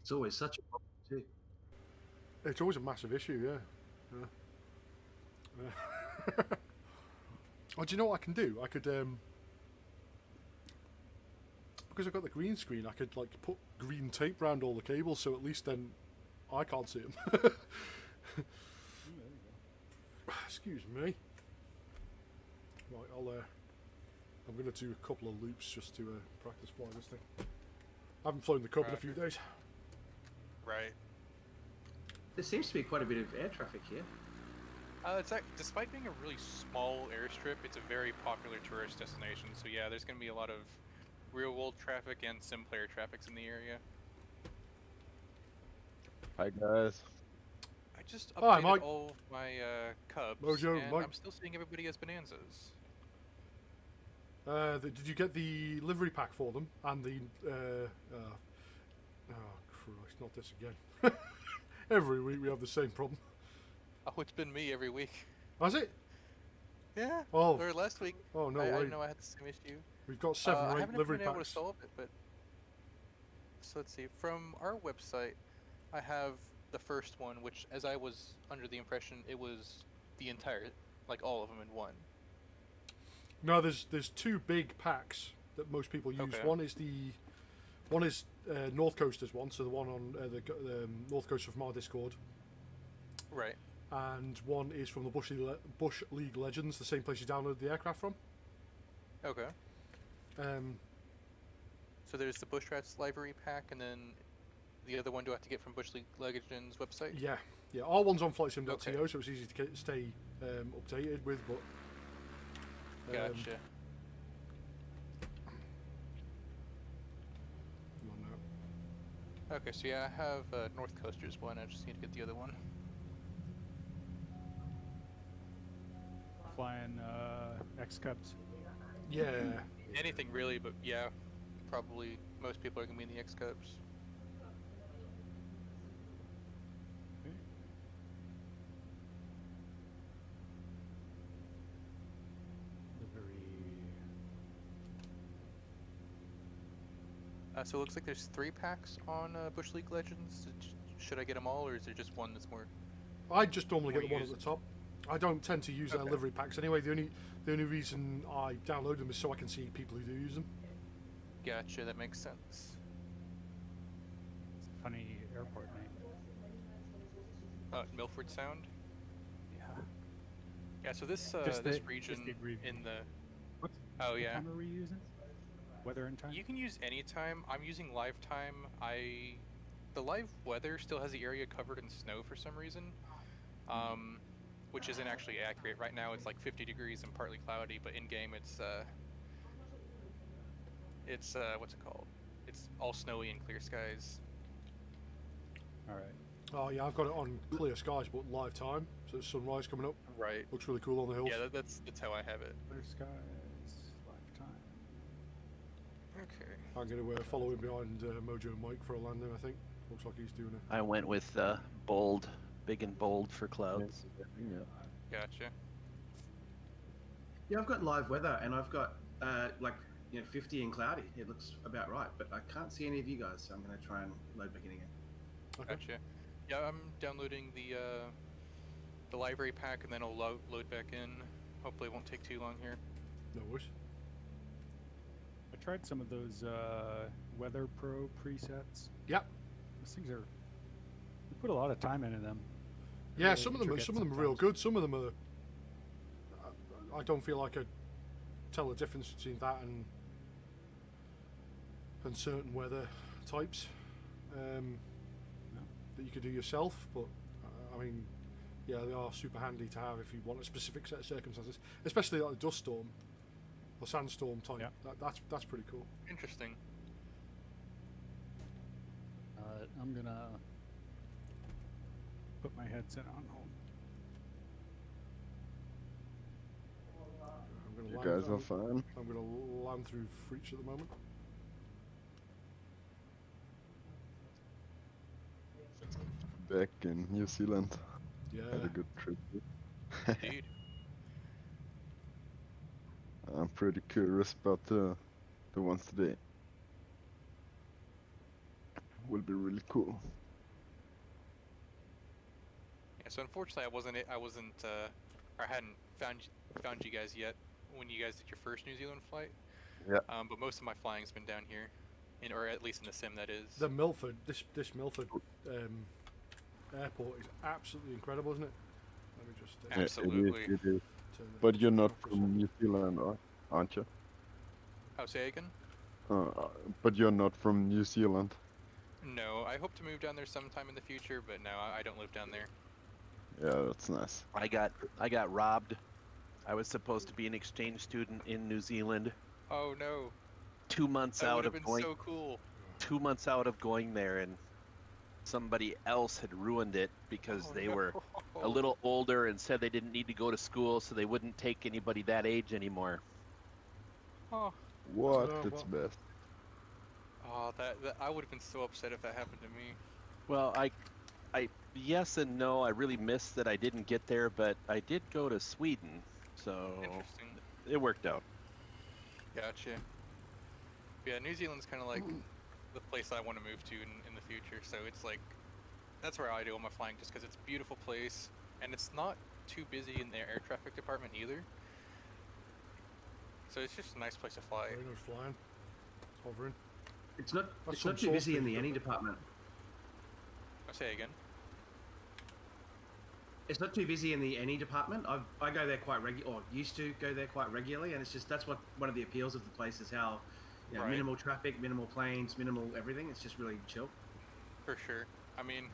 It's always such a problem too. It's always a massive issue, yeah. Oh, do you know what I can do? I could, because I've got the green screen, I could like put green tape around all the cables, so at least then I can't see them. Excuse me. Right, I'm going to do a couple of loops just to practice flying this thing. I haven't flown the Cub in a few days. Right. There seems to be quite a bit of air traffic here. Despite being a really small airstrip, it's a very popular tourist destination. So yeah, there's going to be a lot of real-world traffic and sim player traffics in the area. Hi guys. I just updated Mike. all of my Cubs, Mojo, and Mike. I'm still seeing everybody as Bonanzas. Did you get the livery pack for them? And the... oh, Christ, not this again. Every week we have the same problem. Oh, it's been me every week. Has it? Yeah. Oh. Or last week. Oh, no I way. didn't know I had the same issue. We've got 7 or 8 livery I haven't been able to packs. solve it, but... So let's see. From our website, I have the first one, which, as I was under the impression, it was the entire, like all of them in one. No, there's 2 big packs that most people use. Okay. One is North Coaster's one, so the one on the North Coast from our Discord. Right. And one is from the Bush League Legends, the same place you downloaded the aircraft from. Okay. So there's the Bush Rats library pack, and then the other one do I have to get from Bush League Legends website? Yeah. Our one's on flightsim.to, Okay. so it's easy to stay updated with, but... Gotcha. Come on now. Okay, so yeah, I have North Coaster's one, I just need to get the other one. Flying X-Cups. Yeah. Anything really, but yeah, probably most people are going to be in the X-Cups. So it looks like there's 3 packs on Bush League Legends. Should I get them all, or is there just one that's more... I just normally More get the one at the top. I don't tend to use their Okay. livery packs anyway. The only reason I download them is so I can see people who do use them. Gotcha, that makes sense. It's a funny airport name. Milford Sound? Yeah. Yeah, so this region in the... What? Oh, What yeah. time are we using? Weather and time? You can use any time. I'm using live time. The live weather still has the area covered in snow for some reason, which isn't actually accurate. Right now it's like 50 degrees and partly cloudy, but in game it's what's it called? It's all snowy and clear skies. All right. Oh yeah, I've got it on clear skies, but live time, so it's sunrise coming up. Right. Looks really cool on the hills. Yeah, that's how I have it. Clear skies, lifetime. Okay. I'm going to follow him behind Mojo and Mike for a landing, I think. Looks like he's doing it. I went with bold, big and bold for clouds. Yeah. Gotcha. Yeah, I've got live weather, and I've got 50 and cloudy. It looks about right, but I can't see any of you guys, so I'm going to try and load back in again. Okay. Gotcha. Yeah, I'm downloading the library pack, and then I'll load back in. Hopefully it won't take too long here. No worries. I tried some of those Weather Pro presets. Yep. Those things are... You put a lot of time into them. Yeah, Really some of them are intricate real sometimes. good. Some of them are. I don't feel like I tell the difference between that and certain weather types that you could do yourself. But I mean, yeah, they are super handy to have if you want a specific set of circumstances, especially like a dust storm or sandstorm type. Yeah. That's pretty cool. Interesting. I'm gonna put my headset on hold. I'm You gonna guys are fine. I'm going to land through Freach at the moment. Back in New Zealand. Yeah. Had a good trip. Indeed. I'm pretty curious about the ones today. will be really cool. Yeah, so unfortunately, or I hadn't found you guys yet when you guys did your first New Zealand flight. Yeah. But most of my flying's been down here, or at least in the sim, that is. The Milford, this Milford airport is absolutely incredible, isn't it? Let me just Absolutely. It is. turn the But you're picture not off for a from second. New Zealand, aren't you? Oh, say again? But you're not from New Zealand. No, I hope to move down there sometime in the future, but no, I don't live down there. Yeah, that's nice. I got robbed. I was supposed to be an exchange student in New Zealand. Oh no, 2 months that out would have of been going. so cool. 2 months out of going there, and somebody else had ruined it because Oh, they no. were a little older and said they didn't need to go to school, so they wouldn't take anybody that age anymore. Oh, What? Oh, That's well. best. oh, that I would have been so upset if that happened to me. Well, I yes and no. I really missed that I didn't get there, but I did go to Sweden, so Interesting. it worked out. Gotcha. Yeah, New Zealand's kind of like the place I want to move to in the future. So it's like, that's where I do all my flying, just because it's a beautiful place, and it's not too busy in their air traffic department either. So it's just a nice place to fly. Very nice flying, hovering. It's not. That's It's not some too busy in sauce the beef, any isn't it? department. I'll say again. It's not too busy in the any department. I go there quite or used to go there quite regularly, and it's just that's what one of the appeals of the place is, how Right. minimal traffic, minimal planes, minimal everything. It's just really chill. For sure. I mean,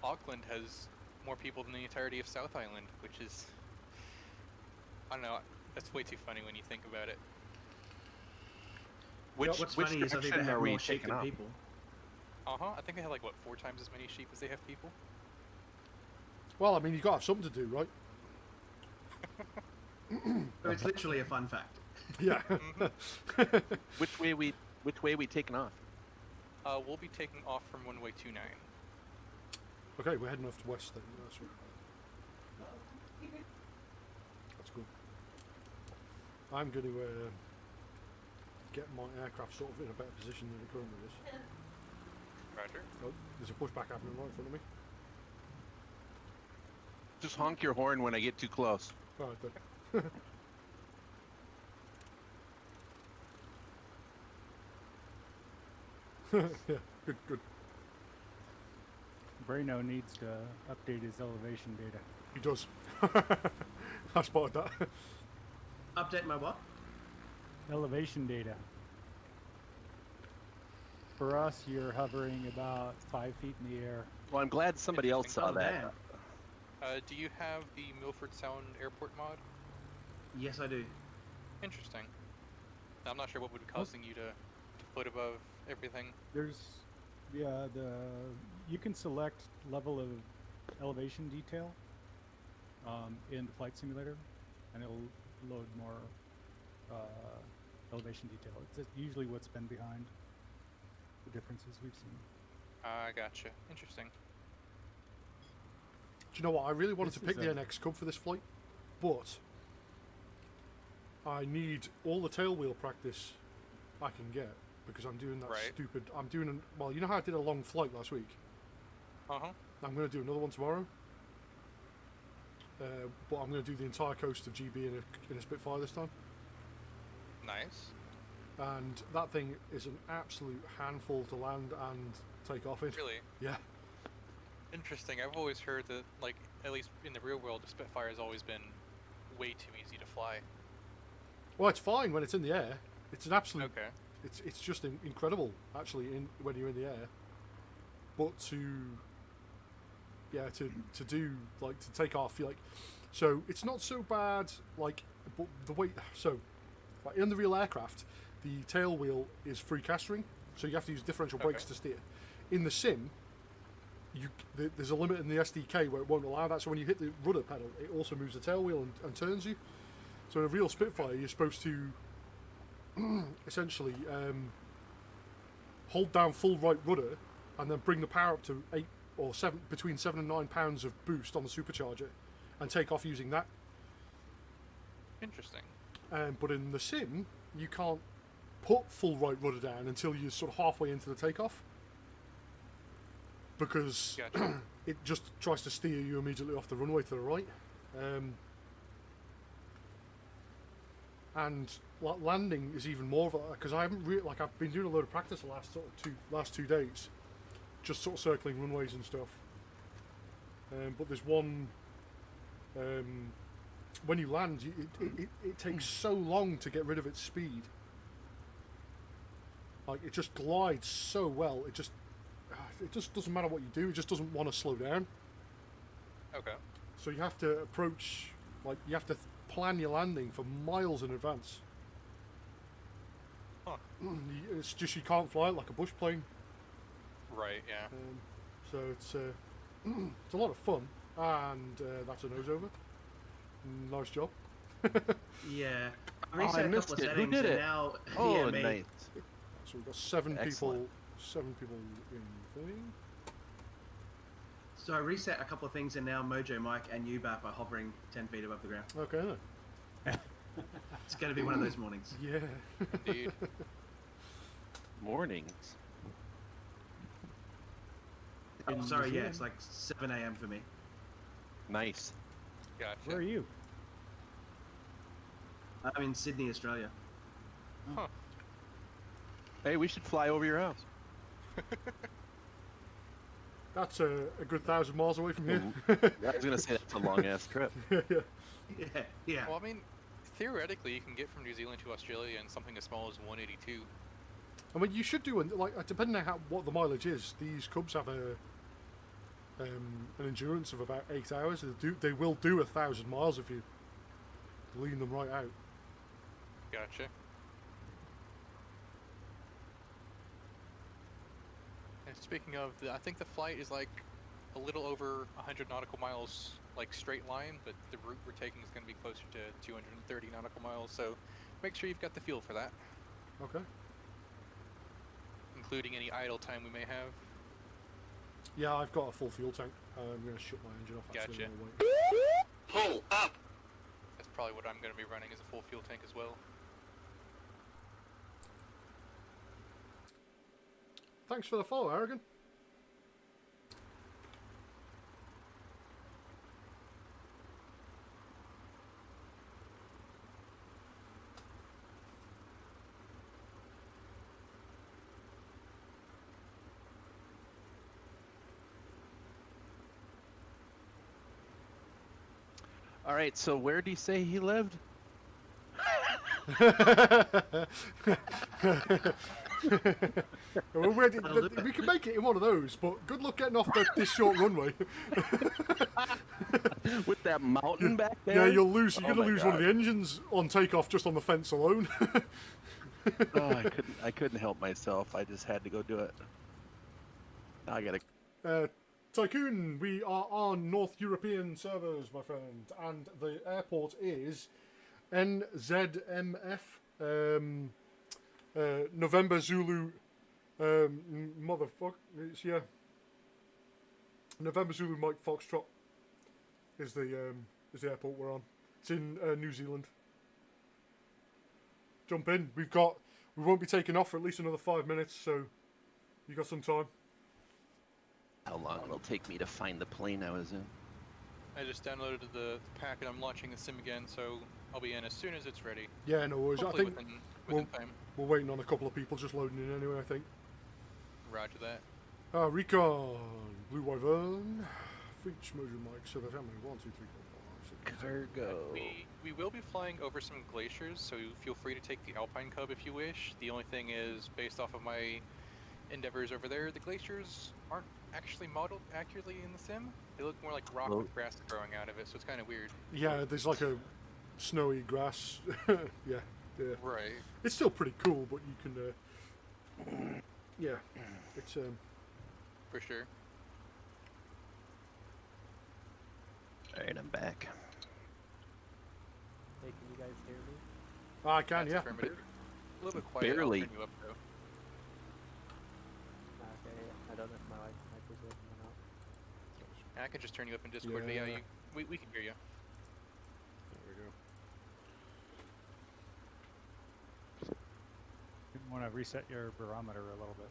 Auckland has more people than the entirety of South Island, which is, I don't know, that's way too funny when you think about it. Which What's which funny is I think they direction have are we more sheep taking than off? people. I think they have like what 4 times as many sheep as they have people. Well, I mean, you've got to have something to do, right? But it's literally a fun fact. Yeah. Which way we taking off? We'll be taking off from runway 29. Okay, we're heading off to west then. That's right. That's cool. I'm going to get my aircraft sort of in a better position than it currently is. Roger. Oh, there's a pushback happening right in front of me. Just honk your horn when I get too close. Right then. Yeah, good. Brano needs to update his elevation data. He does. I spotted that. Update my what? Elevation data. For us, you're hovering about 5 feet in the air. Well, I'm glad somebody else saw Oh, that. damn. Do you have the Milford Sound Airport mod? Yes, I do. Interesting. I'm not sure what would be causing you to float above everything. There's, yeah, you can select level of elevation detail in the flight simulator, and it'll load more elevation detail. It's usually what's been behind the differences we've seen. Gotcha. Interesting. Do you know what? I really wanted This to pick is the a- NX Cub for this flight, but I need all the tailwheel practice I can get because I'm doing that Right. stupid. Well, you know how I did a long flight last week? Uh-huh. I'm going to do another one tomorrow. But I'm going to do the entire coast of GB in a Spitfire this time. Nice. And that thing is an absolute handful to land and take off in. Really? Yeah. Interesting. I've always heard that, like, at least in the real world, the Spitfire has always been way too easy to fly. Well, it's fine when it's in the air. It's an absolute. Okay. It's just incredible actually when you're in the air. But to do like to take off, so it's not so bad. Like, but the way like in the real aircraft, the tail wheel is free castering, so you have to use differential brakes Okay. to steer. In the sim, there's a limit in the SDK where it won't allow that. So when you hit the rudder pedal, it also moves the tail wheel and turns you. So in a real Spitfire, you're supposed to essentially hold down full right rudder and then bring the power up to 8 or 7, between 7 and 9 pounds of boost on the supercharger, and take off using that. Interesting. But in the sim, you can't put full right rudder down until you're sort of halfway into the takeoff. because Gotcha. it just tries to steer you immediately off the runway to the right. And landing is even more of a, because I haven't really, like, I've been doing a load of practice the last two days, just sort of circling runways and stuff. But there's one, when you land, it takes so long to get rid of its speed. Like, it just glides so well. It just doesn't matter what you do. It just doesn't want to slow down. Okay. So you have to approach, like, you have to plan your landing for miles in advance. Huh. It's just you can't fly it like a bush plane. Right. Yeah. So it's it's a lot of fun, and that's a nose over. Nice job. Oh, Yeah. I Reset a missed couple of it. Who settings did and it? now Oh, yeah, me. nice. So we've got seven Excellent. people in thing. So I reset a couple of things and now Mojo Mike and UBAP are hovering 10 feet above the ground. Okay then. It's going to be one of those mornings. Yeah. Indeed. Mornings. Oh, sorry, yeah, Zealand? it's like 7 a.m. for me. Nice. Gotcha. Where are you? I'm in Sydney, Australia. Huh. Hey, we should fly over your house. That's a good 1,000 miles away from here. I was gonna say that's a long ass trip. Yeah. Yeah, yeah. Well, I mean, theoretically, you can get from New Zealand to Australia in something as small as 182. I mean, you should do, like, depending on what the mileage is, these Cubs have an endurance of about 8 hours. They will do 1,000 miles if you lean them right out. Gotcha. And speaking of, I think the flight is like a little over 100 nautical miles, like straight line, but the route we're taking is going to be closer to 230 nautical miles. So make sure you've got the fuel for that, Okay. including any idle time we may have. Yeah, I've got a full fuel tank. I'm going to shut my engine off actually. Gotcha. while I wait. Pull up! That's probably what I'm going to be running as a full fuel tank as well. Thanks for the follow, Aragon. All right, so where did he say he lived? Well, we can make it in one of those, but good luck getting off this short runway. With that mountain back Yeah, there? you'll lose. You're Oh going to my lose one of God. the engines on takeoff just on the fence alone. Oh, I couldn't help myself. I just had to go do it. Now I gotta. Tycoon, we are on North European servers, my friend, and the airport is NZMF, November Zulu, motherfucker, yeah, November Zulu Mike Foxtrot is the airport we're on. It's in New Zealand. Jump in. We won't be taking off for at least another 5 minutes, so you got some time. How long it'll take me to find the plane I was in? I just downloaded the pack and I'm launching the sim again, so I'll be in as soon as it's ready. Yeah, no worries. Hopefully I think within time. we're waiting on a couple of people just loading in anyway, I think. Roger that. Recon, Blue Wyvern, Freach Mojo Mike, so there's how many? 1, 2, 3, 4, 5, 6, 7. Cargo. We will be flying over some glaciers, so feel free to take the Alpine Cub if you wish. The only thing is, based off of my endeavors over there, the glaciers aren't actually modeled accurately in the sim. They look more like rock Well- with grass growing out of it, so it's kind of weird. Yeah, there's like a snowy grass. yeah. Right. It's still pretty cool, but you can, yeah, it's, For sure. Alright, I'm back. Hey, can you guys hear me? I can, That's yeah. affirmative. A little bit quiet. Barely. I'll turn you up, though. Okay, I don't know if my mic was working or not. I can just turn you up in Discord, but yeah, Yeah. we can hear you. There we go. You want to reset your barometer a little bit.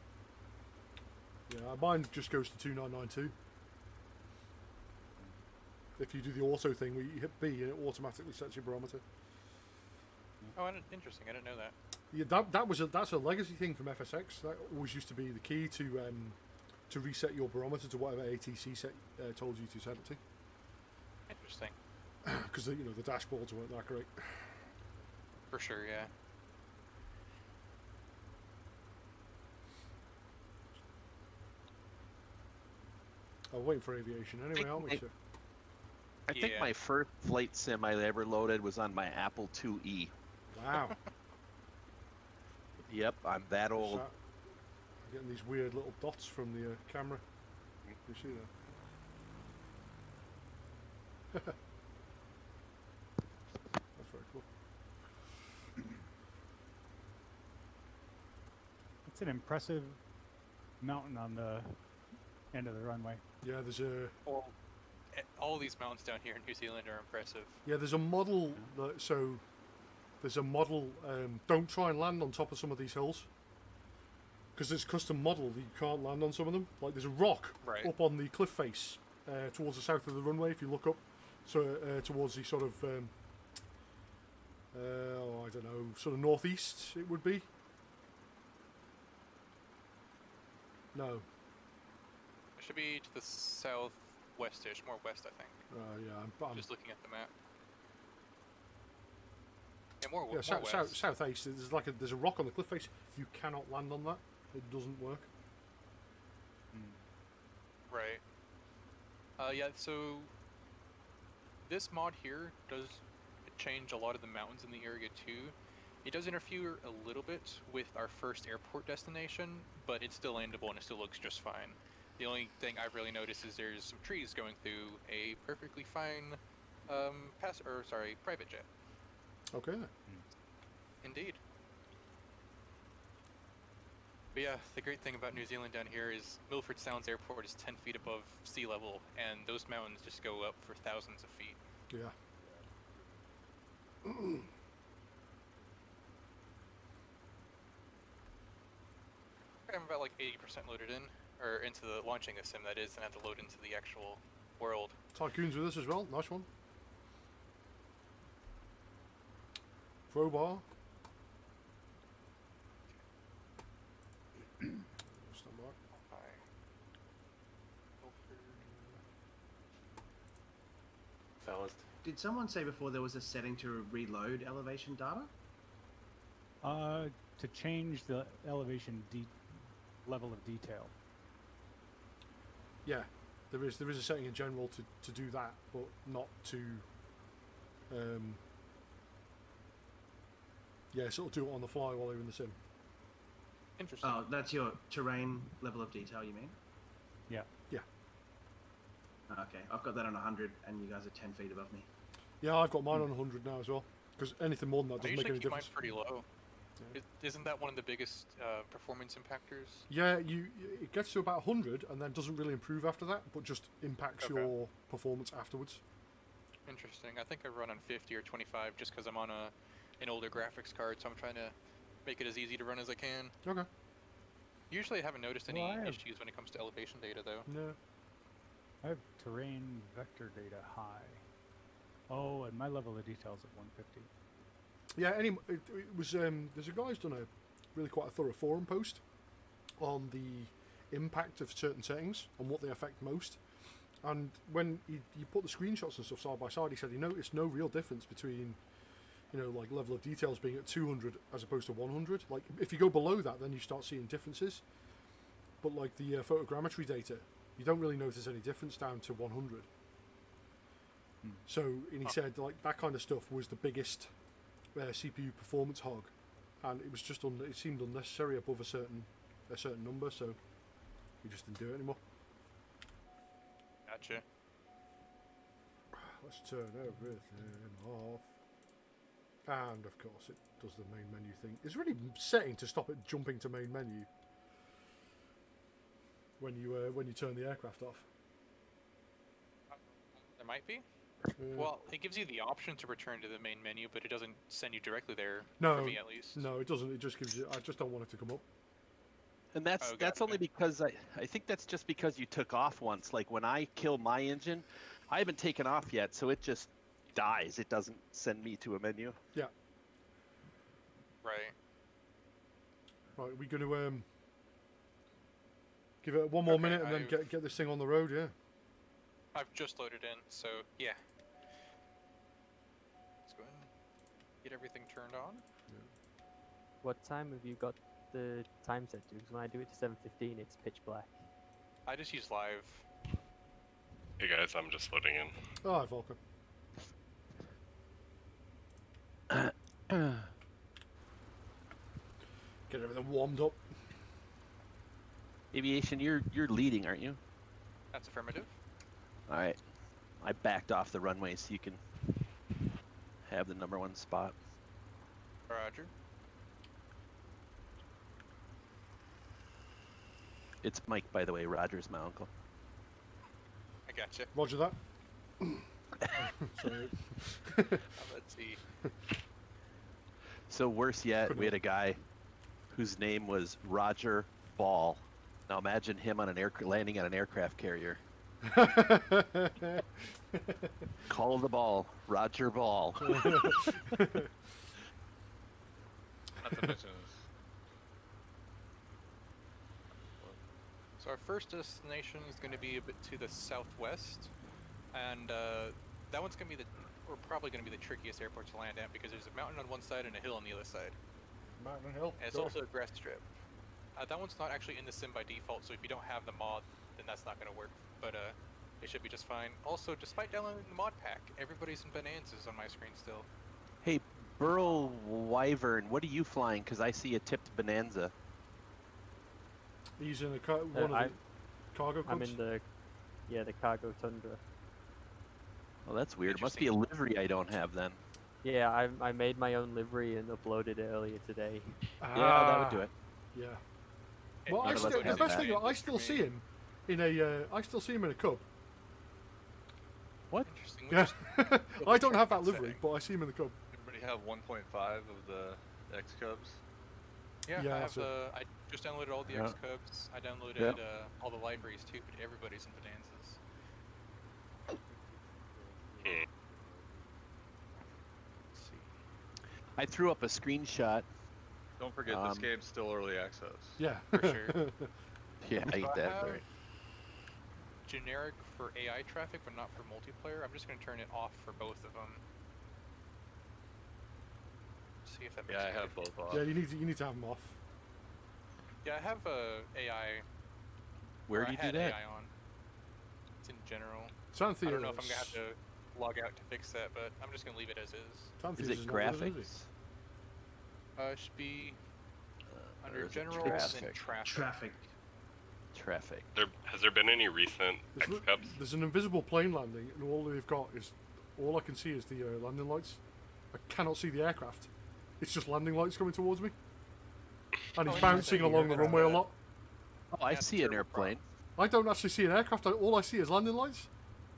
Yeah, mine just goes to 2992. If you do the auto thing where you hit B and it automatically sets your barometer. Oh, interesting. I didn't know that. Yeah, that's a legacy thing from FSX. That always used to be the key to reset your barometer to whatever ATC told you to set it to. Interesting. Because the dashboards weren't that great. For sure, yeah. I'm waiting for aviation anyway, aren't we, sir? I think Yeah. my first flight sim I ever loaded was on my Apple IIe. Wow. Yep, I'm that What's old. that? I'm getting these weird little dots from the camera. You see that? That's very cool. It's an impressive mountain on the end of the runway. Yeah, All these mountains down here in New Zealand are impressive. there's a model there's a model. Don't try and land on top of some of these hills because it's custom model that you can't land on some of them. Like there's a rock Right. up on the cliff face towards the south of the runway. If you look up, towards the sort of I don't know, sort of northeast it would be. No. It should be to the southwestish, more west, I think. Yeah, I'm Just looking at the map. Yeah, more, yeah, more west. southeast. There's a rock on the cliff face. You cannot land on that. It doesn't work. Right. Yeah, so this mod here does change a lot of the mountains in the area too. It does interfere a little bit with our first airport destination, but it's still landable and it still looks just fine. The only thing I've really noticed is there's some trees going through a perfectly fine private jet. Okay. Indeed. But yeah, the great thing about New Zealand down here is Milford Sounds Airport is 10 feet above sea level, and those mountains just go up for thousands of feet. Yeah. I'm about like 80% loaded in, or into the launching the sim that is, and I have to load into the actual world. Tycoon's with us as well. Nice one. Crowbar. Stand by. Hi. Milford. Fellas. Did someone say before there was a setting to reload elevation data? To change the elevation level of detail. Yeah, there is a setting in general to do that, but not to. Sort of do it on the fly while you're in the sim. Interesting. Oh, that's your terrain level of detail, you mean? Yeah. Yeah. Okay, I've got that on 100, and you guys are 10 feet above me. Yeah, I've got mine on 100 now as well. Because anything more than that I doesn't make usually any keep mine difference. pretty low. Yeah. Isn't that one of the biggest performance impactors? Yeah, it gets to about 100 and then doesn't really improve after that, but just impacts Okay. your performance afterwards. Interesting. I think I run on 50 or 25 just because I'm on an older graphics card, so I'm trying to make it as easy to run as I can. Okay. Usually I haven't noticed any Well, I have- issues when it comes to elevation data, though. No. I have terrain vector data high. Oh, and my level of detail is at 150. Yeah, it was there's a guy who's done a really quite a thorough forum post on the impact of certain settings and what they affect most. And when you put the screenshots and stuff side by side, he said he noticed no real difference between, like level of details being at 200 as opposed to 100. Like if you go below that, then you start seeing differences. But like the photogrammetry data, you don't really notice any difference down to 100. So, and he said like that kind of stuff was the biggest CPU performance hog, and it was just it seemed unnecessary above a certain number, so we just didn't do it anymore. Gotcha. Let's turn everything off, and of course it does the main menu thing. Is there any setting to stop it jumping to main menu when you turn the aircraft off? There might be. Uh, Well, it gives you the option to return to the main menu, but it doesn't send you directly there, No, for me at least. no, it doesn't. It just gives you. I just don't want it to come up. And that's Oh, that's gotcha. only because I think that's just because you took off once. Like when I kill my engine, I haven't taken off yet, so it just dies. It doesn't send me to a menu. Yeah. Right. Right, we're going to give it one more Okay, minute and then get this thing on the road, yeah? I've just loaded in, so yeah. Let's go ahead and get everything turned on. What time have you got the time set to? Because when I do it to 7:15, it's pitch black. I just use live. Hey guys, I'm just loading in. Oh, hi, Volker. Get everything warmed up. Aviation, you're leading, aren't you? That's affirmative. All right. I backed off the runway so you can have the #1 spot. Roger. It's Mike, by the way. Roger's my uncle. I gotcha. Roger that. Sorry. Let's see. So worse yet, we had a guy whose name was Roger Ball. Now imagine him on an landing on an aircraft carrier. Call the ball, Roger Ball. Not to mention So our first destination is going to be a bit to the southwest, and that one's going to be probably going to be the trickiest airport to land at because there's a mountain on one side and a hill on the other side. Mountain Hill. And it's also a grass strip. That one's not actually in the sim by default, so if you don't have the mod, then that's not going to work. But it should be just fine. Also, despite downloading the mod pack, everybody's in Bonanzas on my screen still. Hey, Burl Wyvern, what are you flying? Because I see a tipped Bonanza. He's in one of the cargo I'm cubs. in the cargo Tundra. Well, that's weird. It must be a livery I don't have then. Yeah, I made my own livery and uploaded it earlier today. Yeah, that would do it. Yeah. Hey, Well, none of us the have best that. thing, I still see him in a. I still see him in a cub. What? Interesting. We Yeah. just- I don't have that setting. livery, but I see him in the cub. everybody have 1.5 of the X Cubs. Yeah, Yeah, I that's have. I just downloaded all the Yeah. X Cubs. I downloaded Yeah. all the libraries too, but everybody's in Bonanzas. Let's see. I threw up a screenshot. Don't forget, this game's still early access. Yeah. For sure. Yeah, I So ate I that. have Right. generic for AI traffic, but not for multiplayer. I'm just going to turn it off for both of them. See if that makes Yeah, I any have difference. both off. Yeah, you need to have him off. Yeah, I have AI. Where or do I you do had that? AI on. It's in general. Xantheus. I don't know if I'm gonna have to log out to fix that, but I'm just gonna leave it as is. Xantheus Is it not with us, is graphics? It should be Or under is it general and then traffic? traffic. Traffic. Has there been any recent There's, X Cubs? there's an invisible plane landing, and all they've got is all I can see is the landing lights. I cannot see the aircraft. It's just landing lights coming towards me, and Oh, he's yeah, bouncing so along you're the runway a gonna- lot. Oh, I That's see an turboprop. airplane. I don't actually see an aircraft. All I see is landing lights.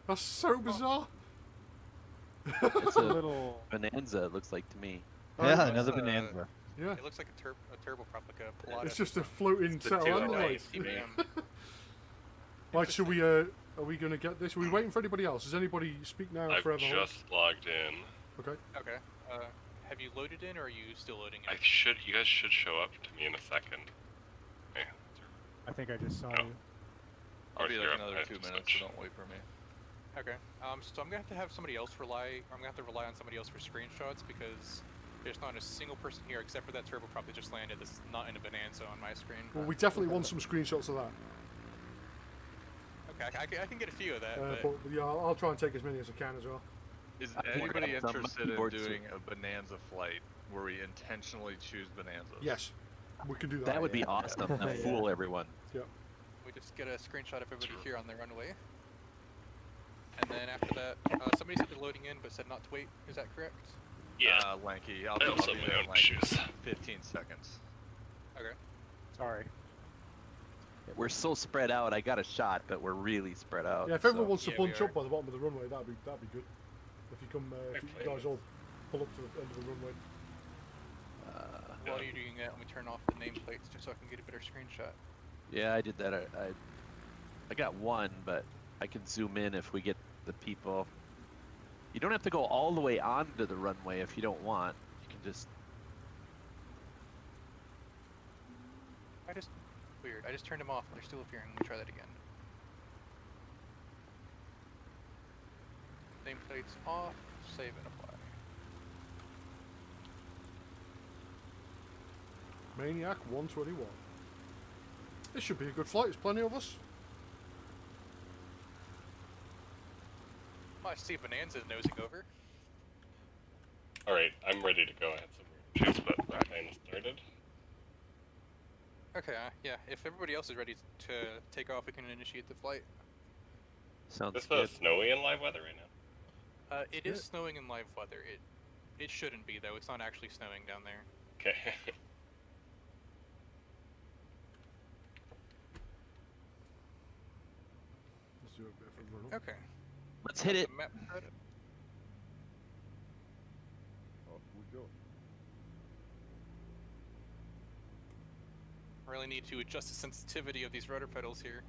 That's so bizarre. It's A a little. Bonanza, it looks like to me. Yeah, It's, another uh, bonanza. Yeah, It looks like a turboprop, like a Pilatus. it's just a floating It's the set of two landing that lights. TBM. Right, should we? Are we going to get this? Are we waiting for anybody else? Does anybody speak now? I've forever? just logged in. Okay. Okay. Have you loaded in, or are you still loading in? You guys should show up to me in a second. Okay. I think I just saw Oh. you. I'll be Or like zero, another I have 2 to minutes, switch. so don't wait for me. Okay. So I'm gonna have somebody else rely. I'm gonna have to rely on somebody else for screenshots because there's not a single person here except for that turboprop that just landed. That's not in a Bonanza on my screen. Well, we definitely want some screenshots of that. Okay, I can get a few of that. But but yeah, I'll try and take as many as I can as well. Is I can anybody grab some interested in keyboards too. doing a Bonanza flight where we intentionally choose Bonanzas? Yes, we can do that. That would be awesome. Yeah. Fool everyone. we just get a screenshot of everybody here on the runway. And then after that, somebody said they're loading in but said not to wait. Is that correct? Yeah. Lanky, I'll I be also there have my in own like shoes. 15 seconds. Okay. Sorry. We're so spread out. I got a shot, but we're really spread out. Yeah, if everyone so- wants to Yeah, we bunch are. up by the bottom of the runway, that'd be good. If you come, if you guys all pull up to the end of the runway. While you're doing that, let me turn off the nameplates just so I can get a better screenshot. Yeah, I did that. I got one, but I can zoom in if we get the people. You don't have to go all the way onto the runway if you don't want. You can just. Weird. I just turned them off, but they're still appearing. Let me try that again. Nameplates off. Save and apply. Maniac 121. This should be a good flight. There's plenty of us. Oh, I see Bonanza nosing over. Alright, I'm ready to go. I had some weird issues, but my plane started. Okay, yeah. If everybody else is ready to take off, we can initiate the flight. Sounds Is good. this snowy in live weather right now? It is snowing in live weather. It shouldn't be though. It's not actually snowing down there. Okay. Let's do a bit of a run up. Okay. Let's hit it. The map credit. Off we go. Really need to adjust the sensitivity of these rudder pedals here.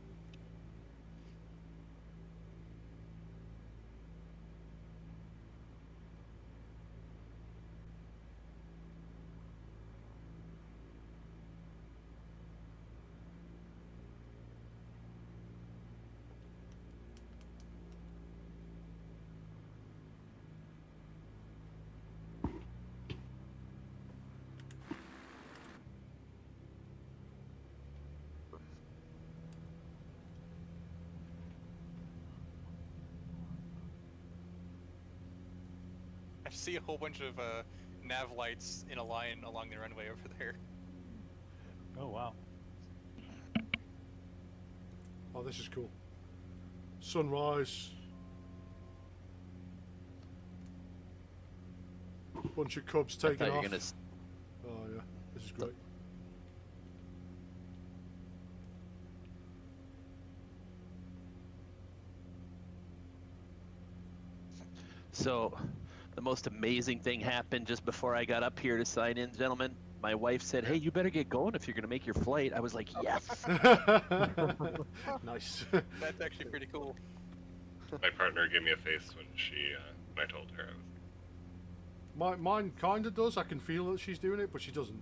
I see a whole bunch of nav lights in a line along the runway over there. Oh wow. Oh, this is cool. Sunrise. Bunch of cubs I taking thought you were off. gonna. Oh yeah, this is great. So, the most amazing thing happened just before I got up here to sign in, gentlemen. My wife said, "Hey, you better get going if you're gonna make your flight." I was like, "Yes." Nice. That's actually pretty cool. My partner gave me a face when when I told her. I was Mine kind of does. I can feel that she's doing it, but she doesn't.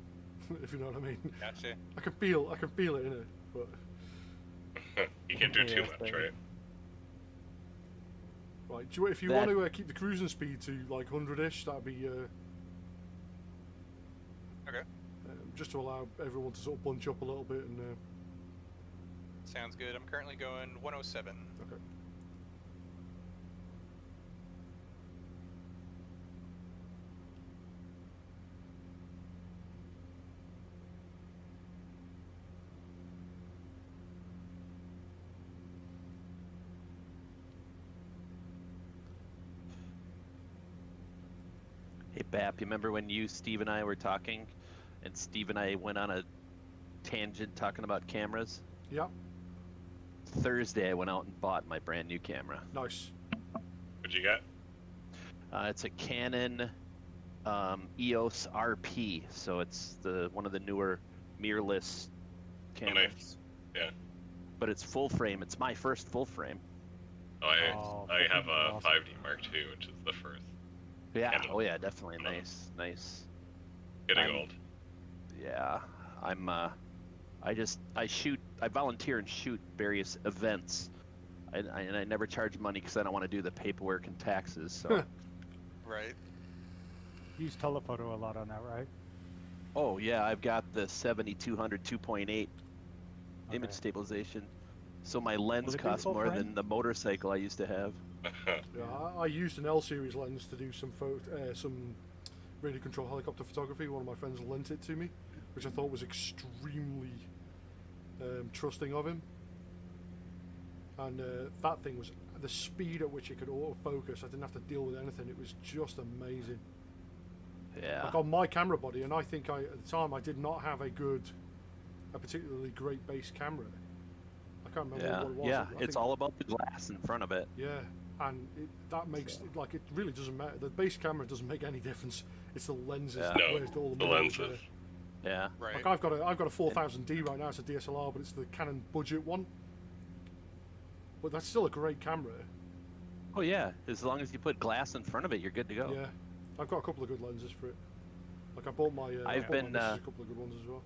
If you know what I mean. Gotcha. I can feel it in her, but. you can't do too Yeah, much, same. right? Right, if you want to keep the cruising speed to like 100-ish, that'd be Okay. just to allow everyone to sort of bunch up a little bit and. Sounds good. I'm currently going 107. Okay. Hey, Bap, you remember when you, Steve, and I were talking, and Steve and I went on a tangent talking about cameras? Yeah. Thursday, I went out and bought my brand new camera. Nice. What'd you get? It's a Canon EOS RP, so it's one of the newer mirrorless cameras. nice. Yeah. But it's full frame. It's my first full frame. Oh, I have freaking a awesome. 5D Mark II, which is the first. Yeah. Canon. Oh yeah, definitely nice. Getting I'm- old. Yeah, I volunteer and shoot various events, and I never charge money because I don't want to do the paperwork and taxes. So, Right. You use telephoto a lot on that, right? oh yeah, I've got the 7200 2.8 image Okay. stabilization, so my lens Will it be costs full more frame? than the motorcycle I used to have. Yeah, I used an L series lens to do some radio control helicopter photography. One of my friends lent it to me, which I thought was extremely trusting of him. And that thing was the speed at which it could autofocus. I didn't have to deal with anything. It was just amazing. Yeah. Like on my camera body, and I think at the time I did not have a particularly great base camera. I can't remember Yeah, what it was. yeah, I it's think- all about the glass in front of it. Yeah, and that makes it really doesn't matter. The base camera doesn't make any difference. It's the lenses. Yeah. that No, where's all the minerals lenses. Yeah. Right. Like I've got a 4000D right now. It's a DSLR, but it's the Canon budget one. But that's still a great camera. Oh yeah, as long as you put glass in front of it, you're good to go. Yeah, I've got a couple of good lenses for it. Like I bought my. I've been a couple of good ones as well.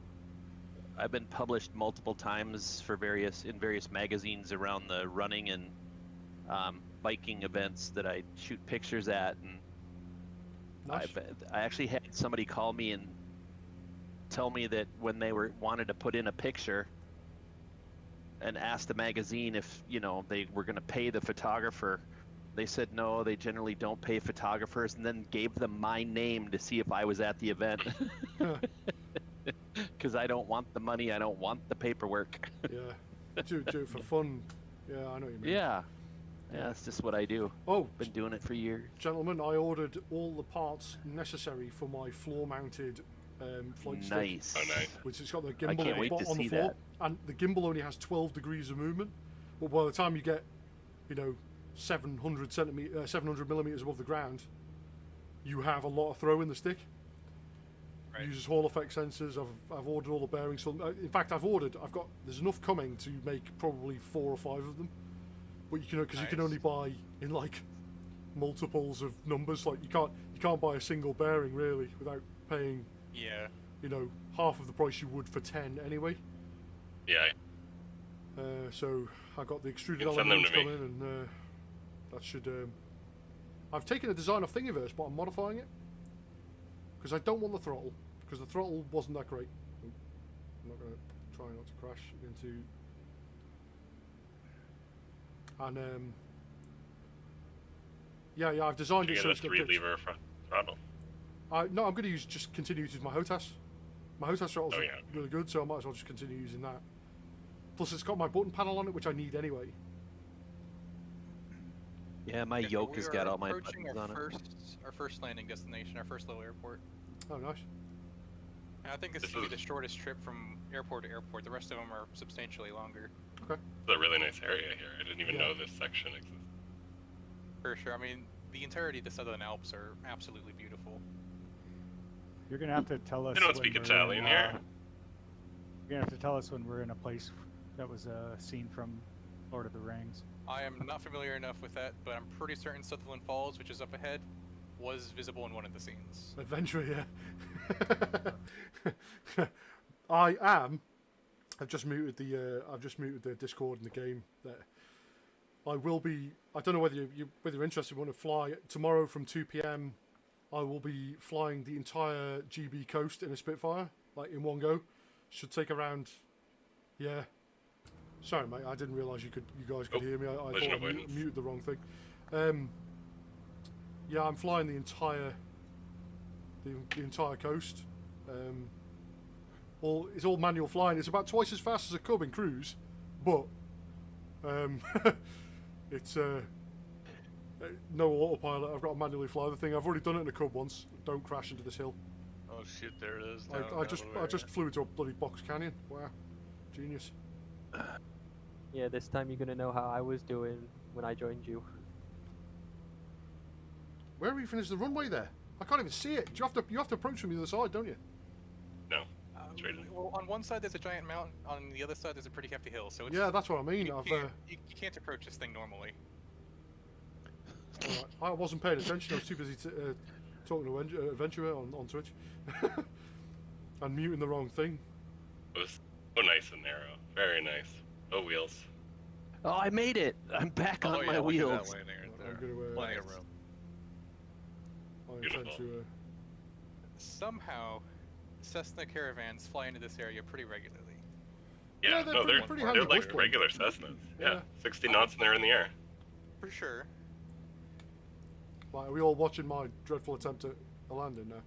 I've been published multiple times for various magazines around the running and biking events that I shoot pictures at, and Nice. I actually had somebody call me and tell me that when they wanted to put in a picture and asked the magazine if they were going to pay the photographer, they said no, they generally don't pay photographers, and then gave them my name to see if I was at the event. Because I don't want the money, I don't want the paperwork. Yeah, do it for fun. Yeah, I know what you mean. Yeah, that's just what I do. Oh, Been doing it for years. gentlemen, I ordered all the parts necessary for my floor-mounted flight stick. Nice. Oh, nice. Which has got the I gimbal can't wait to on the see floor, that. and the gimbal only has 12 degrees of movement. But by the time you get, 700 millimeters above the ground, you have a lot of throw in the stick. Right. Uses Hall effect sensors. I've ordered all the bearings. In fact, there's enough coming to make probably 4 or 5 of them. But you can only buy in like multiples of numbers. Like you can't buy a single bearing really without paying Yeah. half of the price you would for 10 anyway. Yeah. So I got the extruded You can send them elements to me. coming, and that should. I've taken a design off Thingiverse, but I'm modifying it because I don't want the throttle, because the throttle wasn't that great. Oop, I'm not going to try not to crash into. And yeah, I've designed You it get so a it's got 3-lever front throttle. no, I'm going to continue to use my HOTAS. My HOTAS throttle's Oh, yeah. really good, so I might as well just continue using that. Plus, it's got my button panel on it, which I need anyway. Yeah, my Yeah, so yoke we has are got all my approaching buttons on it. our first landing destination, our first little airport. Oh, nice. And I think this This will be is- the shortest trip from airport to airport. The rest of them are substantially longer. Okay. It's a really nice area here. I didn't even Yeah. know this section existed. For sure. I mean, the entirety of the Southern Alps are absolutely beautiful. You're gonna have to tell us. They don't when speak we're Italian in, here. You're gonna have to tell us when we're in a place that was a scene from Lord of the Rings. I am not familiar enough with that, but I'm pretty certain Sutherland Falls, which is up ahead, was visible in one of the scenes. Adventure, yeah. I am. I've just muted the Discord in the game. That I will be. I don't know whether you're interested. Want to fly tomorrow from 2 p.m. I will be flying the entire GB coast in a Spitfire, like in one go. Should take around. Yeah. Sorry, mate. I didn't realise you guys could hear me. I thought collision I avoidance. muted the wrong thing. Yeah, I'm flying the entire coast. It's all manual flying. It's about twice as fast as a Cub in cruise, but it's no autopilot. I've got to manually fly the thing. I've already done it in a Cub once. Don't crash into this hill. Oh shoot, there it is. I just flew into a bloody box canyon. Wow, genius. Yeah, this time you're gonna know how I was doing when I joined you. Where have you finished the runway there? I can't even see it. You have to approach from the other side, don't you? No. Straight in. Well, on one side there's a giant mountain, on the other side there's a pretty hefty hill, so it's, Yeah, that's what I mean. you, I've you can't approach this thing normally. alright. I wasn't paying attention. I was too busy talking to Adventurer on Twitch and muting the wrong thing. It was so nice and narrow. Very nice. No wheels. Oh, I made it! I'm back on Oh yeah, my look at wheels. that landing right I'm there. gonna, Plenty of room. I intend Beautiful. to. Somehow, Cessna caravans fly into this area pretty regularly. Yeah, Yeah, they're no, pretty- they're pretty handy they're like bush regular Cessnas. Yeah. Yeah, 60 knots and they're in the air. For sure. Like, are we all watching my dreadful attempt at a landing now?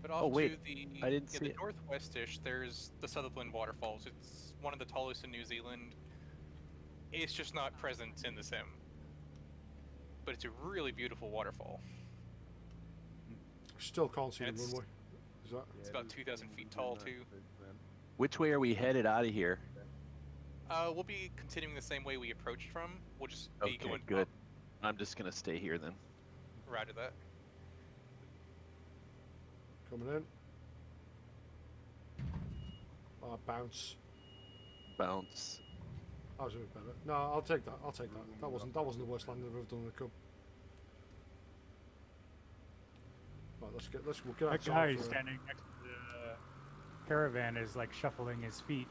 But off Oh, wait, to the, I didn't see the it. northwestish, there's the Sutherland Waterfalls. It's one of the tallest in New Zealand. It's just not present in the sim. But it's a really beautiful waterfall. Still can't see the It's- runway. Is that? It's about 2,000 feet tall, too. Which way are we headed out of here? We'll be continuing the same way we approached from. We'll just be Okay, going good. up. I'm just gonna stay here then. Roger that. Coming in. Bounce. Bounce. That was a bit better. No, I'll take that. I'll take that. That wasn't the worst landing I've ever done in the Cub. Right, we'll get That outside guy for standing next to the caravan is like shuffling his feet.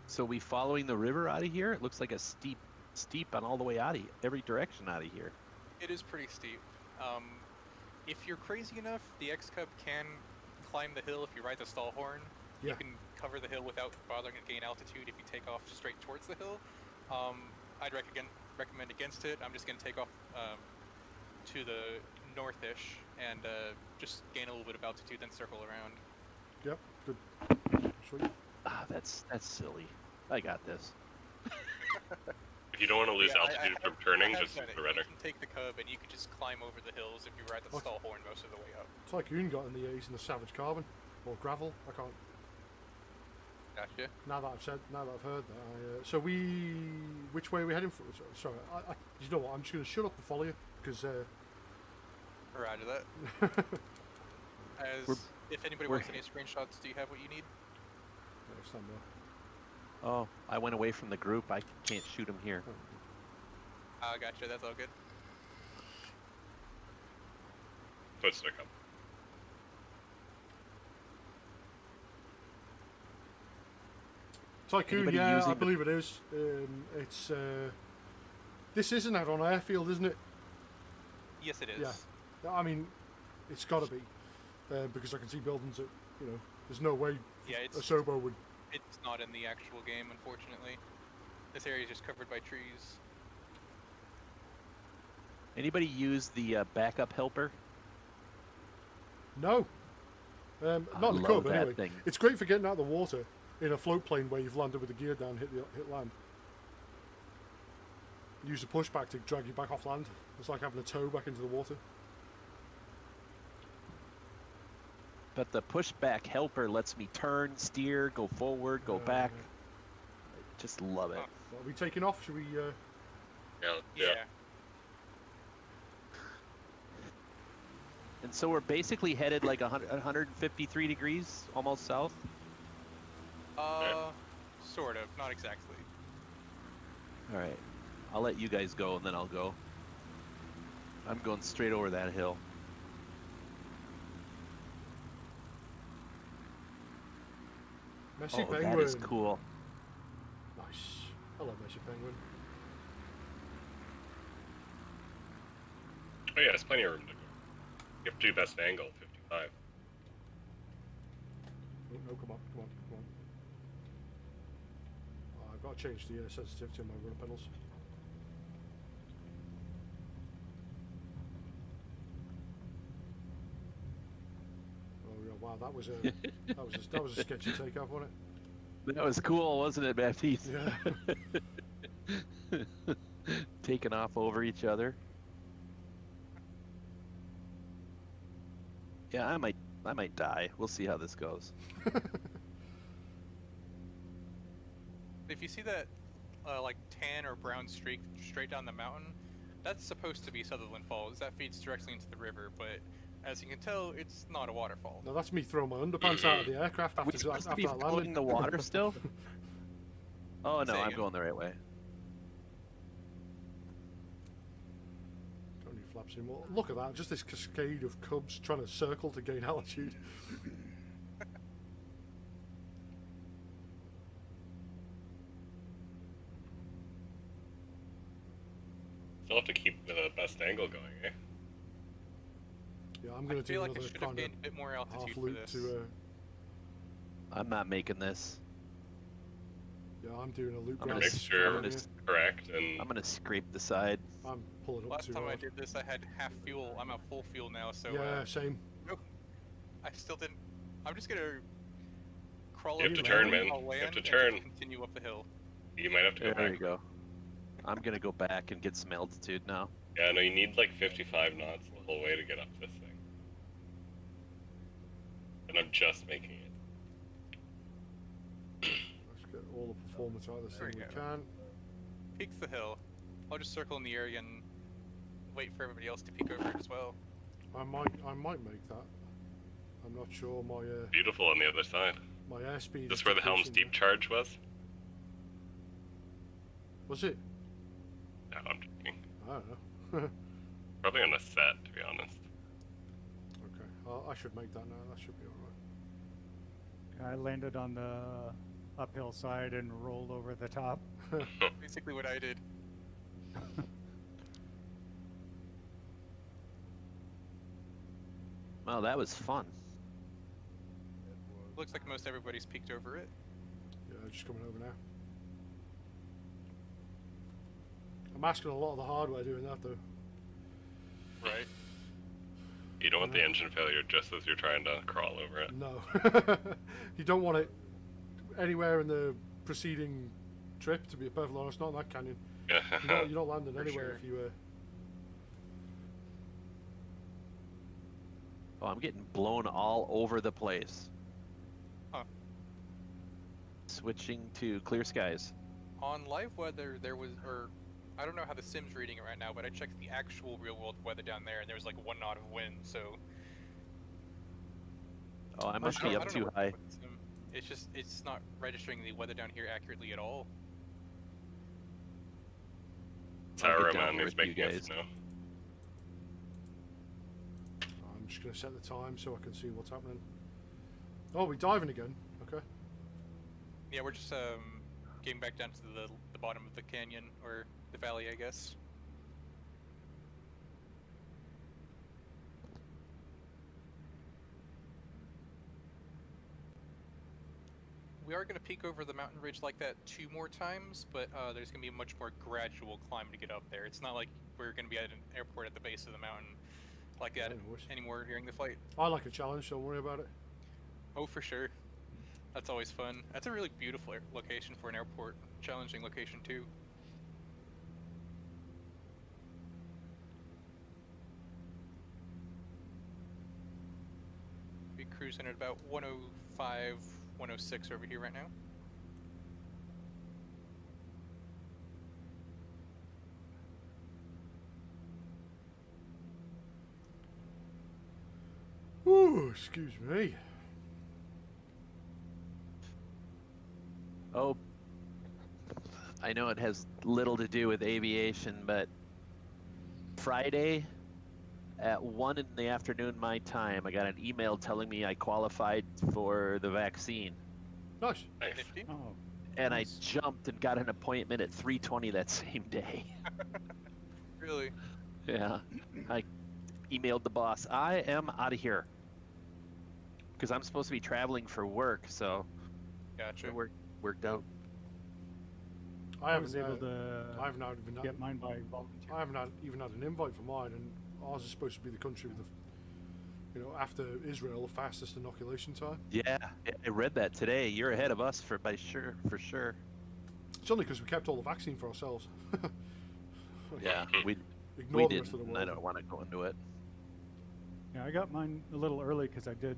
So we following the river out of here? It looks like a steep on all the way out of here, every direction out of here. It is pretty steep. If you're crazy enough, the X-Cub can climb the hill if you ride the stall horn. Yeah. You can cover the hill without bothering to gain altitude if you take off straight towards the hill. I'd recommend against it. I'm just going to take off to the north-ish and just gain a little bit of altitude, then circle around. Yep, good. Sweet. Ah, that's silly. I got this. If you don't want to lose altitude from turning, just done it. the rudder. You can take the Cub and you can just climb over the hills if you ride the stall horn most of the way up. Tycoon got in the A's in the Savage Carbon or gravel. I can't. Gotcha. Now that I've heard that. So which way are we heading for? Sorry, you know what? I'm just going to shut up and follow you because. Roger that. If anybody wants any screenshots, do you have what you need? Yeah, stand there. Oh, I went away from the group. I can't shoot him here. Gotcha. That's all good. Footstick up. Tycoon, Anybody yeah, using I believe it is. It's this isn't out on airfield, isn't it? Yes, it is. Yeah, I mean, it's got to be because I can see buildings that there's no way Yeah, a Sobo would. It's not in the actual game, unfortunately. This area is just covered by trees. Anybody use the backup helper? No, not in the love Cub that anyway. thing. It's great for getting out of the water in a float plane where you've landed with the gear down, hit land. Use the pushback to drag you back off land. It's like having a toe back into the water. But the pushback helper lets me turn, steer, go forward, go back. I just love it. So are we taking off? Should we? Yeah. And so we're basically headed like 153 degrees, almost south. Sort of, not exactly. All right, I'll let you guys go, and then I'll go. I'm going straight over that hill. Messy Oh, Penguin. that is cool. Nice. I love Messy Penguin. Oh yeah, there's plenty of room to go. You have to do best angle, 55. Oh, no, come on. Oh, I've got to change the sensitivity on my rudder pedals. Oh yeah, wow, that was a sketchy takeoff, wasn't it? That was cool, wasn't it, Baptiste? Yeah. Taking off over each other. Yeah, I might die. We'll see how this goes. If you see that, like tan or brown streak straight down the mountain, that's supposed to be Sutherland Falls. That feeds directly into the river, but as you can tell, it's not a waterfall. No, that's me throwing my underpants out of the aircraft after We're supposed to be that floating landing. in the water still? Oh no, Say I'm again. going the right way. Only flaps in. Well, look at that, just this cascade of Cubs trying to circle to gain altitude. Still have to keep the best angle going, eh? Yeah, I'm I going to do feel like I another should have kind gained a bit more of altitude half for loop this. to. I'm not making this. Yeah, I'm doing a loop. I'm To gonna make round sure here. it's correct, and I'm gonna scrape the side. I'm pulling up Last too time I hard. did this, I had half fuel. I'm at full fuel now, so Yeah, same. nope. I still didn't. I'm just gonna crawl You up have the to turn, mountain, man. I'll You have land, to and turn. just continue up the hill. you might have to go There back. we go. I'm gonna go back and get some altitude now. Yeah, no, you need like 55 knots the whole way to get up this thing. And I'm just making it. Let's get all the performance out of this There thing we we go. can. Peek the hill. I'll just circle in the area and wait for everybody else to peek over it as well. I might make that. I'm not sure. My Beautiful on the other side. my airspeed. Is this is where the Helm's decreasing Deep charge was? Was it? No, I'm joking. I don't know. Probably on the set, to be honest. Okay, I should make that now. That should be alright. I landed on the uphill side and rolled over the top. Basically what I did. Well, that was fun. Looks like most everybody's peeked over it. Yeah, just coming over now. I'm asking a lot of the hardware doing that though. Right. You don't want the engine failure just as you're trying to crawl over it. No. You don't want it anywhere in the preceding trip, to be perfectly honest, not in that canyon. You're not landing For anywhere sure. if you Oh, I'm getting blown all over the place. Huh. Switching to clear skies. On live weather, there was, or I don't know how the sim's reading it right now, but I checked the actual real world weather down there, and there was like 1 knot of wind. So Oh, I must I be don't- up I don't know too what- high. what the sim- It's just it's not registering the weather down here accurately at all. I'll get down Saruman there is with you making it guys. snow. I'm just going to set the time so I can see what's happening. Oh, we're diving again. Okay. Yeah, we're just getting back down to the bottom of the canyon or the valley, I guess. We are going to peek over the mountain ridge like that 2 more times, but there's going to be a much more gradual climb to get up there. It's not like we're going to be at an airport at the base of the mountain like that Yeah, no worries. anymore during the flight. I like a challenge, don't worry about it. Oh, for sure. That's always fun. That's a really beautiful location for an airport. Challenging location, too. Be cruising at about 105, 106 over here right now. Ooh, excuse me. Oh, I know it has little to do with aviation, but Friday at 1 in the afternoon my time, I got an email telling me I qualified for the vaccine. Nice. Nice. Nifty. Oh, And Nice. I jumped and got an appointment at 3:20 that same day. Really? Yeah. I emailed the boss, I am out of here. Because I'm supposed to be traveling for work, so Gotcha. it worked out. I I was haven't, able to I haven't had even get mine by volunteer. I haven't even had an invite for mine, and ours is supposed to be the country with the, after Israel, the fastest inoculation time. Yeah, I read that today. You're ahead of us for sure. It's only because we kept all the vaccine for ourselves. Yeah, we Ignore the didn't. rest of the And I world. don't want to go into it. Yeah, I got mine a little early because I did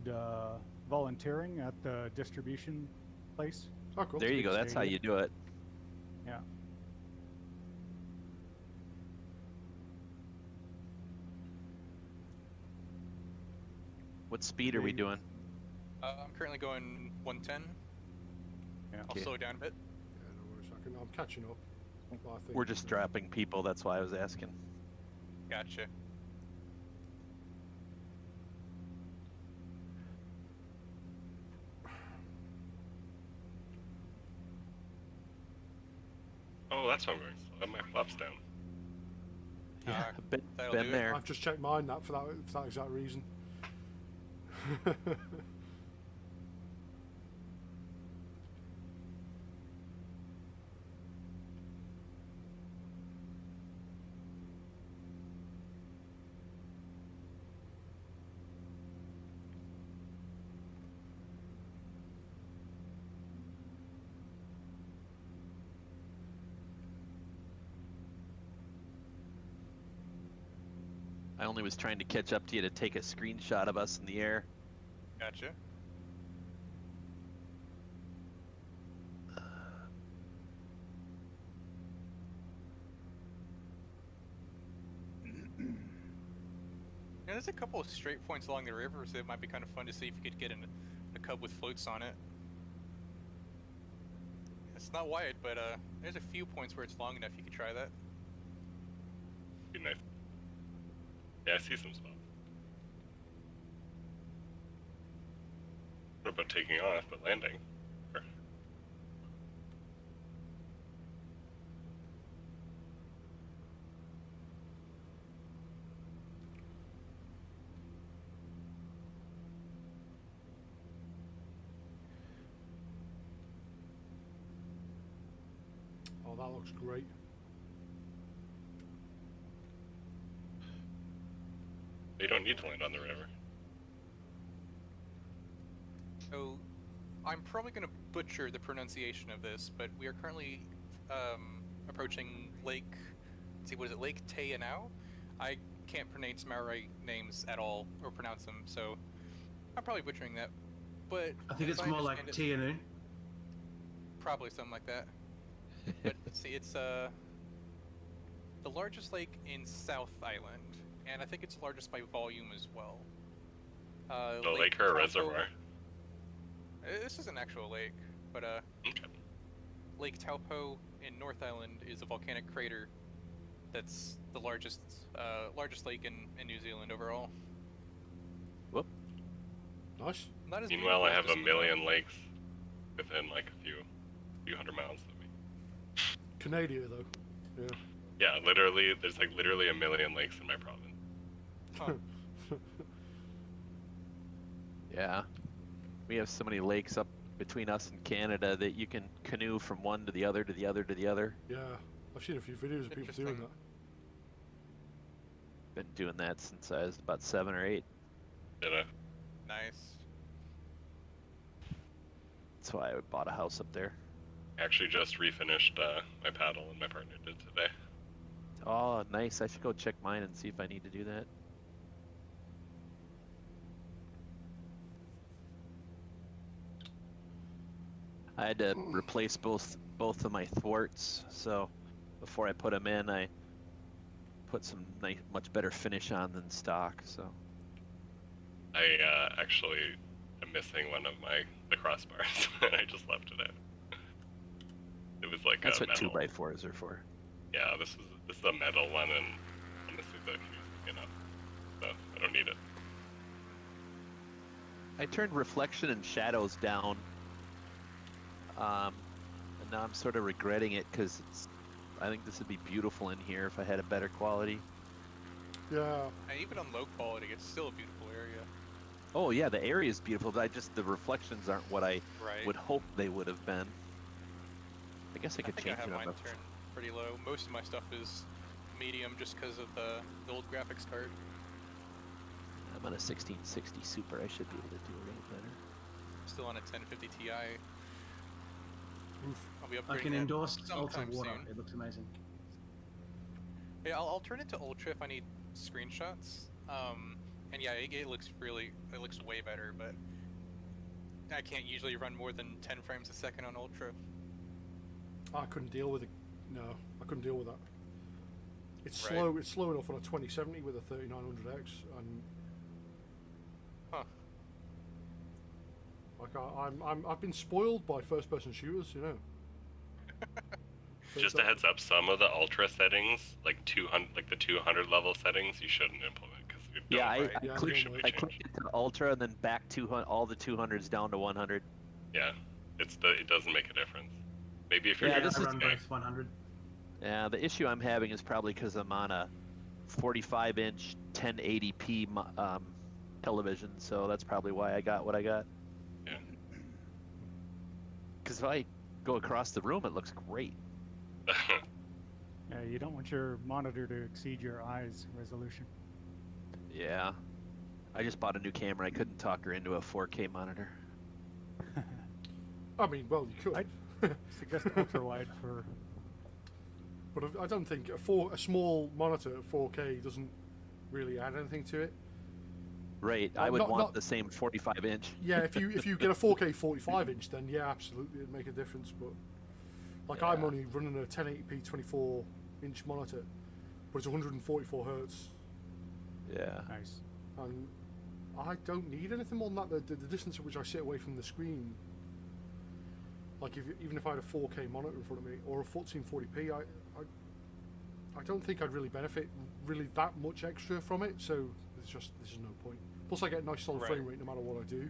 volunteering at the distribution place. Oh, cool. There you big go. That's how you stadium. do it. Yeah. What speed are we Big- doing? I'm currently going 110. Yeah. I'll Okay. slow down a bit. Yeah, no worries. I'm catching up. I think, We're just dropping people. That's why I was asking. Gotcha. Oh, that's why I'm going slow. I have my flaps down. Yeah, been that'll do it. there. I've just checked mine for that exact reason. I only was trying to catch up to you to take a screenshot of us in the air. Gotcha. And there's a couple of straight points along the river, so it might be kind of fun to see if you could get a cub with floats on it. It's not wide, but there's a few points where it's long enough you could try that. Be nice. Yeah, I see some spots. What about taking off, but landing? Sure. Oh, that looks great. You don't need to land on the river. So, I'm probably going to butcher the pronunciation of this, but we are currently approaching Lake. Let's see, what is it? Lake Tayanao? I can't pronounce Maori names at all or pronounce them, so I'm probably butchering that. But I think as it's more like understand it, Tianu. probably something like that. But let's see, it's the largest lake in South Island, and I think it's the largest by volume as well. A lake or a Taupo- reservoir? This is an actual lake, but Okay. Lake Taupo in North Island is a volcanic crater that's the largest lake in New Zealand overall. Whoop. Nice. Not as Meanwhile, I have beautiful a as million lakes within like a few hundred miles of me. Canada, though. Yeah. Yeah, literally, there's like literally a million lakes in my province. Huh. Yeah. We have so many lakes up between us and Canada that you can canoe from one to the other to the other to the other. Yeah, I've seen a few videos of people doing Interesting. that. Been doing that since I was about 7 or 8. Did I? Nice. That's why I bought a house up there. Actually just refinished my paddle and my partner did today. Oh, nice. I should go check mine and see if I need to do that. I had to replace both of my thwarts, so before I put them in, I put some nice, much better finish on than stock. So I actually am missing one of the crossbars and I just left it in. It was like that's a what metal. 2x4s are for. Yeah, this is a metal one, and honestly, the fuse, so I don't need it. I turned reflection and shadows down, and now I'm sort of regretting it because I think this would be beautiful in here if I had a better quality. Yeah. And even on low quality, it's still a beautiful area. Oh yeah, the area is beautiful, but the reflections aren't what I Right. would hope they would have been. I guess I I could think change I have it on mine the. turned pretty low. Most of my stuff is medium just because of the old graphics card. I'm on a 1660 Super. I should be able to do a little better. Still on a 1050 Ti. Oof. I'll be I upgrading can that endorse Ultra sometime Water. soon. It looks amazing. Yeah, I'll turn it to Ultra if I need screenshots. And yeah, it looks way better, but I can't usually run more than 10 frames a second on Ultra. I couldn't deal with it. No, I couldn't deal with that. It's Right. slow. It's slow enough on a 2070 with a 3900X, and Huh. like I've been spoiled by first-person shooters, you know. So Just it's a heads up, some of the ultra settings, like 200, like the 200 level settings, you shouldn't implement because you don't. Yeah, I Yeah, clicked, should be I clicked it to Ultra and then back 200, all the 200s down to 100. Yeah, it doesn't make a difference. Maybe if you're Yeah, doing this I is- run both 100. Yeah, the issue I'm having is probably because I'm on a 45-inch 1080p television, so that's probably why I got what I got. Yeah. Because if I go across the room, it looks great. Yeah, you don't want your monitor to exceed your eyes resolution. Yeah. I just bought a new camera. I couldn't talk her into a 4K monitor. I mean, well, you could, Suggest ultra wide for. but I don't think a small monitor at 4K doesn't really add anything to it. Right. I would not- want not- the same 45-inch. Yeah, if you get a 4K 45-inch, then yeah, absolutely, it'd make a difference. But like I'm Yeah. only running a 1080p 24-inch monitor, but it's 144 hertz. Yeah. Nice. and I don't need anything more than that. The distance at which I sit away from the screen, like even if I had a 4K monitor in front of me or a 1440p, I don't think I'd really benefit really that much extra from it. So there's no point. Plus, I get a nice solid frame rate no matter what I do,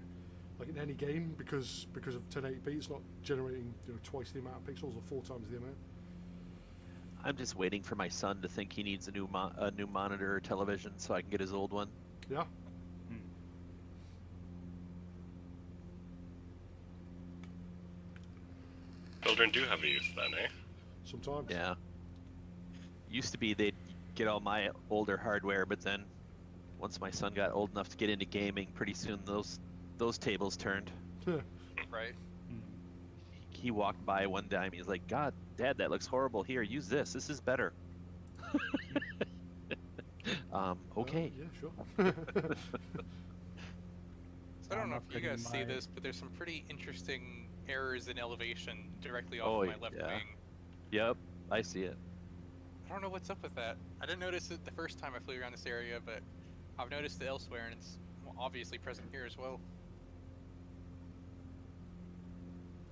like in any game, because of 1080p, it's not generating twice the amount of pixels or 4 times the amount. I'm just waiting for my son to think he needs a new monitor or television so I can get his old one. Yeah. Children do have a use then, eh? Sometimes. Yeah. Used to be they'd get all my older hardware, but then once my son got old enough to get into gaming, pretty soon those tables turned. Right. He walked by one time. He's like, "God, Dad, that looks horrible. Here, use this. This is better." Okay. Yeah, sure. So I don't know if you guys see my- this, but there's some pretty interesting errors in elevation directly off of my left wing. Yep, I see it. I don't know what's up with that. I didn't notice it the first time I flew around this area, but I've noticed it elsewhere, and it's obviously present here as well.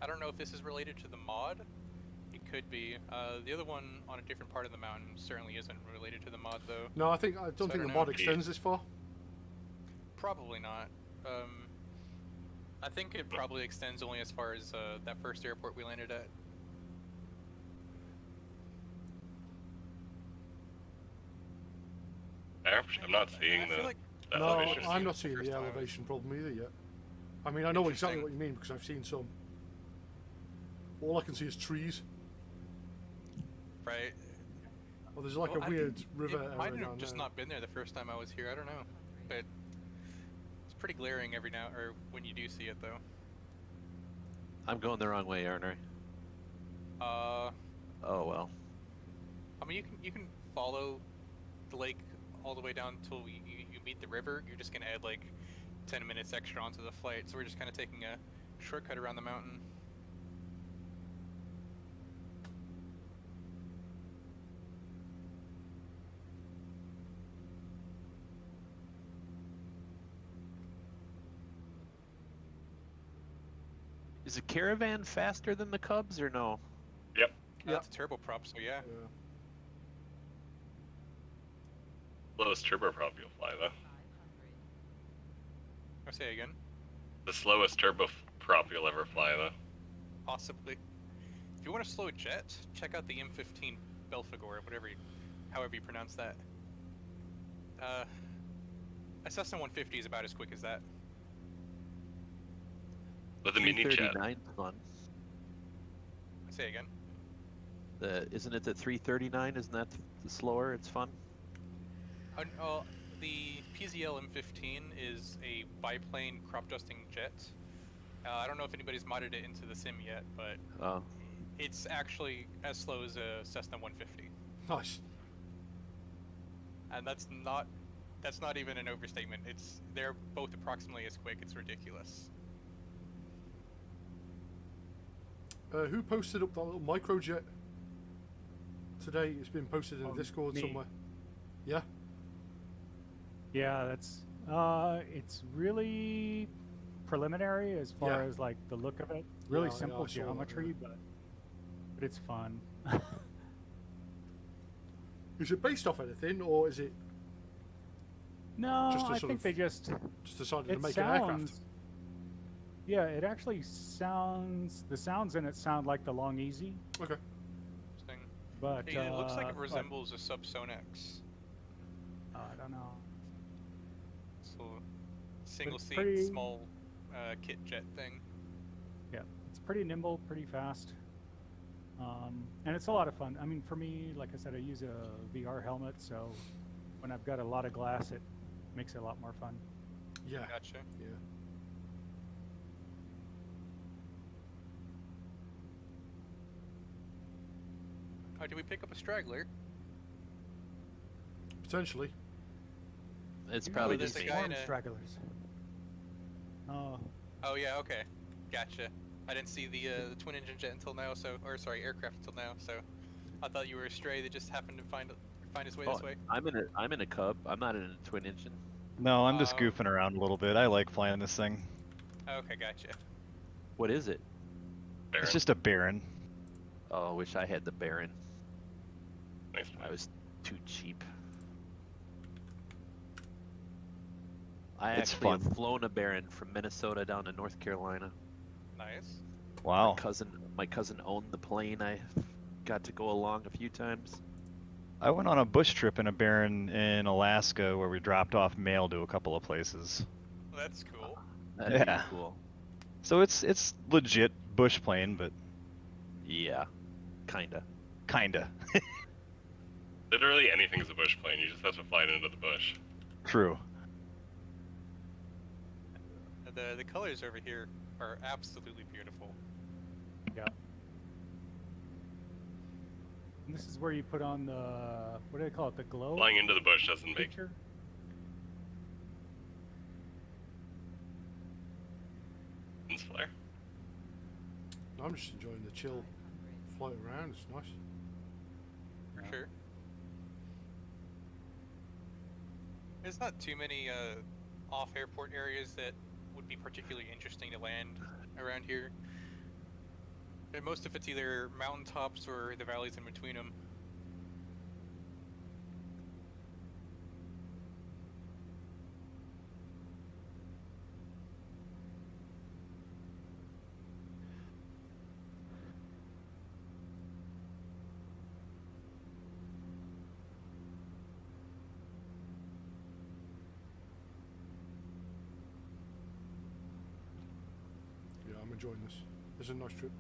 I don't know if this is related to the mod. It could be. The other one on a different part of the mountain certainly isn't related to the mod, though. No, I don't think the mod extends this far. Probably not. I think it probably extends only as far as that first airport we landed at. I'm not seeing I feel like the No, elevation. I'm not the seeing first the time I was- elevation problem either yet. I mean, I know exactly Interesting. what you mean because I've seen some. All I can see is trees. right. Well, there's like Well, a I weird think river it area might down have just there. not been there the first time I was here. I don't know, but it's pretty glaring every now or when you do see it, though. I'm going the wrong way, aren't I? Oh well. I mean, you can follow the lake all the way down until you meet the river. You're just gonna add like 10 minutes extra onto the flight, so we're just kind of taking a shortcut around the mountain. Is a Caravan faster than the Cubs or no? Yep. That's a turboprop, so yeah. Yeah. Slowest turboprop you'll fly though. I'll say again. The slowest turboprop you'll ever fly though. Possibly. If you want a slow jet, check out the M15 Belphegor, however you pronounce that. A Cessna 150 is about as quick as that. With a mini jet. 339 one. Say again. Isn't it the 339? Isn't that the slower? It's fun. The PZL M15 is a biplane crop dusting jet. I don't know if anybody's modded it into the sim yet, but Oh, it's actually as slow as a Cessna 150, Nice. and that's not even an overstatement. They're both approximately as quick. It's ridiculous. Who posted up that little microjet today? It's been posted in the Discord me. somewhere. Yeah. Yeah, that's it's really preliminary as far Yeah. as like the look of it. Really Yeah, simple I saw that, geometry, yeah. but it's fun. Is it based off anything, or is it No, Just a I sort think of- they just just decided to it make an aircraft? sounds. Yeah, it actually sounds. The sounds in it sound like the Long Easy, Okay. Thing. but It looks like it but, resembles a Subsonex. I don't know. So single it's seat, pretty- small kit jet thing. Yeah, it's pretty nimble, pretty fast, and it's a lot of fun. I mean, for me, like I said, I use a VR helmet, so when I've got a lot of glass, it makes it a lot more fun. Yeah. Gotcha. Yeah. Oh, did we pick up a straggler? Potentially. it's know, probably there's just a me. guy- Orange in a- stragglers. Oh, Oh yeah, okay, gotcha. I didn't see the twin engine jet until now, aircraft until now. So I thought you were a stray that just happened to find his way Oh, this way. I'm in a Cub. I'm not in a twin engine. No, I'm just Um, goofing around a little bit. I like flying this thing. Okay, gotcha. What is it? Baron. It's just a Baron. Oh, I wish I had the Baron. Nice I plane. was too cheap. I It's actually fun. have flown a Baron from Minnesota down to North Carolina. Nice. Wow. My cousin owned the plane. I got to go along a few times. I went on a bush trip in a Baron in Alaska where we dropped off mail to a couple of places. Well, that's cool. That'd Yeah. be cool. So it's legit bush plane, but Yeah, kinda. kinda. Literally anything's a bush plane. You just have to fly it into the bush. True. The colors over here are absolutely beautiful. Yeah. And this is where you put on the, what do they call it, the glow Flying into the bush doesn't make picture? sense flare. I'm just enjoying the chill flight around. It's nice. For sure. There's not too many off-airport areas that would be particularly interesting to land around here. And most of it's either mountaintops or the valleys in between them. Yeah, I'm enjoying this. This is a nice trip.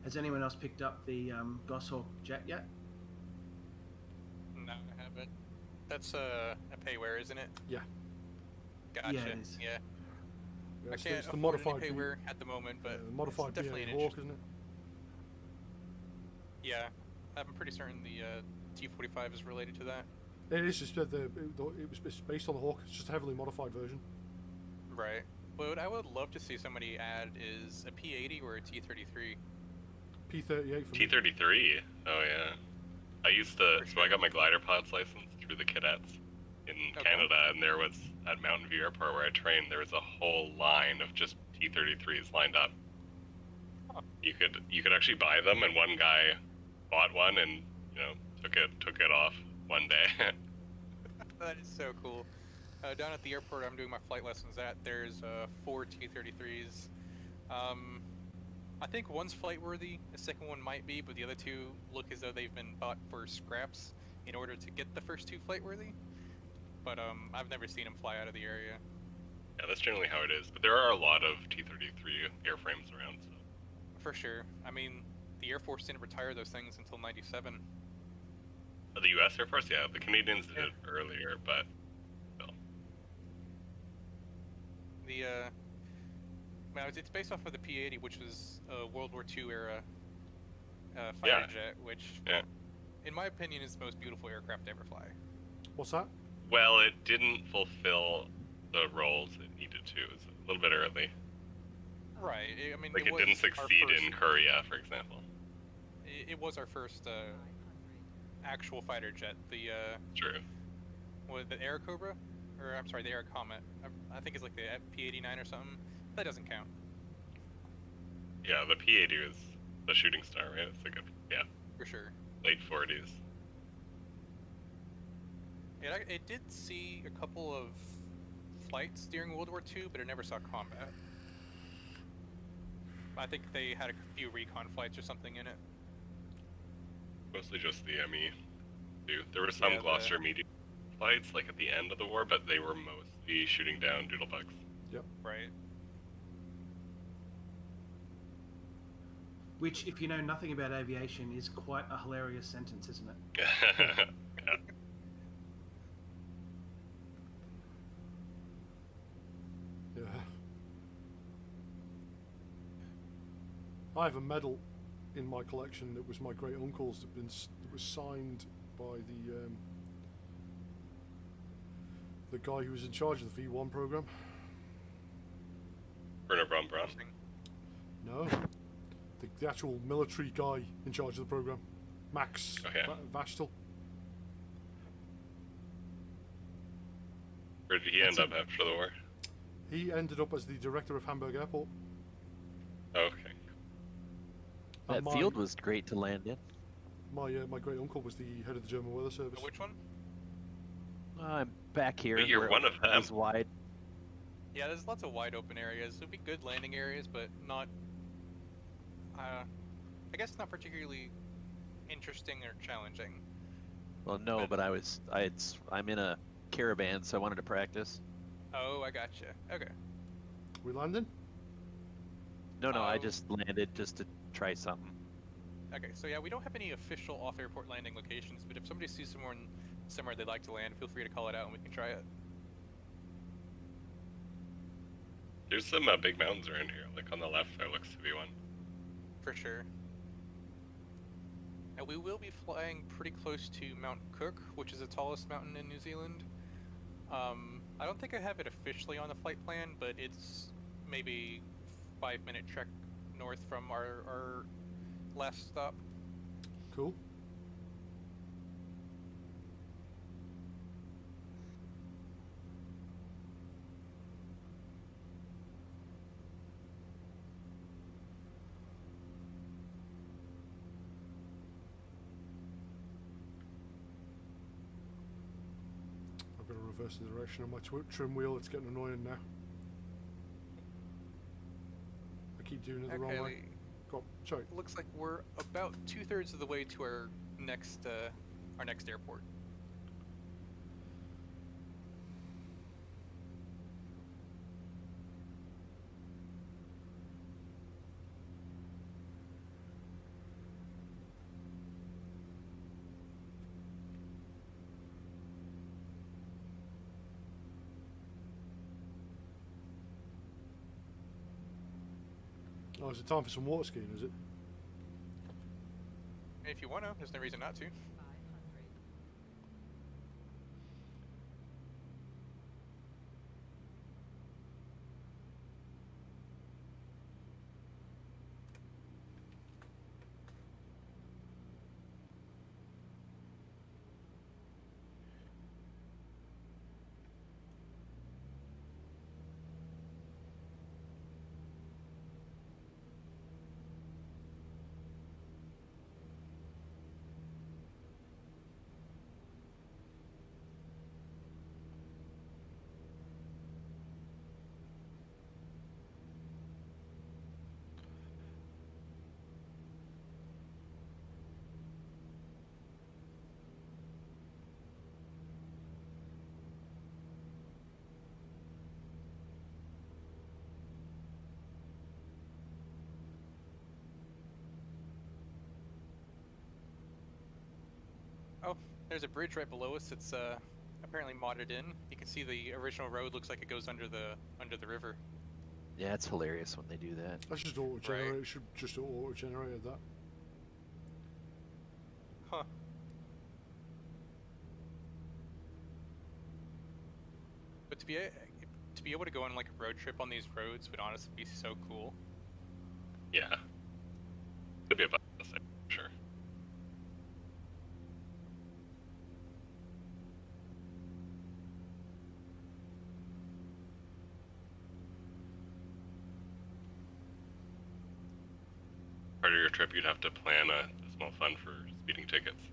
Has anyone else picked up the Goshawk jet yet? No, I haven't. That's a payware, isn't it? Yeah. Gotcha. Yeah, it is. Yeah. Yeah, I it's, can't it's the afford modified any payware at the moment, but the modified it's definitely an Hawk, interest. isn't it? Yeah, I'm pretty certain the T-45 is related to that. It is just it's based on the Hawk. It's just a heavily modified version. Right. What I would love to see somebody add is a P-80 or a T-33. P-38 for me. T-33. Oh yeah. I used to. So I got my glider pilot's license through the cadets in Canada, and there was at Mountain View Airport where I trained. There was a whole line of just T-33s lined up. Huh. You could actually buy them, and one guy bought one and took it off one day. That is so cool. Down at the airport I'm doing my flight lessons at, there's 4 T-33s. I think one's flight worthy, the second one might be, but the other two look as though they've been bought for scraps in order to get the first two flight worthy. But I've never seen them fly out of the area. Yeah, that's generally how it is. But there are a lot of T-33 airframes around. So. For sure. I mean, the Air Force didn't retire those things until '97. The U.S. Air Force, yeah, the Canadians did it earlier, but still. It's based off of the P-80, which was a World War II era fighter jet, which, in my opinion, is the most beautiful aircraft to ever fly. What's that? Well, it didn't fulfill the roles it needed to. It was a little bit early. Right. I mean, Like it it didn't was our succeed first- in Korea, for example. It was our first actual fighter jet. The True. the Air Cobra, or I'm sorry, the Air Comet. I think it's like the P-89 or something. That doesn't count. Yeah, the P-80 was the shooting star, right? It's a good, For sure. late 40s. It did see a couple of flights during World War II, but it never saw combat. I think they had a few recon flights or something in it. Mostly just the ME. Too. There were some Yeah, Gloucester medium flights, like at the end of the war, but they were mostly shooting down doodlebugs. Right. Which, if you know nothing about aviation, is quite a hilarious sentence, isn't it? Yeah. Yeah. I have a medal in my collection that was my great uncle's that was signed by The guy who was in charge of the V1 program. Werner Braun Braun. No. The actual military guy in charge of the program. Max Vastel. Where did he end up after the war? He ended up as the director of Hamburg Airport. Okay. That field was great to land in. My great uncle was the head of the German Weather Service. Which one? I'm back here. But you're one of them. It's wide. Yeah, there's lots of wide open areas. There'd be good landing areas, but not. I guess not particularly interesting or challenging. Well, no, but I'm in a caravan, so I wanted to practice. Oh, I gotcha. Okay. We landing? Oh. No, I just landed just to try something. Okay, so yeah, we don't have any official off-airport landing locations, but if somebody sees somewhere they'd like to land, feel free to call it out and we can try it. There's some big mountains around here. Like on the left, there looks to be one. For sure. And we will be flying pretty close to Mount Cook, which is the tallest mountain in New Zealand. I don't think I have it officially on the flight plan, but it's maybe 5-minute trek north from our last stop. Cool. I've got to reverse the direction on my trim wheel. It's getting annoying now. I keep doing it the wrong way. Go on, sorry. Looks like we're about 2/3 of the way to our next airport. Oh, is it time for some water skiing, is it? If you want to, there's no reason not to. Oh, there's a bridge right below us. It's apparently modded in. You can see the original road looks like it goes under the river. Yeah, it's hilarious when they do that. That's just auto-generated. Right. It should just auto-generated that. Huh. But to be able to go on like a road trip on these roads would honestly be so cool. Yeah. It'd be about the same, sure. Part of your trip, you'd have to plan a small fund for speeding tickets.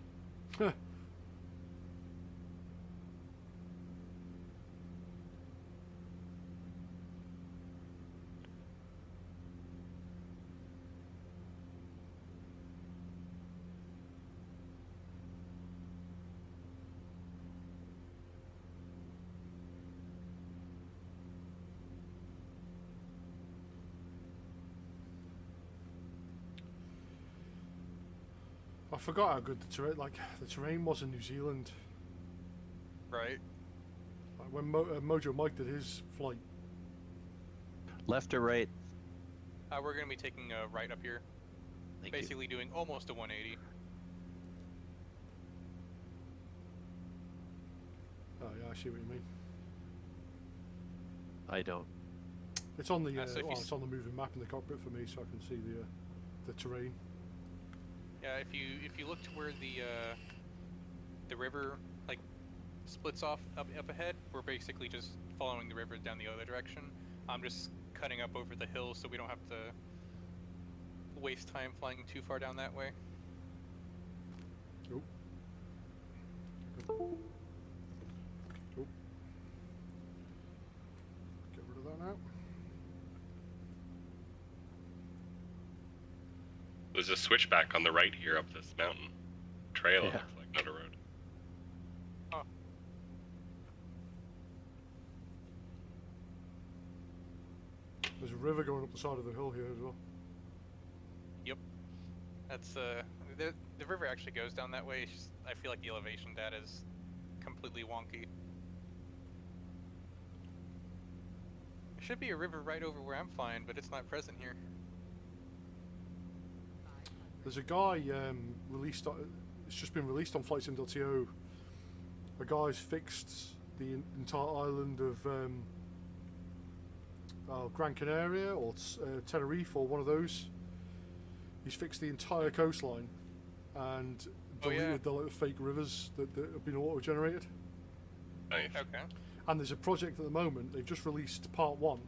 I forgot how good the terrain was in New Zealand. Right. Like when Mojo Mike did his flight. Left or right? We're going to be taking a right up here. Basically doing almost a 180. Oh yeah, I see what you mean. I don't. It's on the so if you it's on the moving map in the cockpit for me, so I can see the terrain. Yeah, if you look to where the river like splits off up ahead, we're basically just following the river down the other direction. I'm just cutting up over the hill so we don't have to waste time flying too far down that way. Oh. Oh. Get rid of that now. There's a switchback on the right here up this mountain. Trail, Yeah. looks like, not a road. Oh. There's a river going up the side of the hill here as well. Yep. That's the river actually goes down that way. It's just, I feel like the elevation data is completely wonky. There should be a river right over where I'm flying, but it's not present here. There's a guy released. It's just been released on FlightSim.to. A guy's fixed the entire island of Gran Canaria or Tenerife or one of those. He's fixed the entire coastline and deleted the little fake rivers that have been auto-generated. Nice. Okay. And there's a project at the moment. They've just released part 1,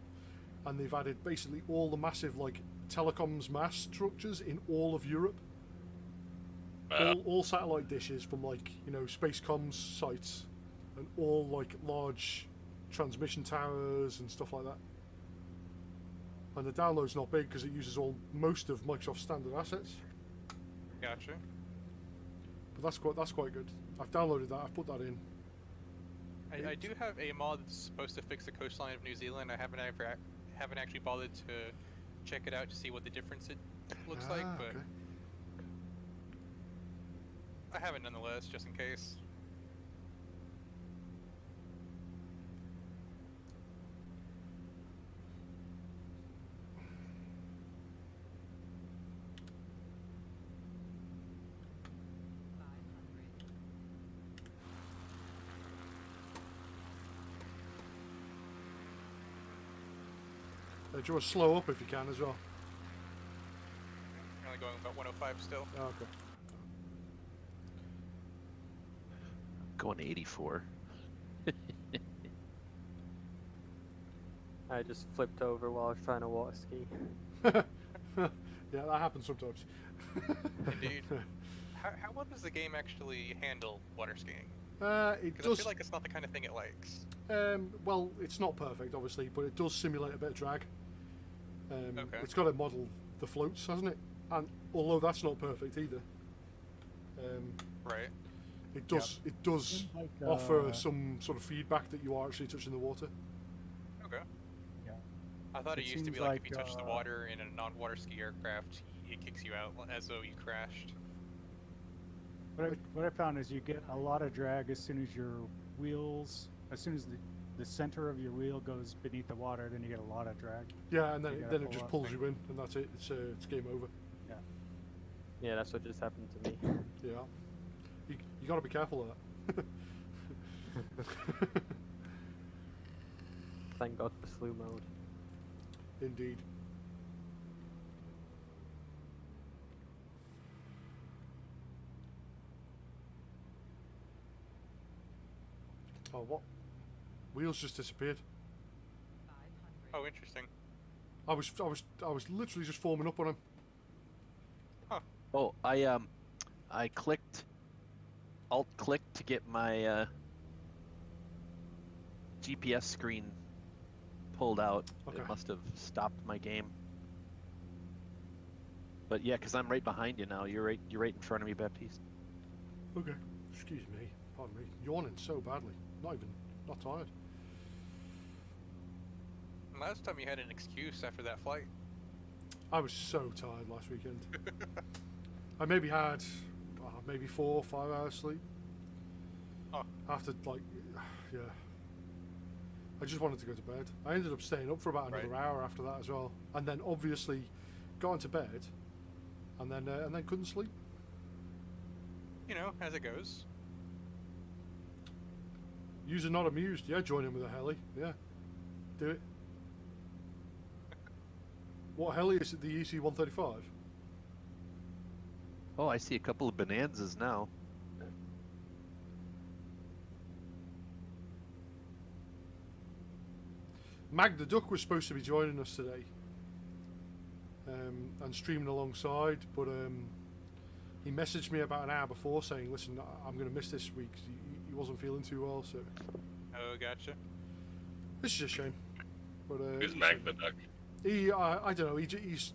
and they've added basically all the massive like telecoms mast structures in all of Europe. All satellite dishes from like, you know, space comms sites, and all like large transmission towers and stuff like that. And the download's not big because it uses most of Microsoft's standard assets. Gotcha. But that's quite good. I've downloaded that. I've put that in. I do have a mod that's supposed to fix the coastline of New Zealand. I haven't actually bothered to check it out to see what the difference it looks like, but okay. I haven't nonetheless, just in case. Do you want to slow up if you can as well? I'm only going about 105 still. Oh, okay. Going 84. I just flipped over while I was trying to water ski. Yeah, that happens sometimes. Indeed. How well does the game actually handle water skiing? It Because does. I feel like it's not the kind of thing it likes. Well, it's not perfect, obviously, but it does simulate a bit of drag. Okay. It's got to model the floats, hasn't it? And although that's not perfect either, Right. it does Like, offer some sort of feedback that you are actually touching the water. Okay. Yeah. I thought it It used to be seems like if you like, touch the water in a non-water ski aircraft, it kicks you out as though you crashed. What I found is you get a lot of drag as soon as your wheels, as soon as the center of your wheel goes beneath the water, then you get a lot of drag. Yeah, and then You it, gotta then it pull just up. pulls you in, and that's it. It's game over. Yeah, that's what just happened to me. Yeah, you got to be careful of that. Thank God for slew mode. Indeed. Oh, what? Wheels just disappeared. Oh, interesting. I was literally just forming up on him. Oh, I clicked, alt-clicked to get my GPS screen pulled out. Okay. It must have stopped my game. But yeah, because I'm right behind you now. You're right in front of me, Baptiste. Okay. Excuse me. Pardon me. Yawning so badly. Not tired. Last time you had an excuse after that flight. I was so tired last weekend. I maybe had maybe 4 or 5 hours sleep. Oh. After yeah. I just wanted to go to bed. I ended up staying up for about another hour after that as well, and then obviously got into bed, and then couldn't sleep. You know, as it goes. User not amused. Yeah, join in with a heli. Yeah, do it. What heli is it? The EC-135? Oh, I see a couple of Bonanzas now. Mag the Duck was supposed to be joining us today and streaming alongside, but he messaged me about an hour before saying, listen, I'm going to miss this week. He wasn't feeling too well, so... Oh, gotcha. This is a shame. But, Who's Mag the Duck? He, I don't know, he's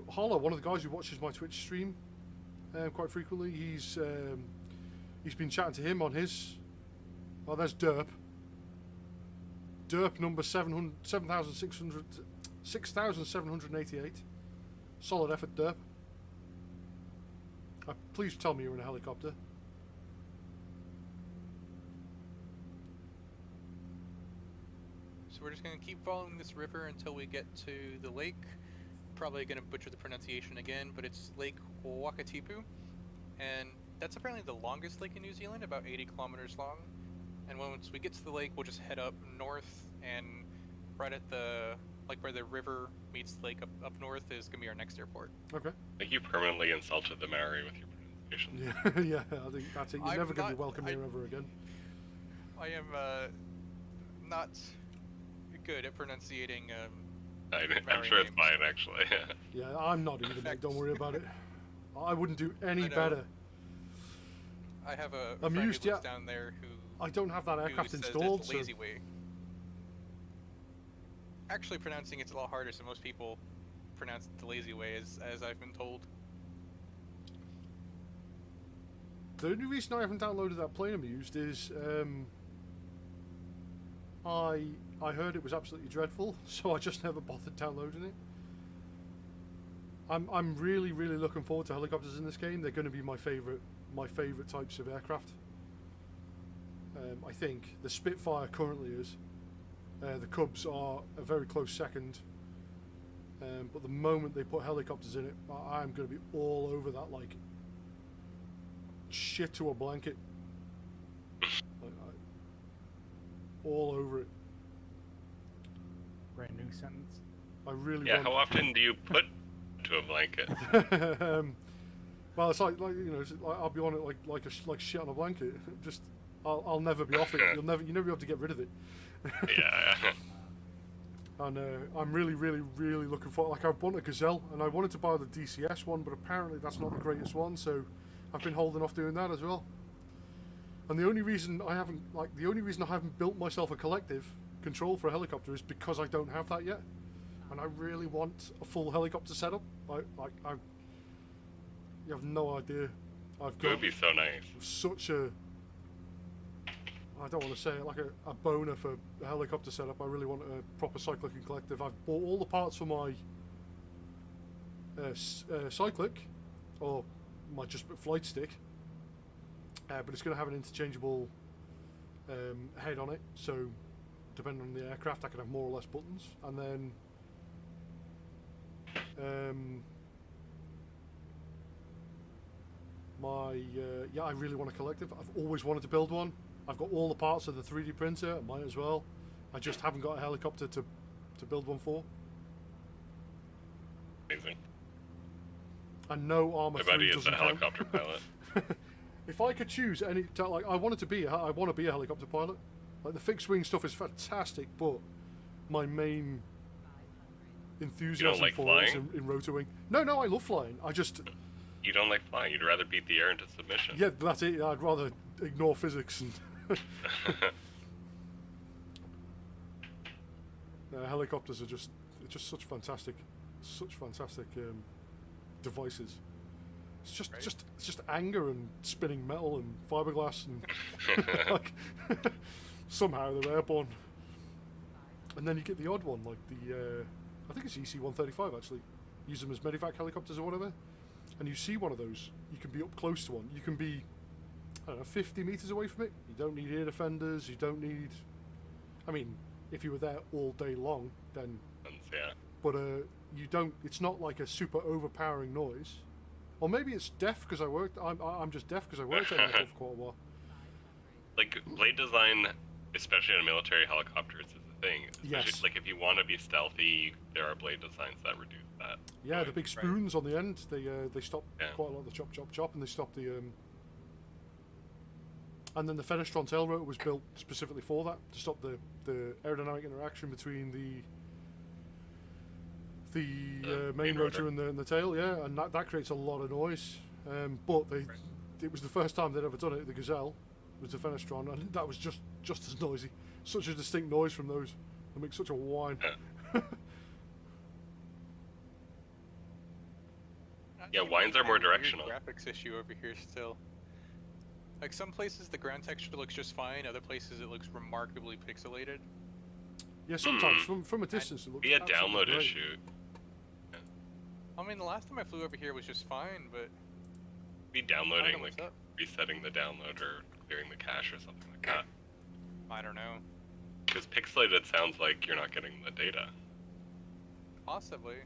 Hollow, one of the guys who watches my Twitch stream quite frequently. He's been chatting to him on his... Oh, there's Derp. Derp number 6,788. Solid effort, Derp. Please tell me you're in a helicopter. So we're just going to keep following this river until we get to the lake. Probably going to butcher the pronunciation again, but it's Lake Wakatipu. And that's apparently the longest lake in New Zealand, about 80 kilometers long. And once we get to the lake, we'll just head up north, and right at the, like where the river meets the lake up north is going to be our next airport. Okay. I think you permanently insulted the Maori with your pronunciation. Yeah, I think that's it. You're never going to be welcome here ever again. I am not good at pronunciating I'm Maori sure it's names. fine, actually. Yeah, I'm not either, mate. Don't worry about it. I wouldn't do any better. I have a I'm friend used, who lives yeah. down there who I don't have that aircraft says installed, it's so... lazy way. Actually, pronouncing it's a lot harder, so most people pronounce it the lazy way, as I've been told. The only reason I haven't downloaded that plane I'm used is I heard it was absolutely dreadful, so I just never bothered downloading it. I'm really looking forward to helicopters in this game. They're going to be my favorite types of aircraft. I think the Spitfire currently is. The Cubs are a very close second. But the moment they put helicopters in it, I'm going to be all over that like shit to a blanket. All over it. Brand new sentence. I really Yeah, want... how often do you put to a blanket? Well, it's like you know, I'll be on it like shit on a blanket. Just I'll never be off it. You'll never be able to get rid of it. Yeah. And I'm really looking for, like, I want a Gazelle, and I wanted to buy the DCS one, but apparently that's not the greatest one, so I've been holding off doing that as well. And the only reason I haven't built myself a collective control for a helicopter is because I don't have that yet, and I really want a full helicopter setup. You have no idea. I've got It would be so nice. such a, I don't want to say it, like a boner for a helicopter setup. I really want a proper cyclic and collective. I've bought all the parts for my cyclic, or my just flight stick, but it's going to have an interchangeable head on it, so depending on the aircraft I can have more or less buttons. And then I really want a collective. I've always wanted to build one. I've got all the parts of the 3D printer, I might as well. I just haven't got a helicopter to build one for. Amazing. And no Armour 3 Everybody is doesn't a count. helicopter pilot. If I could choose any, like, I want to be a helicopter pilot. Like, the fixed wing stuff is fantastic, but my main enthusiasm like for it is flying? in rotor wing. No, I love flying. I just, You don't like flying. You'd rather beat the air into submission. yeah, that's it. I'd rather ignore physics and. Helicopters are just such fantastic devices. It's just anger and spinning metal and fiberglass and like somehow they're airborne. And then you get the odd one, like the I think it's EC-135 actually. Use them as medevac helicopters or whatever. And you see one of those, you can be up close to one. You can be, I don't know, 50 meters away from it. You don't need ear defenders. You don't need. I mean, if you were there all day long, then. Yeah. But you don't. It's not like a super overpowering noise. Or maybe it's deaf because I worked. I'm just deaf because I worked on that for quite a while. Like blade design, especially on military helicopters, is a thing. Yes. Especially, like if you want to be stealthy, there are blade designs that reduce that. Yeah, the big spoons on the end. They stop Yeah. quite a lot of the chop, chop, chop, and they stop the. And then the Fenestron tail rotor was built specifically for that, to stop the aerodynamic interaction between the main rotor and the tail. Yeah, and that creates a lot of noise. But it was the first time they'd ever done it. The Gazelle was the Fenestron, and that was just as noisy. Such a distinct noise from those. They make such a whine. Yeah, wines are more Weird directional. Graphics issue over here still. Like some places the ground texture looks just fine, other places it looks remarkably pixelated. Yeah, sometimes from a distance it looks. Be a absolutely download great. issue. I mean, the last time I flew over here was just fine, but Be I don't know downloading, what's like up. resetting the download or clearing the cache or something like that. I don't know. Because pixelated sounds like you're not getting the data. Possibly.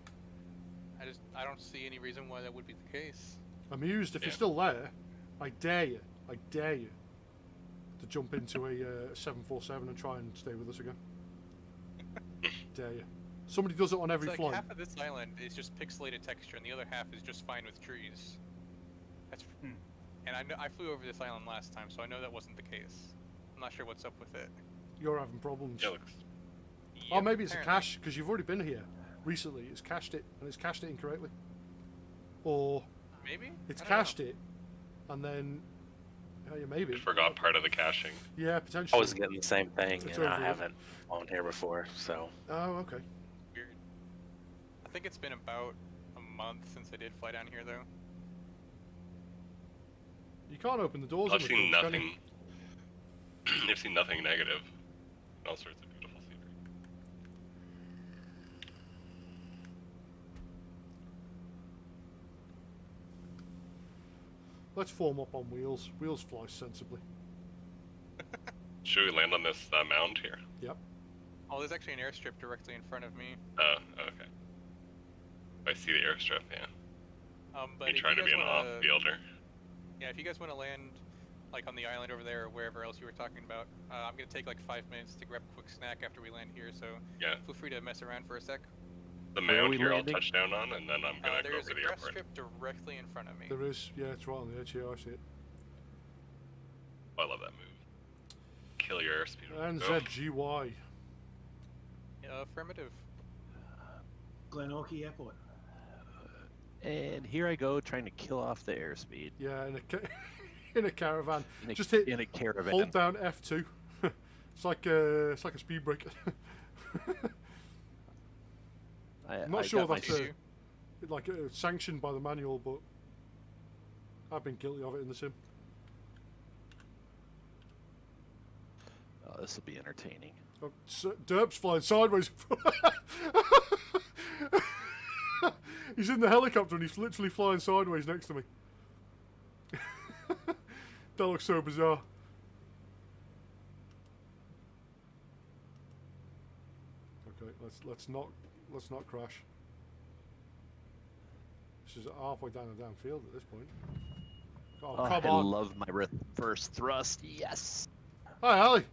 I don't see any reason why that would be the case. Amused, if Yeah. you're still there, I dare you to jump into a 747 and try and stay with us again. Dare you. Somebody does it on every It's like flight. half of this island is just pixelated texture, and the other half is just fine with trees. That's and I flew over this island last time, so I know that wasn't the case. I'm not sure what's up with it. You're having problems. Yeah, looks. Or Yep, maybe it's a apparently. cache, because you've already been here recently. It's cached it, and it's cached it incorrectly. Or Maybe it's I don't know. cached it, and then yeah, maybe. You forgot part of the caching. Yeah, I potentially. was getting the same thing, It's and I over. haven't flown here before, so. Oh, okay. Weird. I think it's been about a month since I did fly down here, though. You can't open the doors. I've on the seen cruise, can you? nothing. I've seen nothing negative. All sorts of beautiful scenery. Let's form up on wheels. Wheels fly sensibly. Should we land on this mound here? Yep. Oh, there's actually an airstrip directly in front of me. Oh, okay. I see the airstrip, yeah. But You're if trying you to be guys an wanna- off-fielder. Yeah, if you guys want to land, like on the island over there or wherever else you were talking about, I'm gonna take like 5 minutes to grab a quick snack after we land here. So Yeah. feel free to mess around for a sec. The Where are mound we here I'll landing? touch down on, and then I'm gonna go There's over a the grass airport. strip directly in front of me. There is. Yeah, it's right on the edge here. I see it. Oh, I love that move. Kill your airspeed. And Oh. ZGY. Affirmative. Glenorchy Airport. And here I go trying to kill off the airspeed Yeah, in a in a caravan. in a, Just hit. in a caravan. Hold down F2. It's like a speed breaker. I'm not sure got my that's issue. sanctioned by the manual, but I've been guilty of it in the sim. Oh, this will be entertaining. Oh, Derp's flying sideways. He's in the helicopter and he's literally flying sideways next to me. That looks so bizarre. Okay, let's not crash. This is halfway down the downfield at this point. Oh, Oh, come I on! love my reverse thrust. Yes. Hi, Ali.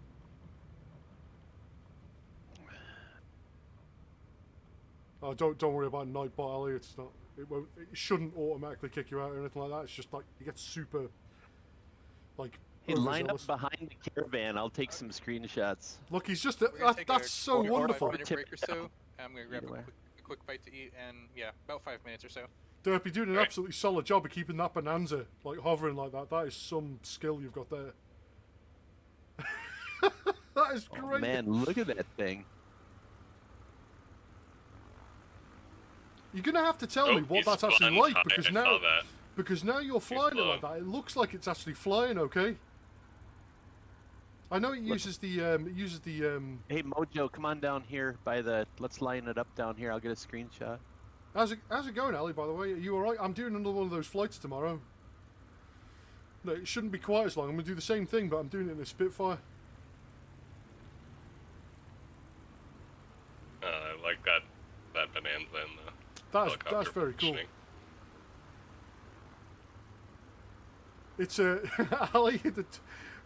Oh, don't worry about Nightbot, Ali. It's not. It shouldn't automatically kick you out or anything like that. It's just like you get super. Like. Hey, line up overzealous. behind the caravan. I'll take some screenshots. Look, he's just. We're gonna take That's a so 4 or 5 wonderful. minute break or so. I'm gonna grab Either way. a quick bite to eat, and yeah, about 5 minutes or so. Derp, you're doing an Right. absolutely solid job of keeping that bonanza like hovering like that. That is some skill you've got there. That is Oh great. man, look at that thing. You're gonna have to tell me what he's that's actually flying like high, because I now saw that. you're flying it like slow. that. It looks like it's actually flying. Okay. I know it uses the Hey Mojo, come on down here by the. Let's line it up down here. I'll get a screenshot. How's it going, Ali? By the way, are you all right? I'm doing another one of those flights tomorrow. No, it shouldn't be quite as long. I'm gonna do the same thing, but I'm doing it in a Spitfire. I like that bonanza in the That's helicopter very cool. positioning. It's Ali.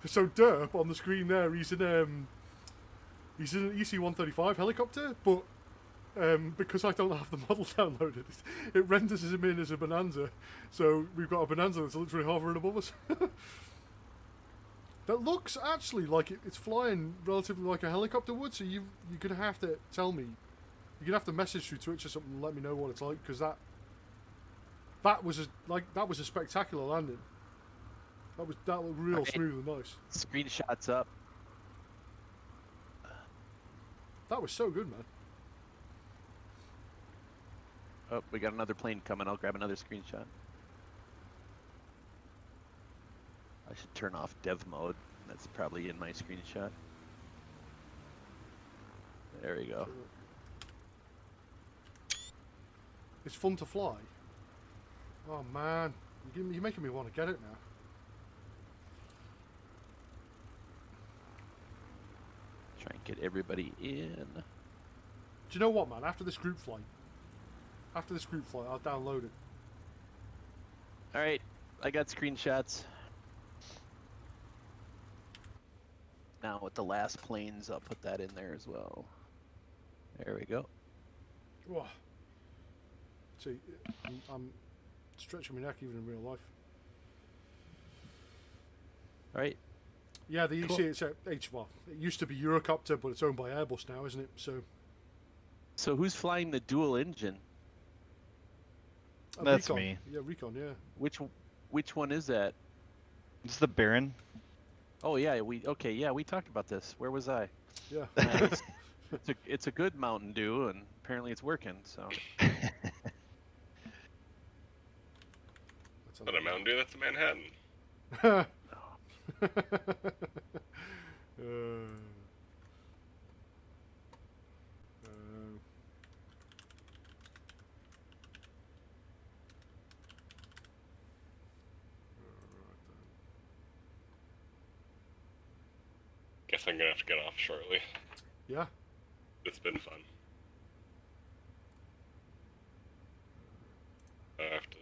So Derp on the screen there. He's in He's in an EC-135 helicopter, but because I don't have the model downloaded, it renders him in as a Bonanza. So we've got a Bonanza that's literally hovering above us. That looks actually like it's flying relatively like a helicopter would. So you're gonna have to tell me. You're gonna have to message through Twitch or something and let me know what it's like, because that was a spectacular landing. That looked real smooth and nice. Screenshots up. That was so good, man. Oh, we got another plane coming. I'll grab another screenshot. I should turn off dev mode. That's probably in my screenshot. There we go. It's fun to fly. Oh man, you're making me want to get it now. Try and get everybody in. Do you know what, man? After this group flight, I'll download it. All right, I got screenshots. Now with the last planes, I'll put that in there as well. There we go. Whoa. See, I'm stretching my neck even in real life. All right. Yeah, the Cool. EC-70, well, it used to be Eurocopter, but it's owned by Airbus now, isn't it? So who's flying the dual engine? That's Recon. me. Yeah, Recon, yeah. Which one is that? It's the Baron. Oh yeah, we talked about this. Where was I? Yeah. Nice. It's a good Mountain Dew, and apparently it's working. So. That's not a Mountain Dew, that's a Manhattan. Guess I'm gonna have to get off shortly. Yeah. It's been fun. I have to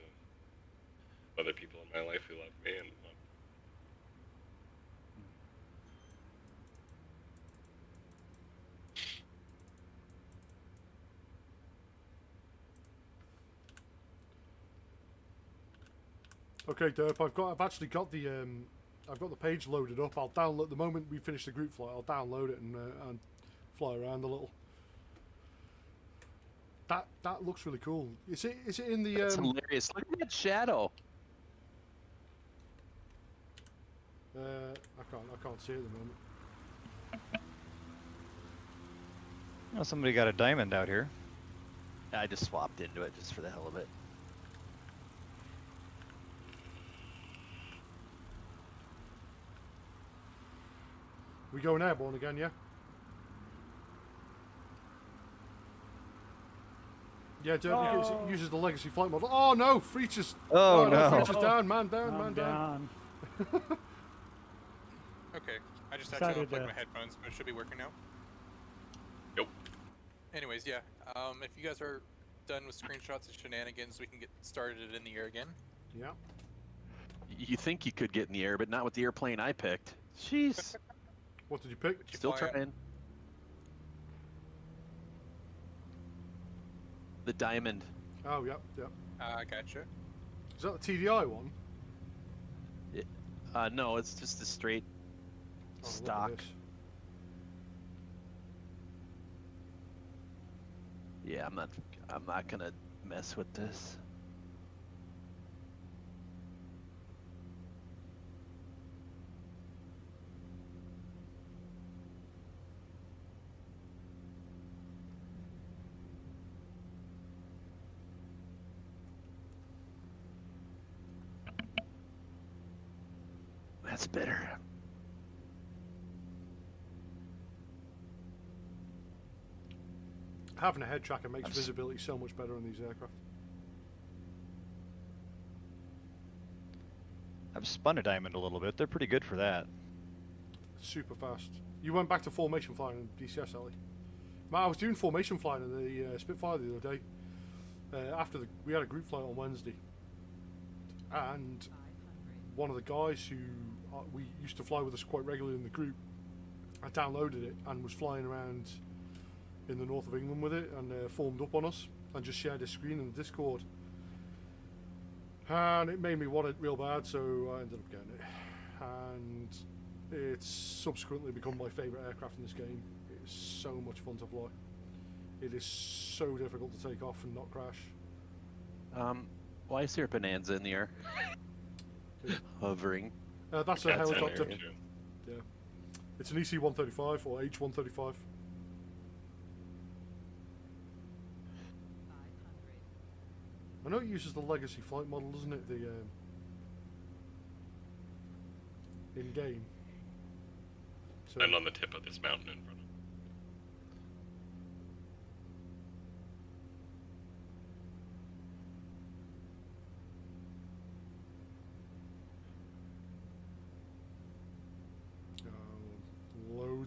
other people in my life who love me and Okay, Derp, I've actually got the page loaded up. I'll download the moment we finish the group flight. I'll download it and fly around a little. That looks really cool. Is it in the? That's hilarious. Look at that shadow. I can't see it at the moment. Oh, somebody got a diamond out here. I just swapped into it just for the hell of it. We going airborne again, yeah? Yeah, Derp, it uses the legacy flight model. Oh no, Freacher's. Oh, no. Freacher's down, man down. Okay, I just had to unplug my headphones, but it should be working now. Nope. Anyways, yeah. If you guys are done with screenshots and shenanigans, we can get started in the air again. Yeah. You think you could get in the air, but not with the airplane I picked. Jeez. What did you pick? Still trying. The Diamond. Oh, yep. Gotcha. Is that the TDI one? No, it's just a straight stock. Yeah, I'm not gonna mess with this. That's better. Having a head tracker makes visibility so much better on these aircraft. I've spun a diamond a little bit. They're pretty good for that. Super fast. You went back to formation flying in DCS, Ali. Man, I was doing formation flying in the Spitfire the other day. We had a group flight on Wednesday, and one of the guys who we used to fly with us quite regularly in the group, I downloaded it and was flying around in the north of England with it, and formed up on us and just shared a screen in the Discord. And it made me want it real bad, so I ended up getting it. And it's subsequently become my favourite aircraft in this game. It's so much fun to fly. It is so difficult to take off and not crash. Why is there a Bonanza in the air? Hovering. That's a helicopter. Area. Yeah. It's an EC-135 or H-135. I know it uses the legacy flight model, doesn't it? The in game. So, And on the tip of this mountain in front of me.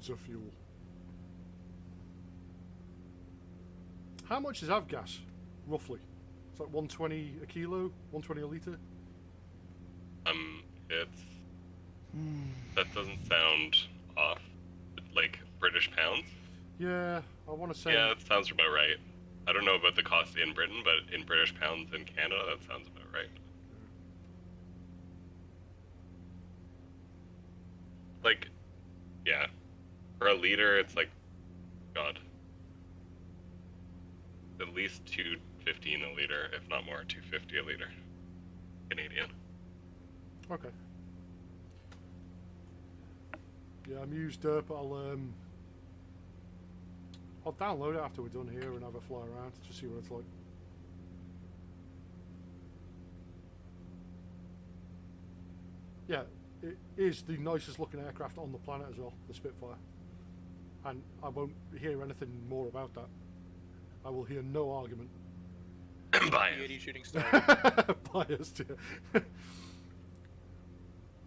loads of fuel. How much is avgas, roughly? It's like 120 a kilo, 120 a litre? It's... That doesn't sound off. Like, British pounds? Yeah, I want to say... Yeah, that sounds about right. I don't know about the cost in Britain, but in British pounds in Canada, that sounds about right. Like, yeah. For a litre, it's like, God. At least $2.15 a litre, if not more, $2.50 a litre. Canadian. Okay. Yeah, I'm used up. I'll download it after we're done here and have a fly around to see what it's like. Yeah, it is the nicest looking aircraft on the planet as well, the Spitfire. And I won't hear anything more about that. I will hear no argument. Biased. 80 shooting star. Biased, yeah.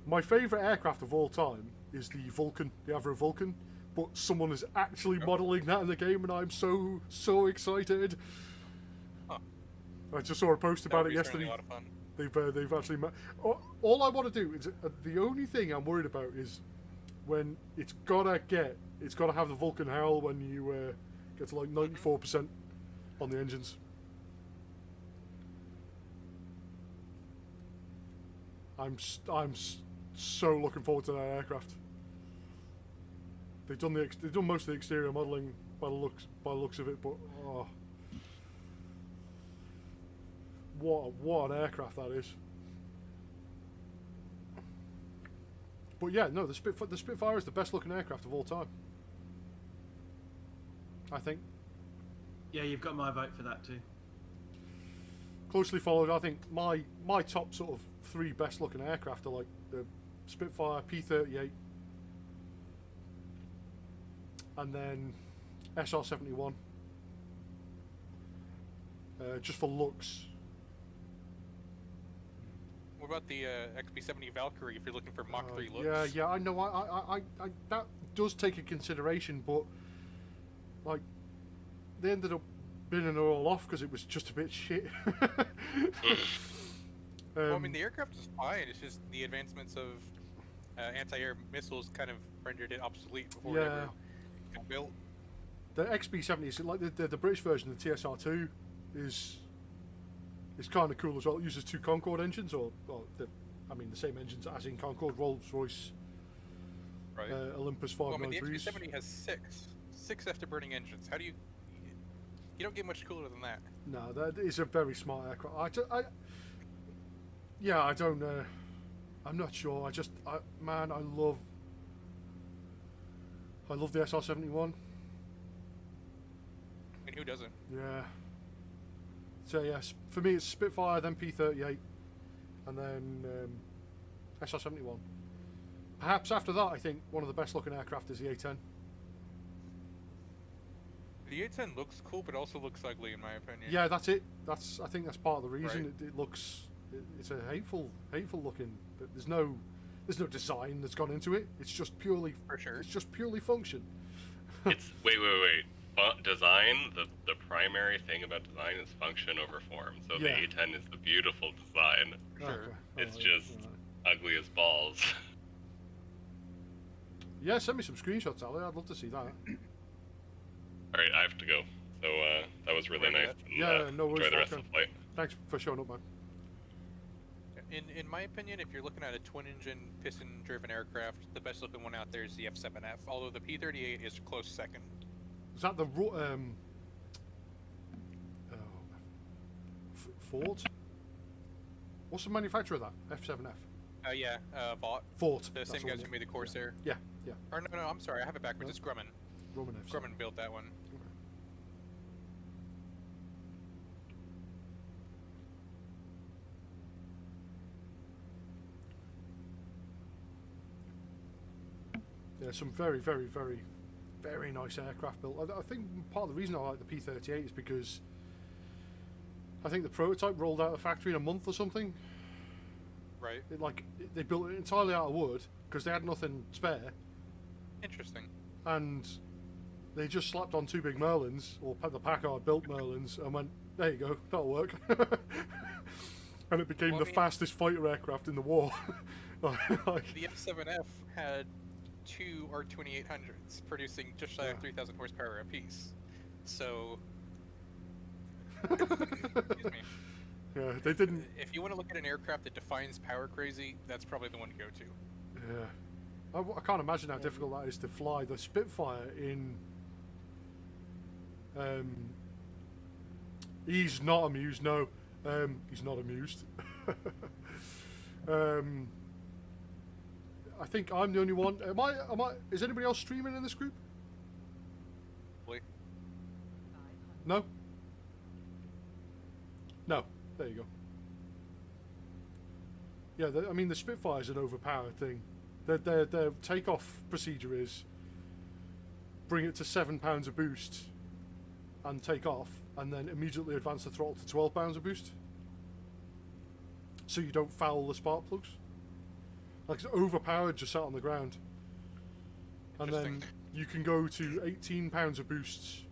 My favourite aircraft of all time is the Vulcan, the Avro Vulcan, but someone is actually modelling that in the game, and I'm so excited. Huh. I just saw a post about it yesterday. A lot of fun. They've actually all I want to do is the only thing I'm worried about is when it's gotta have the Vulcan howl when you get to like 94% on the engines. I'm so looking forward to that aircraft. They've done most of the exterior modelling by the looks of it, but oh, what an aircraft that is. But yeah, no, the Spitfire is the best looking aircraft of all time, I think. Yeah, you've got my vote for that too. Closely followed, I think my top sort of 3 best looking aircraft are like the Spitfire, P-38, and then SR-71. Just for looks. What about the Xb70 Valkyrie if you're looking for Mach 3 looks? Yeah, I know. I that does take a consideration, but like they ended up binning it all off because it was just a bit shit. Well, I mean, the aircraft is fine. It's just the advancements of anti-air missiles kind of rendered it obsolete before it ever got built. The XB70 is like the British version of the TSR2 is kind of cool as well. It uses 2 Concorde engines, or the same engines as in Concorde, Rolls-Royce, right. Olympus 593s. Well, I mean, the XB70 has six afterburning engines. How do you don't get much cooler than that? No, that is a very smart aircraft. I'm not sure. I love the SR-71. I mean, who doesn't? Yeah. So yes, for me it's Spitfire, then P-38, and then SR-71. Perhaps after that, I think one of the best looking aircraft is the A-10. The A-10 looks cool, but also looks ugly in my opinion. Yeah, that's it. I think that's part of the reason. Right. It looks. It's a hateful looking. There's no design that's gone into it. It's just purely. For sure. It's just purely function. It's wait. Design. The primary thing about design is function over form. So the A-10 is the beautiful design. For sure. It's just ugly as balls. Yeah, send me some screenshots, Ali. I'd love to see that. All right, I have to go. So that was really nice. And, Yeah, no worries. enjoy the rest of Falcon. the flight. Thanks for showing up, man. In my opinion, if you're looking at a twin-engine, piston-driven aircraft, the best-looking one out there is the F7F. Although the P-38 is close second. Is that the Ford? What's the manufacturer of that? F7F. Yeah, Vought. Ford. The same guys who made the Corsair. Yeah, yeah. Or no, I'm sorry, I have it backwards. It's Grumman. Grumman F7. Grumman built that one. Okay. Yeah, some very, very, very, very nice aircraft built. I think part of the reason I like the P-38 is because I think the prototype rolled out of the factory in a month or something. Right. They built it entirely out of wood because they had nothing spare, Interesting. and they just slapped on 2 big Merlins, or the Packard built Merlins, and went, there you go, that'll work. And it became the fastest fighter aircraft in the war. The F7F had 2 R-2800s producing just shy of 3,000 horsepower apiece. So, excuse me. Yeah, they didn't. If you want to look at an aircraft that defines power crazy, that's probably the one to go to. Yeah, I can't imagine how difficult that is to fly the Spitfire in. He's not amused. No, he's not amused. I think I'm the only one. Am I? Is anybody else streaming in this group? No. No. There you go. Yeah, I mean the Spitfire's an overpowered thing. Their takeoff procedure is bring it to 7 pounds of boost and take off, and then immediately advance the throttle to 12 pounds of boost, so you don't foul the spark plugs. Like, it's overpowered just sat on the ground. And then you can go to 18 pounds of boosts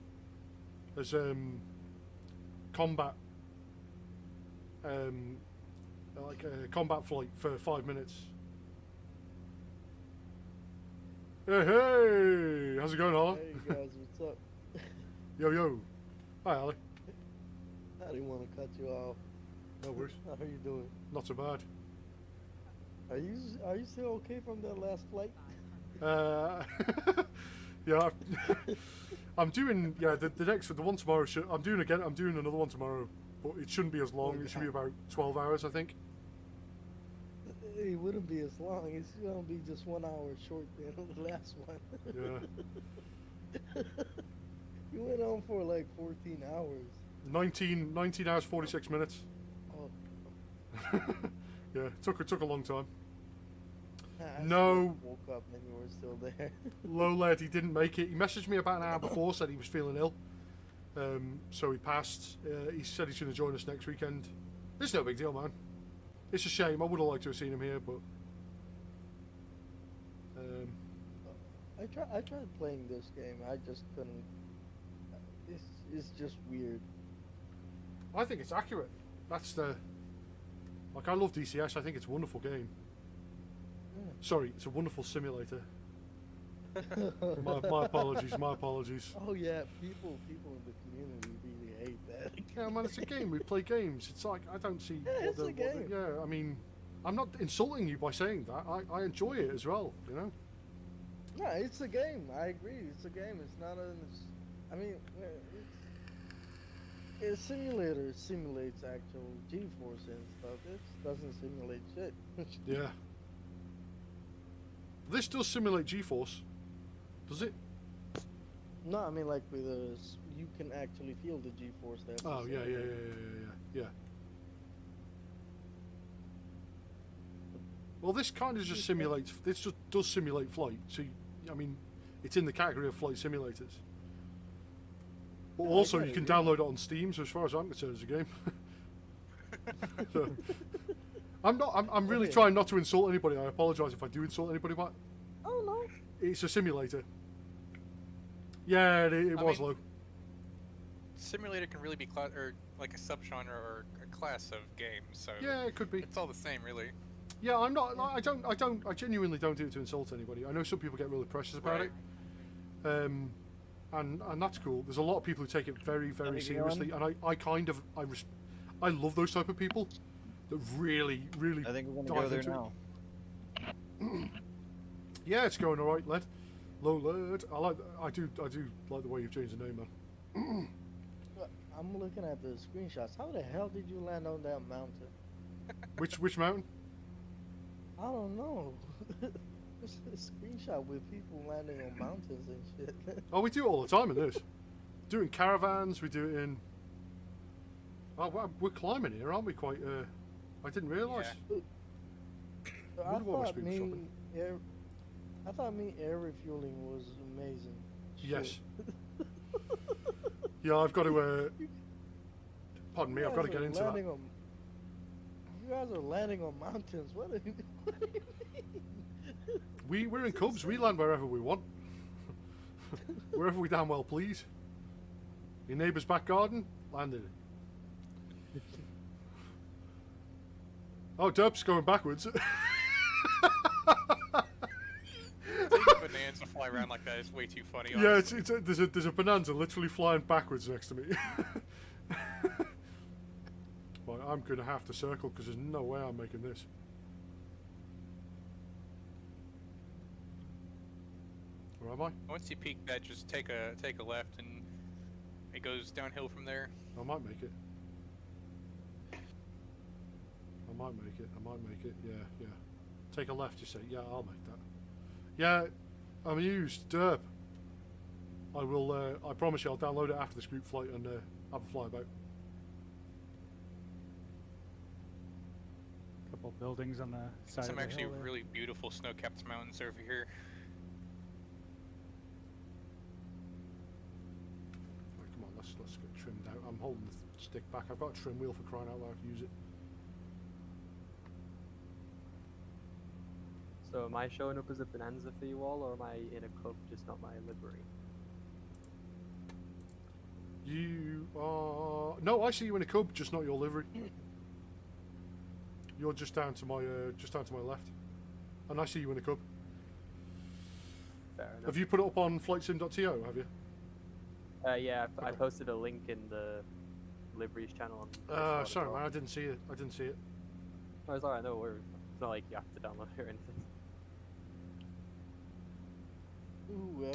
as combat. Like a combat flight for 5 minutes. Hey, how's it going, Harlan? Hey guys, what's up? Yo. Hi, Ali. I didn't want to cut you off. No worries. How are you doing? Not so bad. Are you still okay from that last flight? Yeah, I'm doing the one tomorrow. I'm doing another one tomorrow, but it shouldn't be as long. It should be about 12 hours, I think. It wouldn't be as long. It's gonna be just 1 hour short than the last one. Yeah. You went on for like 14 hours. 19 hours 46 minutes. Oh. Yeah, it took a long time. I No. Woke up and you were still there. Low lad, he didn't make it. He messaged me about an hour before, said he was feeling ill. So he passed. He said he's going to join us next weekend. It's no big deal, man. It's a shame. I would have liked to have seen him here, but I tried playing this game. I just couldn't. It's just weird. I think it's accurate. That's the. Like, I love DCS. I think it's a wonderful game. Yeah. Sorry, it's a wonderful simulator. my apologies. My apologies. Oh yeah, people in the community really hate that. Yeah, man, it's a game. We play games. It's like, I don't see. Yeah, it's a game. Yeah, I mean, I'm not insulting you by saying that. I enjoy it as well. You know. No, it's a game. I agree. It's a game. It's not a. I mean, a simulator simulates actual G-force and stuff. It doesn't simulate shit. Yeah. This does simulate G-force, does it? No, I mean like with you can actually feel the G-force there. Oh yeah. Well, this kind of just simulates. This just does simulate flight. So, I mean, it's in the category of flight simulators. But also, you can download it on Steam. So, as far as I'm concerned, it's a game. So, I'm really trying not to insult anybody. I apologise if I do insult anybody, but oh no, it's a simulator. Yeah, it was low. Simulator can really be like a subgenre or a class of game. So yeah, it could be. It's all the same, really. Yeah, I'm not. I genuinely don't do it to insult anybody. I know some people get really precious about it. And that's cool. There's a lot of people who take it very, very seriously, and I love those type of people that really, really. I think we're gonna go there now. Yeah, it's going all right, lad. Low lad. I do like the way you've changed the name, man. I'm looking at the screenshots. How the hell did you land on that mountain? Which mountain? I don't know. There's a screenshot with people landing on mountains and shit. Oh, we do it all the time in this. Do it in caravans. We do it in. Oh, we're climbing here, aren't we? Quite. I didn't realise. Yeah. I thought air refueling was amazing. Yes. Yeah, I've got to. Pardon me, I've got to get into that. You guys are landing on mountains. What do you mean? We're in Cubs. We land wherever we want. Wherever we damn well please. Your neighbour's back garden, landed it. Oh, Derp's going backwards. Bonanza fly around like that is way too funny. Yeah, honestly. there's a bonanza literally flying backwards next to me. Well, I'm gonna have to circle because there's no way I'm making this. Where am I? Once you peak that, just take a left and it goes downhill from there. I might make it. I might make it. Yeah. Take a left, you say? Yeah, I'll make that. Yeah, I'm used. Derp. I will. I promise you, I'll download it after this group flight and have a fly about. Couple buildings on the side. Some of the actually hill there. really beautiful snow-capped mountains over here. Right, come on, let's get trimmed out. I'm holding the stick back. I've got a trim wheel for crying out loud. Use it. So am I showing up as a bonanza for you all, or am I in a club, just not my livery? You are... No, I see you in a cub, just not your livery. You're just down to my left, and I see you in a cub. Fair enough. Have you put it up on flightsim.to? Have you? Yeah, I Okay. posted a link in the liveries channel on Discord as Sorry, well. man, I didn't see it. No, it's alright, no worries. It's not like you have to download it or anything.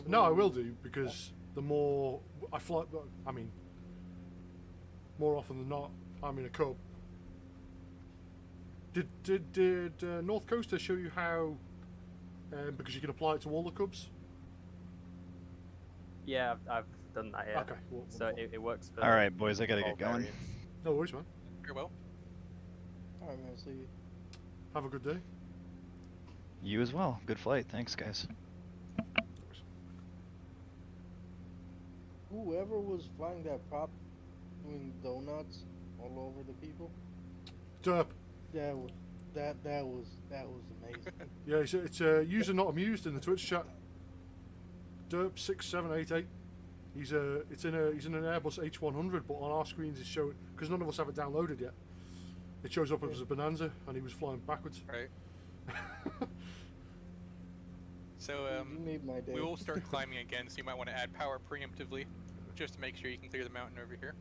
No, I will do, because the more I fly, I mean, more often than not, I'm in a cub. Did North Coaster show you how, because you can apply it to all the cubs? Yeah, I've done that, yeah. Okay. So it works for... All right, boys, I gotta all get going. variants. No worries, man. Very well. Alright, man, see you. Have a good day. You as well. Good flight. Thanks, guys. Whoever was flying that prop doing donuts all over the people. Derp. That was amazing. Yeah, it's user not amused in the Twitch chat. Derp6788. He's in an Airbus H100, but on our screens it's showing, because none of us have it downloaded yet. It shows up as a bonanza, and he was flying backwards. Right. So You made my day. we will start climbing again, so you might want to add power preemptively, just to make sure you can clear the mountain over here.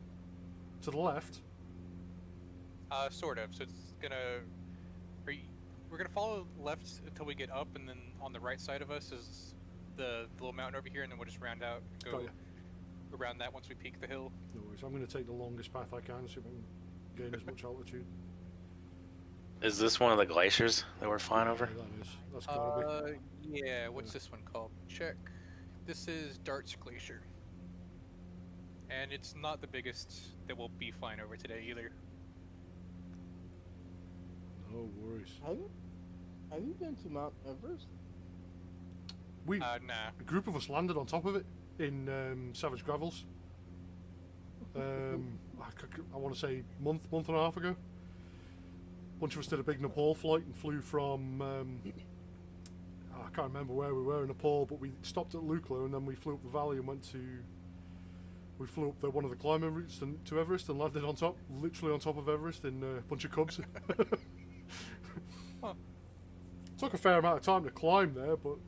To the left. Sort of. So it's gonna. We're gonna follow left until we get up, and then on the right side of us is the little mountain over here, and then we'll just round out and go around that once we peak the hill. No worries. I'm going to take the longest path I can, so I can gain as much altitude. Is this one of the glaciers that we're flying over? Yeah, that is. That's gotta be. Yeah. What's this one called? Check. This is Darts Glacier, and it's not the biggest that we'll be flying over today either. No worries. Have you been to Mount Everest? Nah. A group of us landed on top of it in Savage Gravels. I want to say month and a half ago. A bunch of us did a big Nepal flight and flew from. I can't remember where we were in Nepal, but we stopped at Lukla and then we flew up the valley and went to. We flew up one of the climbing routes to Everest and landed on top, literally on top of Everest, in a bunch of cubs. Huh. Took a fair amount of time to climb there, but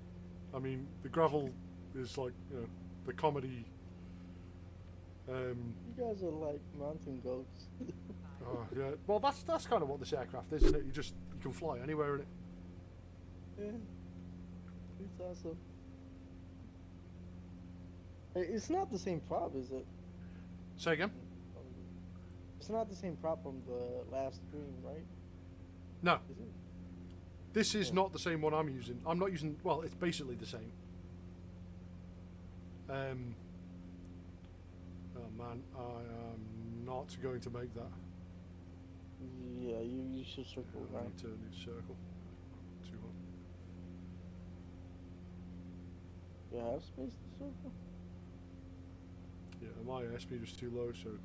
I mean the gravel is like, you know, the comedy. You guys are like mountain goats. Oh yeah. Well, that's kind of what this aircraft is, isn't it? You can fly anywhere in it. Yeah, it's awesome. It's not the same prop, is it? Say again? It's not the same prop from the last stream, right? No. Is it? This is not the same one I'm using. I'm not using. Well, it's basically the same. Oh man, I am not going to make that. Yeah, you should circle I right. need to circle. Too hot. You have space to circle? Yeah, my airspeed was too low, so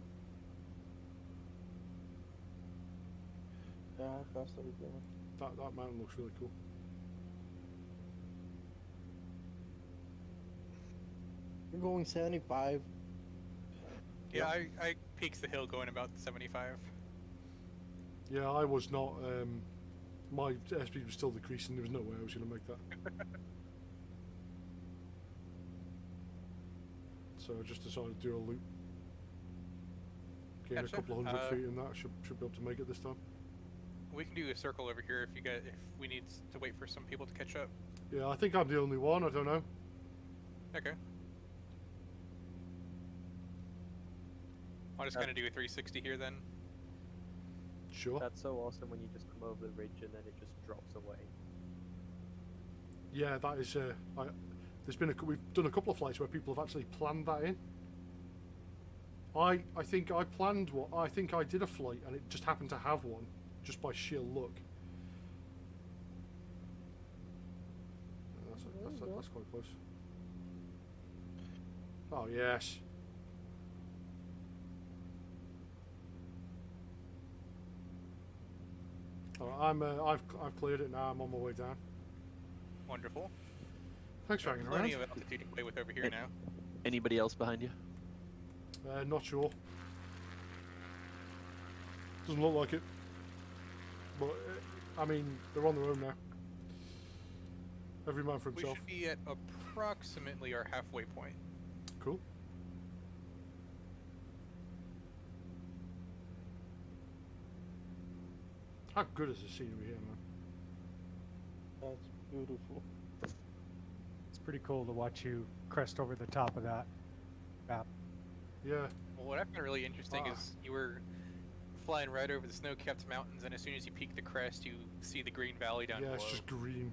Yeah, how fast are you going? that mountain looks really cool. You're going 75. Yeah, I peaks the hill going about 75. Yeah, I was not. My airspeed was still decreasing. There was no way I was going to make that. So I just decided to do a loop. Gain Gotcha. a couple of hundred feet, and that should be able to make it this time. We can do a circle over here if we need to wait for some people to catch up. Yeah, I think I'm the only one. I don't know. Okay. I'll just kind of do a 360 here then. Sure. That's so awesome when you just come over the ridge and then it just drops away. Yeah, that is. We've done a couple of flights where people have actually planned that in. I think I planned what I think I did a flight and it just happened to have one, just by sheer luck. That's quite close. Oh yes. Alright, I've cleared it now. I'm on my way down. Wonderful. Thanks for hanging around. Plenty of altitude to play with over here now. Anybody else behind you? Not sure. Doesn't look like it. But I mean, they're on their own now. Every man for We himself. should be at approximately our halfway point. Cool. How good is the scenery here, man? That's beautiful. It's pretty cool to watch you crest over the top of that map. Yeah. Well, what I found really interesting is you were flying right over the snow-capped mountains, and as soon as you peak the crest, you see the green valley down below. Yeah, it's just green.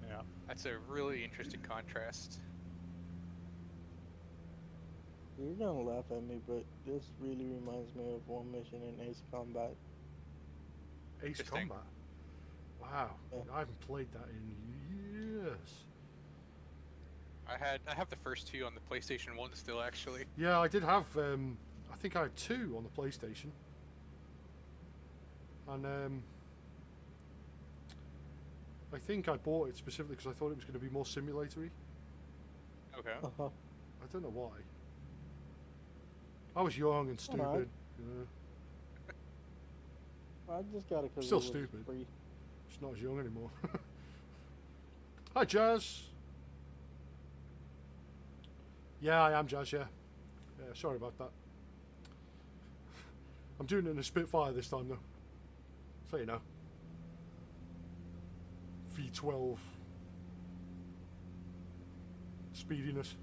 Yeah. That's a really interesting contrast. You're gonna laugh at me, but this really reminds me of one mission in Ace Combat. Ace Combat? Wow. Yeah. I haven't played that in years. I have the first two on the PlayStation 1 still, actually. Yeah, I did have, I think I had 2 on the PlayStation. And I think I bought it specifically because I thought it was going to be more simulatory. Okay. I don't know why. I was young and stupid. Alright. Yeah. I just got it because Still it was stupid. free. Just not as young anymore. Hi, Jazz. Yeah, I am Jazz, yeah. Yeah, sorry about that. I'm doing it in a Spitfire this time, though. So you know. V12 speediness.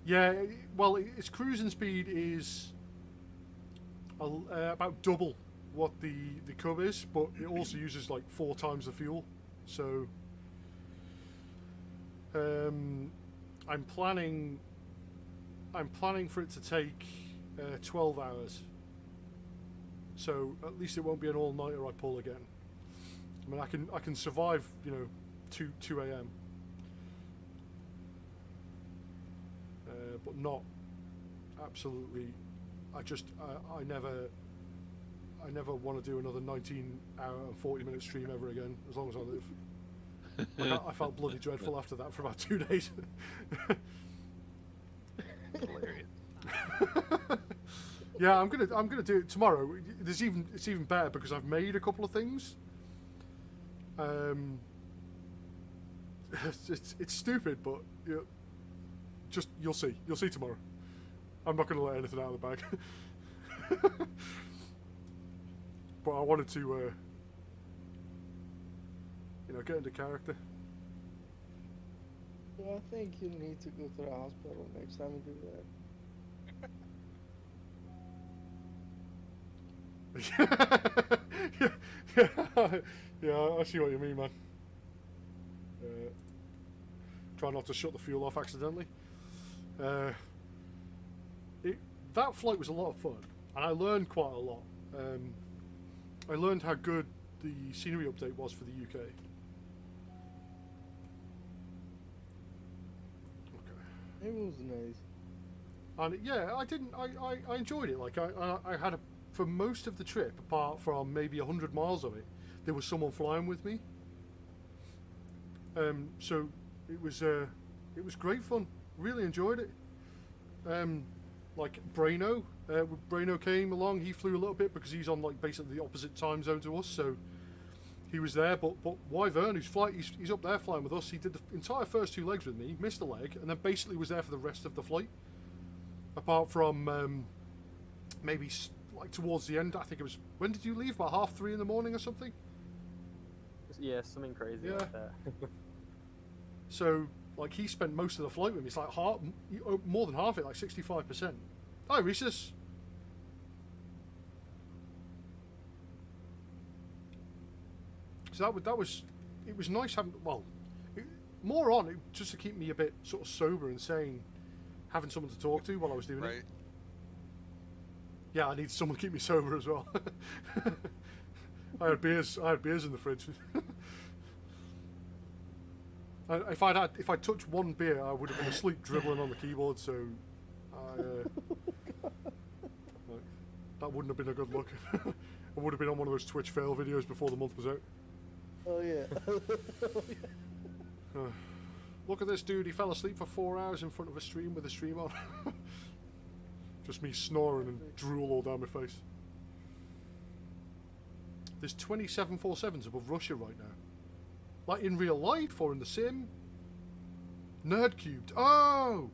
Yeah, well, its cruising speed is about double what the Cub is, but it also uses like 4 times the fuel. So I'm planning for it to take 12 hours. So at least it won't be an all-nighter I pull again. I mean, I can survive, you know, 2 a.m. But not absolutely. I never want to do another 19-hour and 40-minute stream ever again, as long as I live. Like, I felt bloody dreadful after that for about 2 days. Hilarious. Yeah, I'm gonna do it tomorrow. It's even better because I've made a couple of things. It's stupid, but just you'll see tomorrow. I'm not going to let anything out of the bag. But I wanted to, get into character. Yeah, I think you need to go to the hospital next time you do that. yeah, I see what you mean, man. Try not to shut the fuel off accidentally. That flight was a lot of fun, and I learned quite a lot. I learned how good the scenery update was for the UK. Okay. It was nice. And yeah, I enjoyed it. Like I had for most of the trip, apart from maybe 100 miles of it, there was someone flying with me. So it was great fun. Really enjoyed it. Like Braino, Braino came along. He flew a little bit because he's on like basically the opposite time zone to us, so he was there. But Wyvern, he's up there flying with us. He did the entire first 2 legs with me, missed a leg, and then basically was there for the rest of the flight. Apart from maybe like towards the end, I think it was. When did you leave? About 3:30 in the morning or something? Yeah, something crazy like that. So, like, he spent most of the flight with me. It's like more than half it, like 65%. Hi, Rhesus. So it was nice having, more on it just to keep me a bit sort of sober and sane, having someone to talk to while I was doing it. Yeah, I need someone to keep me sober as well. I had beers in the fridge. If I touched one beer, I would have been asleep dribbling on the keyboard. So, that wouldn't have been a good look. I would have been on one of those Twitch fail videos before the month was out. Oh yeah. Look at this dude. He fell asleep for 4 hours in front of a stream with a stream on. Just me snoring and drool all down my face. There's 20 747s above Russia right now. Like in real life or in the sim? Nerd cubed. Oh!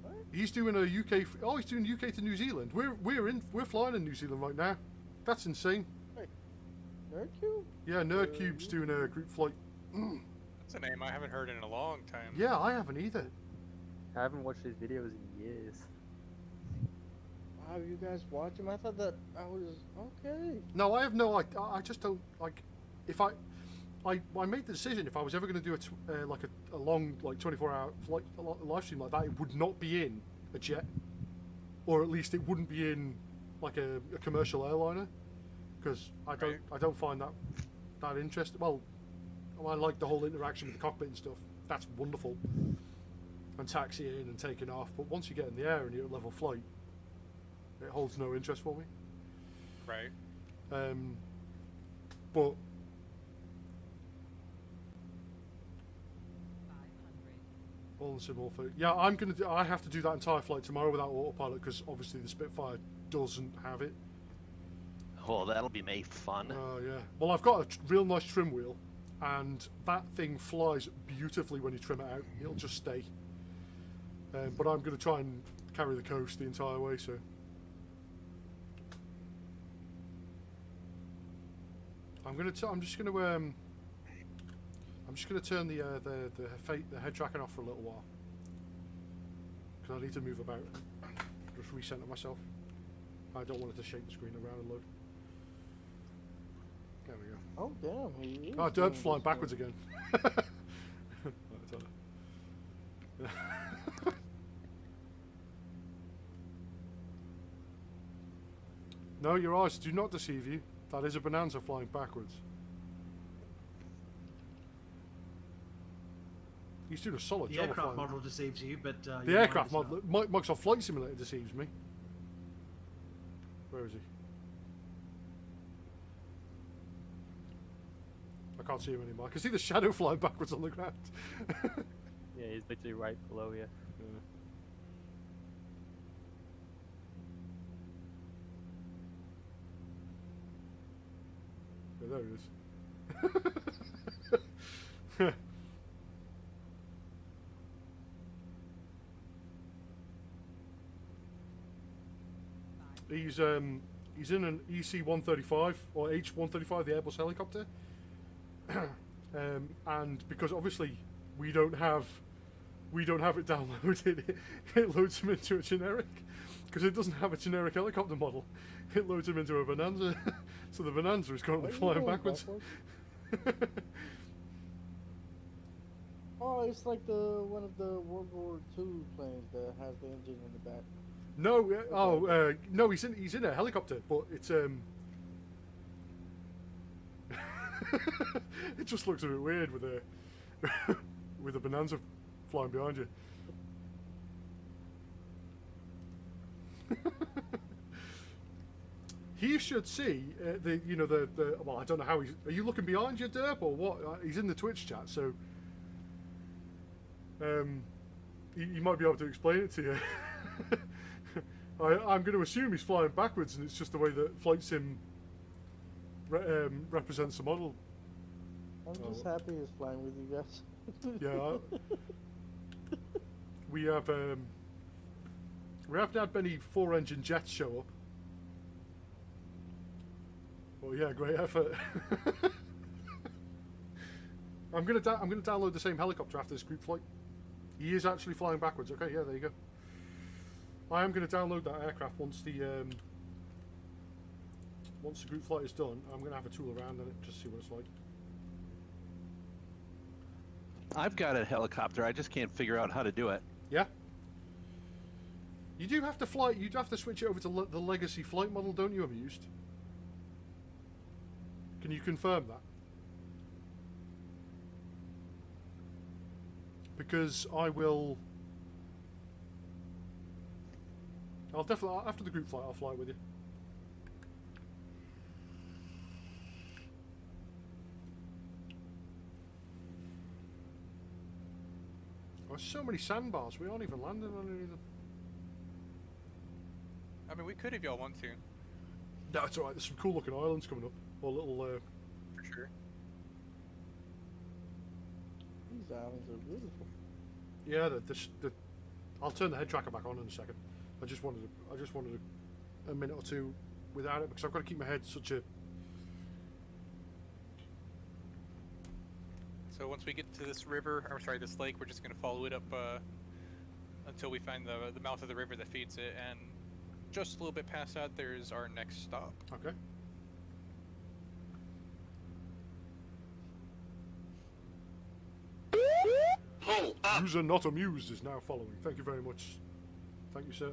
What? He's doing a UK. Oh, he's doing UK to New Zealand. We're flying in New Zealand right now. That's insane. Hey, Nerd Cube? Yeah, Nerd Cube's doing a group flight. That's a name I haven't heard in a long time. Yeah, I haven't either. I haven't watched his videos in years. Wow, you guys watch him? I thought that I was okay. No, I have no. I just don't like. If I made the decision if I was ever going to do a long 24-hour flight, a live stream like that, it would not be in a jet, or at least it wouldn't be in like a commercial airliner, because I don't find that interesting. Well, I like the whole interaction with the cockpit and stuff. That's wonderful, and taxiing and taking off. But once you get in the air and you're at level flight, it holds no interest for me. Right. But all the sim all for yeah, I have to do that entire flight tomorrow without autopilot because obviously the Spitfire doesn't have it. Oh, that'll be made fun. Oh yeah. Well, I've got a real nice trim wheel, and that thing flies beautifully when you trim it out. It'll just stay. But I'm going to try and carry the coast the entire way. So. I'm just gonna turn the head tracking off for a little while because I need to move about, just recenter myself. I don't want it to shake the screen around and load. There we go. Oh damn! He is Oh, Dirb's flying backwards again. No, your eyes do not deceive you. That is a Bonanza flying backwards. He's doing a solid The job. aircraft of flying. model deceives you, but The aircraft model, Microsoft Flight Simulator deceives me. Where is he? I can't see him anymore. I can see the shadow flying backwards on the ground. Yeah, he's literally right below you. Yeah. Yeah, there he is. He's in an EC-135 or H-135, the Airbus helicopter, and because obviously we don't have it downloaded, it loads him into a generic, because it doesn't have a generic helicopter model. It loads him into a Bonanza, so the Bonanza is currently flying backwards. Oh, it's like the one of the World War II planes that has the engine in the back. No, no, he's in a helicopter, but it's it just looks a bit weird with a with a Bonanza flying behind you. He should see the well, I don't know how he's. Are you looking behind you, Derp, or what? He's in the Twitch chat, so he might be able to explain it to you. I'm going to assume he's flying backwards, and it's just the way that Flight Sim represents the model. I'm just happy he's flying with you guys. Yeah, we haven't had many 4-engine jets show up. Well, yeah, great effort. I'm gonna download the same helicopter after this group flight. He is actually flying backwards. Okay, yeah, there you go. I am going to download that aircraft once the group flight is done. I'm going to have a tool around in it just to see what it's like. I've got a helicopter. I just can't figure out how to do it. Yeah. You do have to fly. You do have to switch it over to the legacy flight model, don't you, Amused? Can you confirm that? Because I'll definitely, after the group flight, I'll fly with you. There's so many sandbars, we aren't even landing on any of them. I mean, we could if y'all want to. No, it's alright, there's some cool looking islands coming up. Or little... For sure. These islands are beautiful. Yeah, I'll turn the head tracker back on in a second. I just wanted a minute or two without it because I've got to keep my head such a. So once we get to this river, or sorry, this lake, we're just going to follow it up until we find the mouth of the river that feeds it, and just a little bit past that, there's our next stop. Okay. User not amused is now following. Thank you very much. Thank you, sir.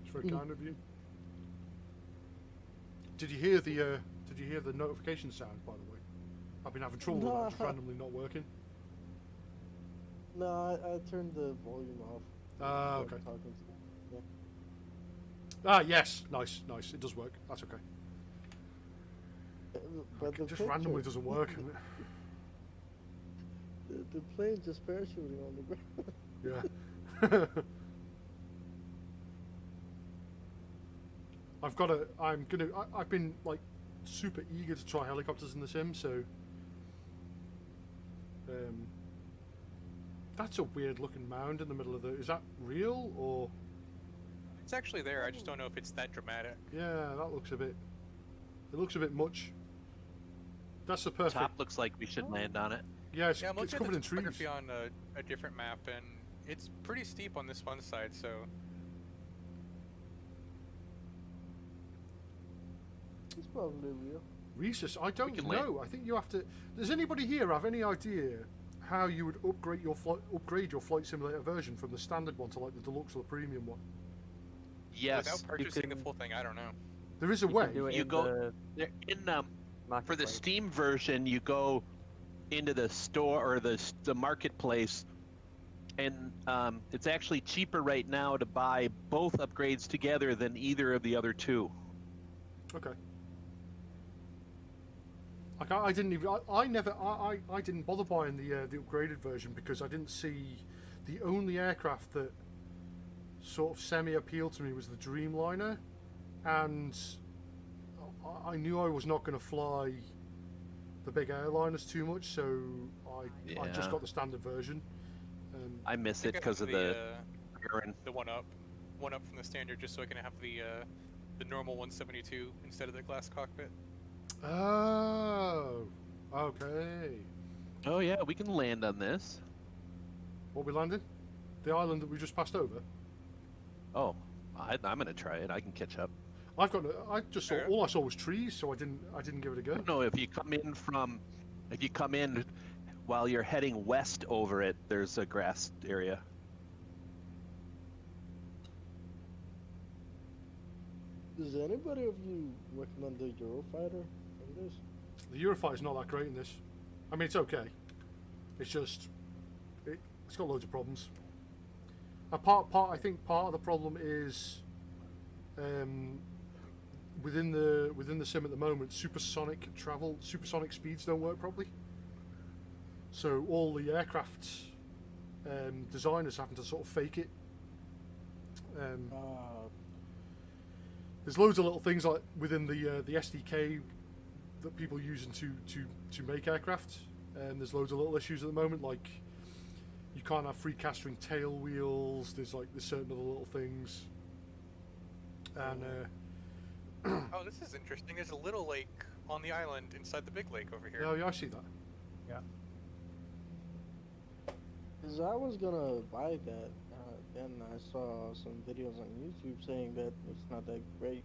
It's very kind of you. Did you hear the notification sound, by the way? I've been having trouble with that just randomly not working. No, I turned the volume off. Ah, okay. Yeah. Ah, yes. Nice. It does work. That's okay. But it just randomly doesn't work. The plane just parachuting on the ground. Yeah. I've been like super eager to try helicopters in the sim, so that's a weird looking mound in the middle of the. Is that real or? It's actually there. I just don't know if it's that dramatic. Yeah, that looks a bit. It looks a bit much. That's the perfect. Top looks like we should land on it. Yeah, it's I'm looking covered at in the trees. topography on a different map, and it's pretty steep on this one side, so... It's probably real. Rhesus, I don't know. I think you have to... Does anybody here have any idea how you would upgrade your flight simulator version from the standard one to like the deluxe or the premium one? Yes. Without purchasing the full thing, I don't know. There is a way. You go... For the Steam version, you go into the store or the marketplace, and it's actually cheaper right now to buy both upgrades together than either of the other two. Okay. Like I didn't bother buying the upgraded version because I didn't see the only aircraft that sort of semi appealed to me was the Dreamliner, and I knew I was not going to fly the big airliners too much, so I just Yeah. got the standard version. I miss I it think because of the urine. the one up from the standard, just so I can have the normal 172 instead of the glass cockpit. Oh, okay. Oh yeah, we can land on this. What we landing? The island that we just passed over. Oh, I'm gonna try it. I can catch up. I just saw all I saw was trees, so I didn't give it a go. No, if you come in while you're heading west over it, there's a grass area. Does anybody of you recommend the Eurofighter in this? The Eurofighter's not that great in this. I mean, it's okay. It's just it's got loads of problems. I think part of the problem is within the sim at the moment, supersonic speeds don't work properly. So all the aircraft designers having to sort of fake it. There's loads of little things like within the SDK that people are using to make aircraft. There's loads of little issues at the moment, like you can't have free castering tail wheels. There's certain other little things. And oh, this is interesting. There's a little lake on the island inside the big lake over here. yeah, I see that. Yeah. Cause I was gonna buy that, then I saw some videos on YouTube saying that it's not that great.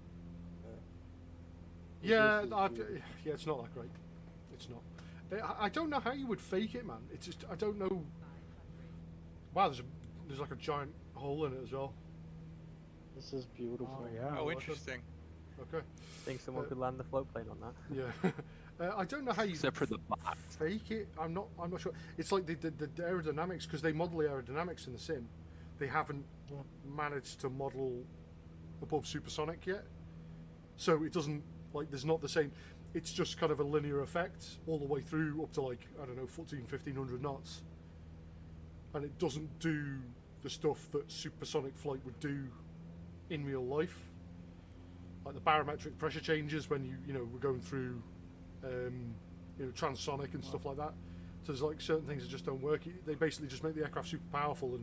Yeah, this is yeah, it's not that great. It's not. I don't know how you would fake it, man. It's just I don't know. Wow, there's like a giant hole in it as well. This is beautiful. Oh yeah. Oh, look at- interesting. Okay. Think someone could land the float plane on that. Yeah. I don't know how you Except for the box. fake it. I'm not sure. It's like the aerodynamics, because they model the aerodynamics in the sim. They haven't managed to model above supersonic yet. So it doesn't, there's not the same. It's just kind of a linear effect all the way through up to I don't know, 1500 knots. And it doesn't do the stuff that supersonic flight would do in real life. Like the barometric pressure changes when we're going through transonic and stuff like that. So there's certain things that just don't work. They basically just make the aircraft super powerful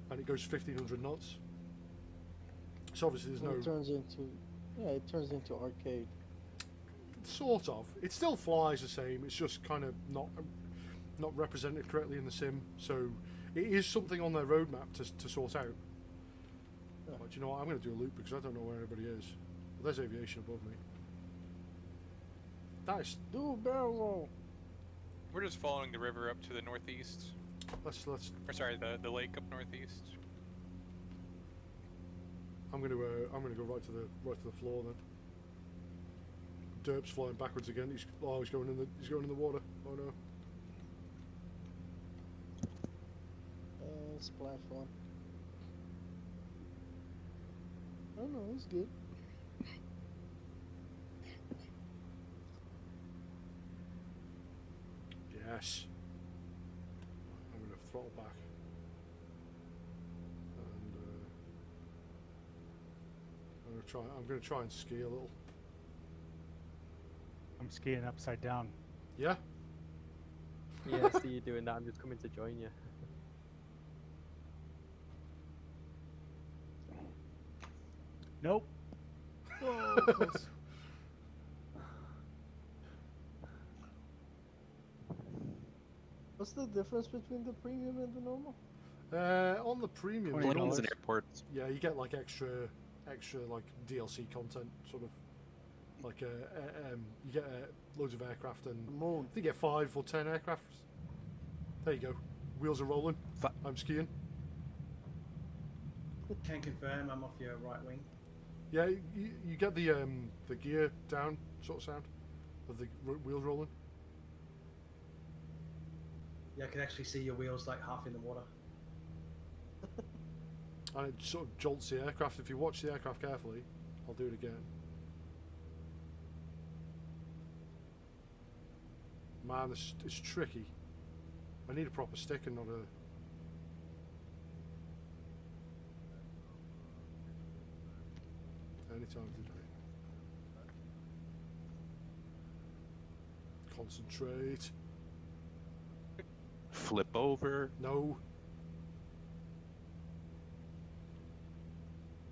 and it goes 1500 knots. So obviously there's no. It turns into arcade. Sort of. It still flies the same. It's just kind of not represented correctly in the sim. So it is something on their roadmap to sort out. But you know what? I'm going to do a loop because I don't know where anybody is. Well, there's aviation above me. Nice. Do a barrel roll. We're just following the river up to the northeast. Let's. Or sorry, the lake up northeast. I'm going to go right to the floor then. Derp's flying backwards again. He's going in the water. Oh no. Splash one. Oh no, it's good. Yes. I'm going to throttle back. And I'm going to try and ski a little. I'm skiing upside down. Yeah. Yeah, I see you doing that. I'm just coming to join you. Nope. Whoa, close. What's the difference between the premium and the normal? On the premium, Planes and airports. yeah, you get extra DLC content, sort of you get loads of aircraft and Moon. I think you get 5 or 10 aircraft. There you go. Wheels are rolling. I'm skiing. Can confirm I'm off your right wing. Yeah, you get the gear down sort of sound of the wheels rolling. Yeah, I can actually see your wheels half in the water. And it sort of jolts the aircraft. If you watch the aircraft carefully, I'll do it again. Man, it's tricky. I need a proper stick and not a... Any time of the day. Concentrate. Flip over. No.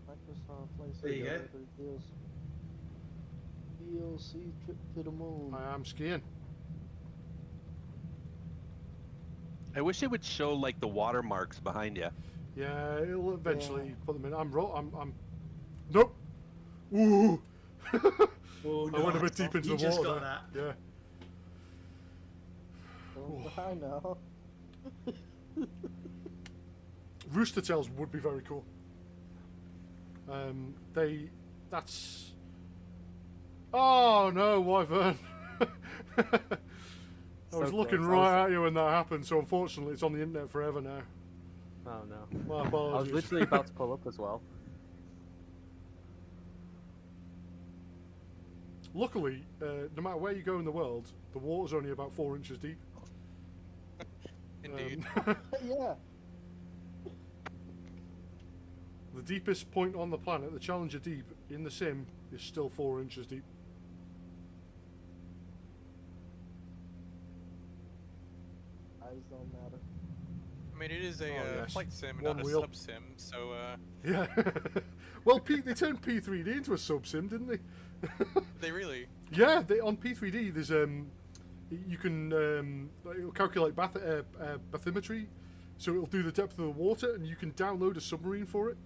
Microsoft Flight There you go. Simulator DLC trip to the moon. I am skiing. I wish it would show like the watermarks behind you. Yeah, it'll eventually put them in. I'm. Nope. Ooh. Oh, I went a bit deep into you the just water. got there. that. Yeah. Oh, I know. Rooster tails would be very cool. That's. Oh no, wyvern! I was So looking close. right at you when that happened, so unfortunately it's on the internet forever now. Oh no. My I apologies. was literally about to pull up as well. Luckily, no matter where you go in the world, the water's only about 4 inches deep. Indeed. Yeah. The deepest point on the planet, the Challenger Deep, in the sim, is still 4 inches deep. Eyes don't matter. I mean, it is a yes. flight sim, One not a wheel. sub sim, so Yeah. Well, they turned P3D into a sub-sim, didn't they? they really. Yeah, on P3D, there's you can it'll calculate bathymetry, so it'll do the depth of the water, and you can download a submarine for it.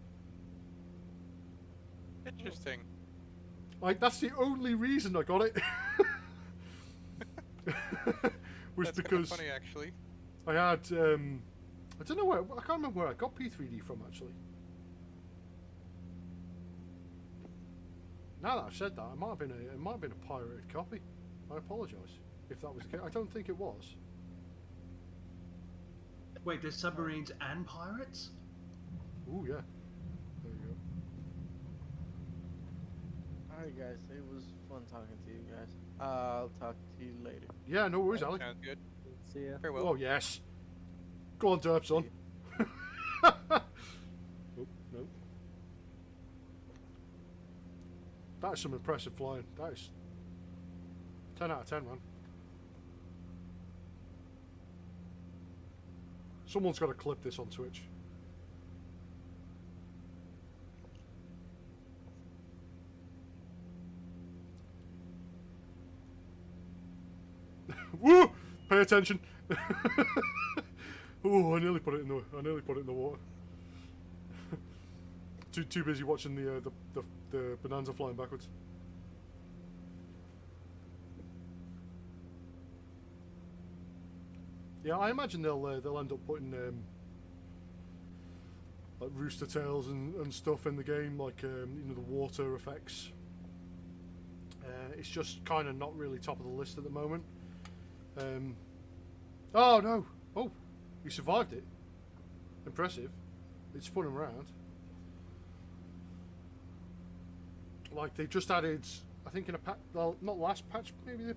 Interesting. Like that's the only reason I got it. Was That's because funny, actually. I had I don't know where, I can't remember where I got P3D from actually. Now that I've said that, it might have been a pirated copy. I apologise if that was the case. I don't think it was. Wait, there's submarines and pirates? Ooh yeah. There you go. Alright, guys. It was fun talking to you guys. I'll talk to you later. Yeah, no worries, Alec. Sounds good. See ya. Farewell. Oh yes. Go on, Derp, son. Oh, no. That is some impressive flying. That is 10 out of 10, man. Someone's got to clip this on Twitch. Woo! Pay attention. Oh, I nearly put it in the water. Too busy watching the bonanza flying backwards. Yeah, I imagine they'll end up putting like rooster tails and stuff in the game, like you know, the water effects. It's just kind of not really top of the list at the moment. Oh no! Oh, you survived it. Impressive. It spun him around. Like they've just added, I think in a patch, well, not last patch, maybe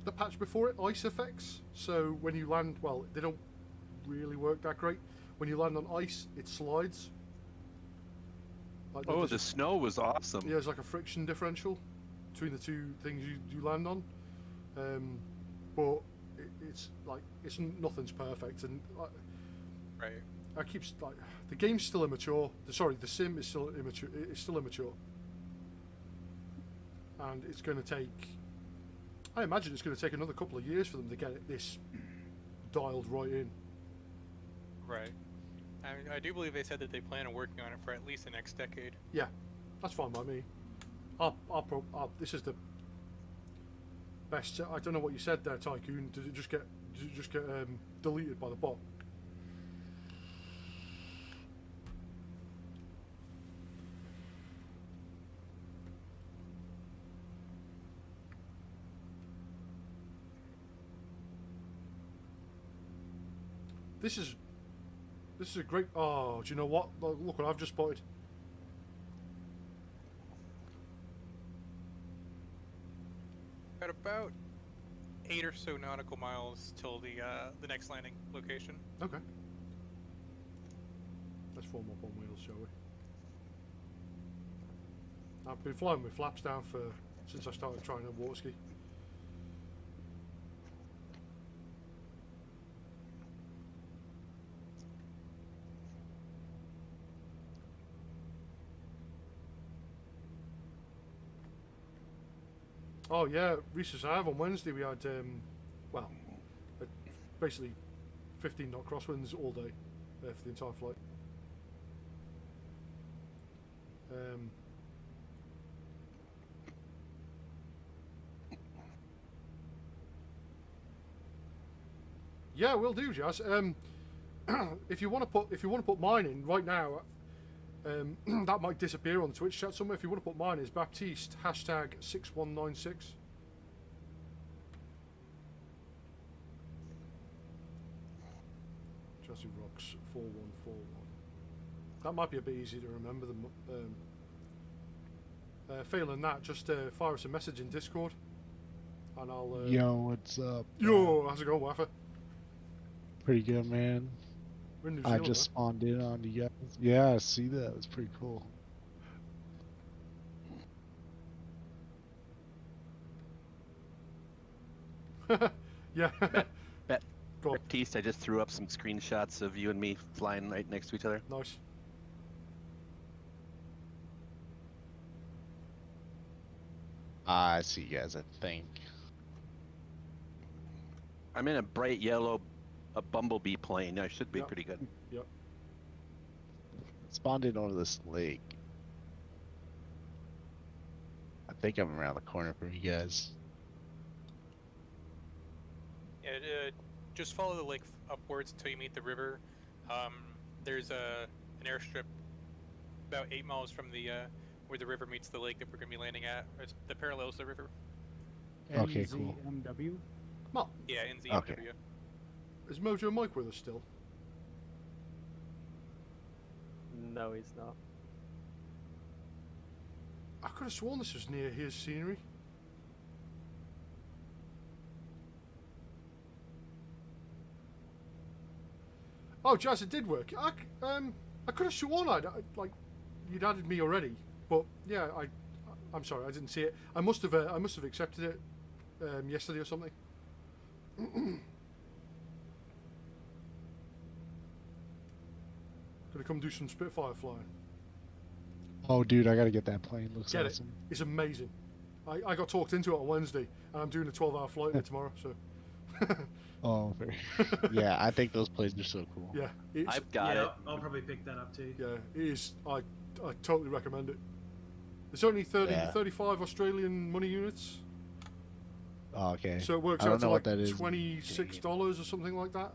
the patch before it, ice effects. So when you land, well, they don't really work that great. When you land on ice, it slides. Like Oh, the snow was awesome. yeah, there's like a friction differential between the two things you land on. But it's like nothing's perfect, and Right. I keep like the game's still immature. The sim is still immature. It's still immature, and it's going to take. I imagine it's going to take another couple of years for them to get this dialed right in. Right. I do believe they said that they plan on working on it for at least the next decade. Yeah, that's fine by me. This is the best. I don't know what you said there, Tycoon. Did it just get deleted by the bot? This is a great. Oh, do you know what? Look what I've just spotted. Got about 8 or so nautical miles till the next landing location. Okay. Let's form up on wheels, shall we? I've been flying with flaps down since I started trying to water ski. Oh yeah, Reese's Hive on Wednesday we had well, basically 15 knot crosswinds all day for the entire flight. Yeah, we'll do, Jazz. If you want to put mine in right now, that might disappear on the Twitch chat somewhere. If you want to put mine, is Baptiste #6196. Jazzy Rocks 4141. That might be a bit easier to remember than. Failing that, just fire us a message in Discord, and I'll. Yo, what's up? Yo, how's it going, Waffa? Pretty good, man. We're in New I Zealand, just spawned in on you guys. Yeah, I see that. It's pretty cool. Yeah. Baptiste, I just threw up some screenshots of you and me flying right next to each other. Nice. I see you guys, I think. I'm in a bright yellow, a bumblebee plane. I should be pretty good. Yep. Spawned in over this lake. I think I'm around the corner from you guys. Yeah, just follow the lake upwards until you meet the river. There's an airstrip about 8 miles from the where the river meets the lake that we're going to be landing at. It's the parallels the river. Okay, cool. NZMW? Well, yeah, NZMW. Okay. Is Mojo Mike with us still? No, he's not. I could have sworn this was near his scenery. Oh, Jazz, it did work. I could have sworn like you'd added me already, but yeah, I'm sorry, I didn't see it. I must have accepted it yesterday or something. Gonna come do some Spitfire flying. Oh, dude, I gotta get that plane. Looks Get awesome. it? It's amazing. I got talked into it on Wednesday, and I'm doing a 12-hour flight there tomorrow. So. Oh, very. Yeah, I think those planes are so cool. Yeah, I've got it. I'll probably pick that up too. Yeah, it is. I totally recommend it. It's only 35 Australian money units. Oh, okay. So it works I don't out to know like what that is. $26 or something like that.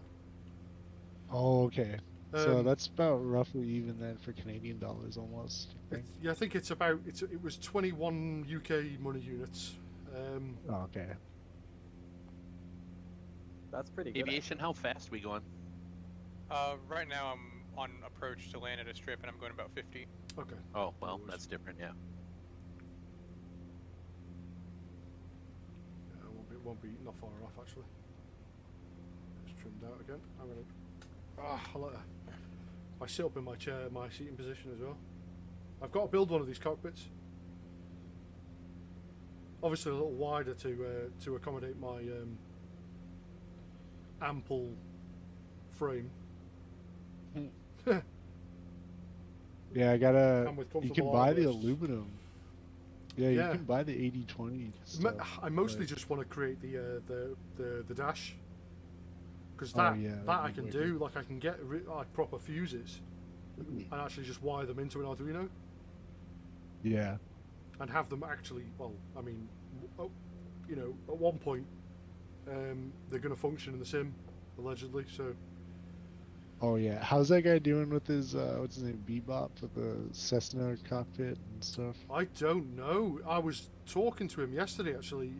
Oh, okay. So that's about roughly even then for Canadian dollars almost. I think. Yeah, I think it's about it was 21 UK money units. Oh, okay. That's pretty good. Aviation, how fast we going? Right now I'm on approach to land at a strip, and I'm going about 50. Okay. Oh, well, that's different, yeah. It won't be not far off actually. It's trimmed out again. I'm gonna. I sit up in my chair, my seating position as well. I've got to build one of these cockpits. Obviously a little wider to accommodate my ample frame. Yeah, I gotta. And with You can comfortable buy the armrests. aluminum. Yeah, you can buy the 80/20 stuff. I mostly just want to create the dash, because that I can do. Like I can get like proper fuses and actually just wire them into an Arduino. Yeah. And have them actually. Well, I mean, you know, at one point, they're going to function in the sim, allegedly. So. Oh yeah, how's that guy doing with his what's his name, Bebop, with the Cessna cockpit and stuff? I don't know. I was talking to him yesterday, actually.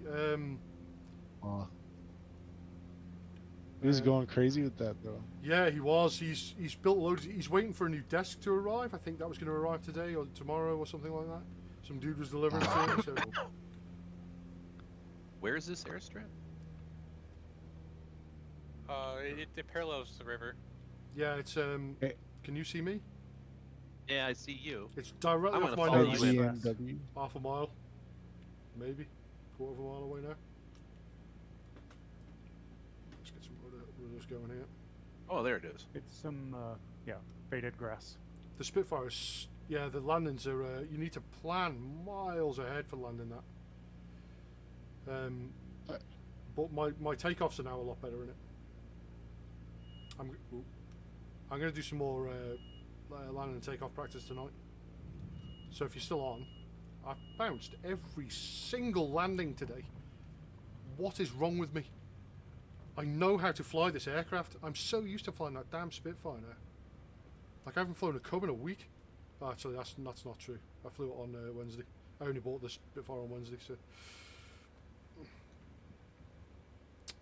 He was going crazy with that though. Yeah, he was. He's built loads. He's waiting for a new desk to arrive. I think that was going to arrive today or tomorrow or something like that. Some dude was delivering to him. So. Where is this airstrip? It parallels the river. Yeah, it's Can you see me? Yeah, I see you. It's directly I'm off gonna my follow nose. you in. Half a mile, maybe, quarter of a mile away now. Let's get some ruders going here. Oh, there it is. It's some faded grass. The Spitfires, yeah, the landings are. You need to plan miles ahead for landing that. But my takeoffs are now a lot better in it. I'm going to do some more landing and takeoff practice tonight. So if you're still on, I've bounced every single landing today. What is wrong with me? I know how to fly this aircraft. I'm so used to flying that damn Spitfire now. Like, I haven't flown a Cub in a week. Oh, actually, that's not true. I flew it on Wednesday. I only bought the Spitfire on Wednesday, so...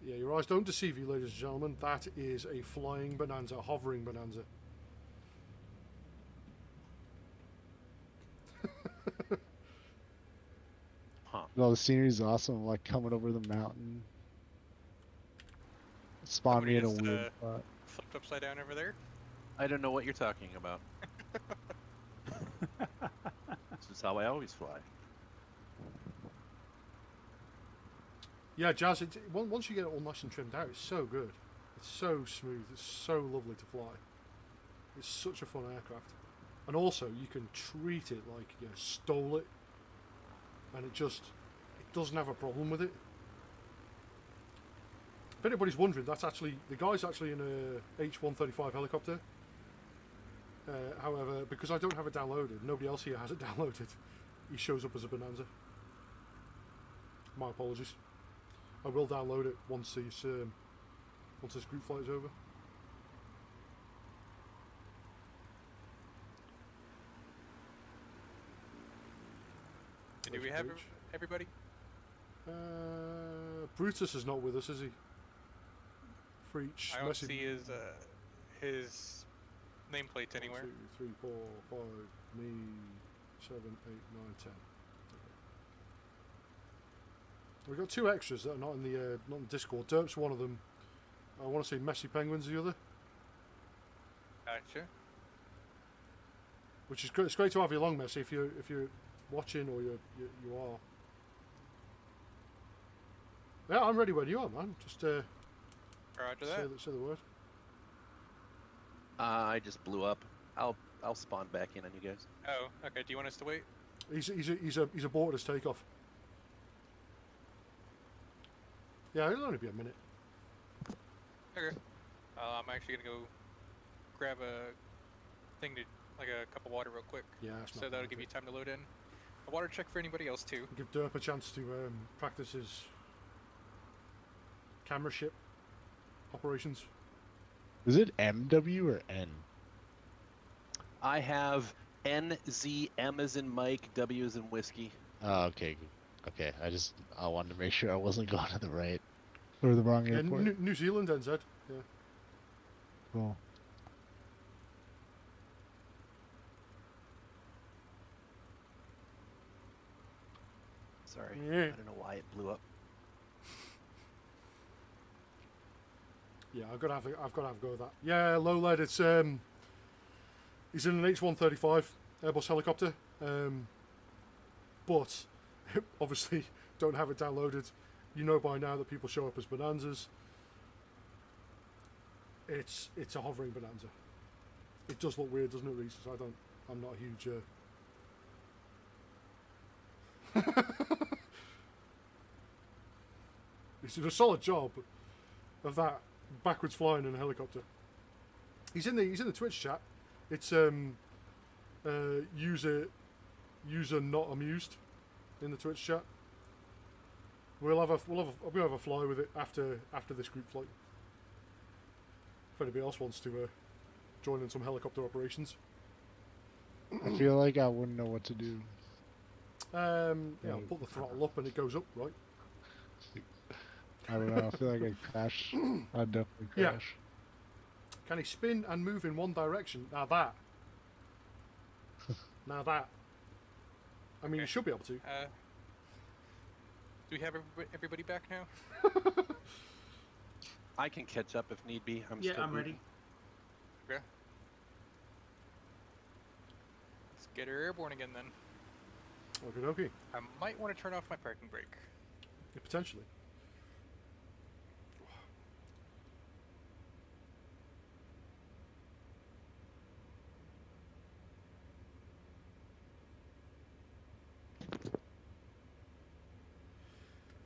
Yeah, your eyes don't deceive you, ladies and gentlemen. That is a flying Bonanza, a hovering Bonanza. Huh. Well, the scenery's awesome. Like coming over the mountain. Spawn me in a Somebody weird just, spot. flipped upside down over there. I don't know what you're talking about. This is how I always fly. Yeah, Jazz, once you get it all nice and trimmed out, it's so good. It's so smooth. It's so lovely to fly. It's such a fun aircraft. And also, you can treat it like you stole it. And it doesn't have a problem with it. If anybody's wondering, that's actually, the guy's actually in a H135 helicopter. However, because I don't have it downloaded, nobody else here has it downloaded, he shows up as a Bonanza. My apologies. I will download it once this group flight is over. Do we have everybody? Brutus is not with us, is he? For each I don't message. see his nameplate anywhere. 1, 2, 3, 4, 5, me, 7, 8, 9, 10. We've got 2 extras that are not in the Discord. Derp's one of them. I want to say Messy Penguin's the other. Gotcha. Which is great. It's great to have you along, Messy, if you're watching or you are. Yeah, I'm ready when you are, man. Just Roger that. Say the word. I just blew up. I'll spawn back in on you guys. Oh, okay. Do you want us to wait? He's aborted his takeoff. Yeah, it'll only be a minute. Okay. I'm actually gonna go grab a thing to, like a cup of water real quick. Yeah, that's so not that'll bad, give is you time to load in. A water check for anybody else too. Give Derp a chance to practice his camera ship operations. Is it MW or N? I have NZ, M as in Mike, W as in whiskey. Oh, okay. Okay, I wanted to make sure I wasn't going to the right or the wrong airport. New Zealand NZ. Yeah. Cool. Sorry, Yeah. I don't know why it blew up. Yeah, I've got to have a go at that. Yeah, low lead. It's he's in an H135 Airbus helicopter, but obviously don't have it downloaded. You know by now that people show up as Bonanzas. It's a hovering Bonanza. It does look weird, doesn't it, Reese? I'm not a huge. He's did a solid job of that backwards flying in a helicopter. He's in the Twitch chat. It's user not amused in the Twitch chat. We'll have a fly with it after this group flight. If anybody else wants to join in some helicopter operations. I feel like I wouldn't know what to do. Yeah, I'll put the throttle up and it goes up, right? I don't know. I feel like I'd crash. I'd definitely crash. Yeah. Can he spin and move in one direction? Now that. I mean, you should be able to. Do we have everybody back now? I can catch up if need be. I'm ready. Okay. Let's get her airborne again then. Okay. I might want to turn off my parking brake. Yeah, potentially.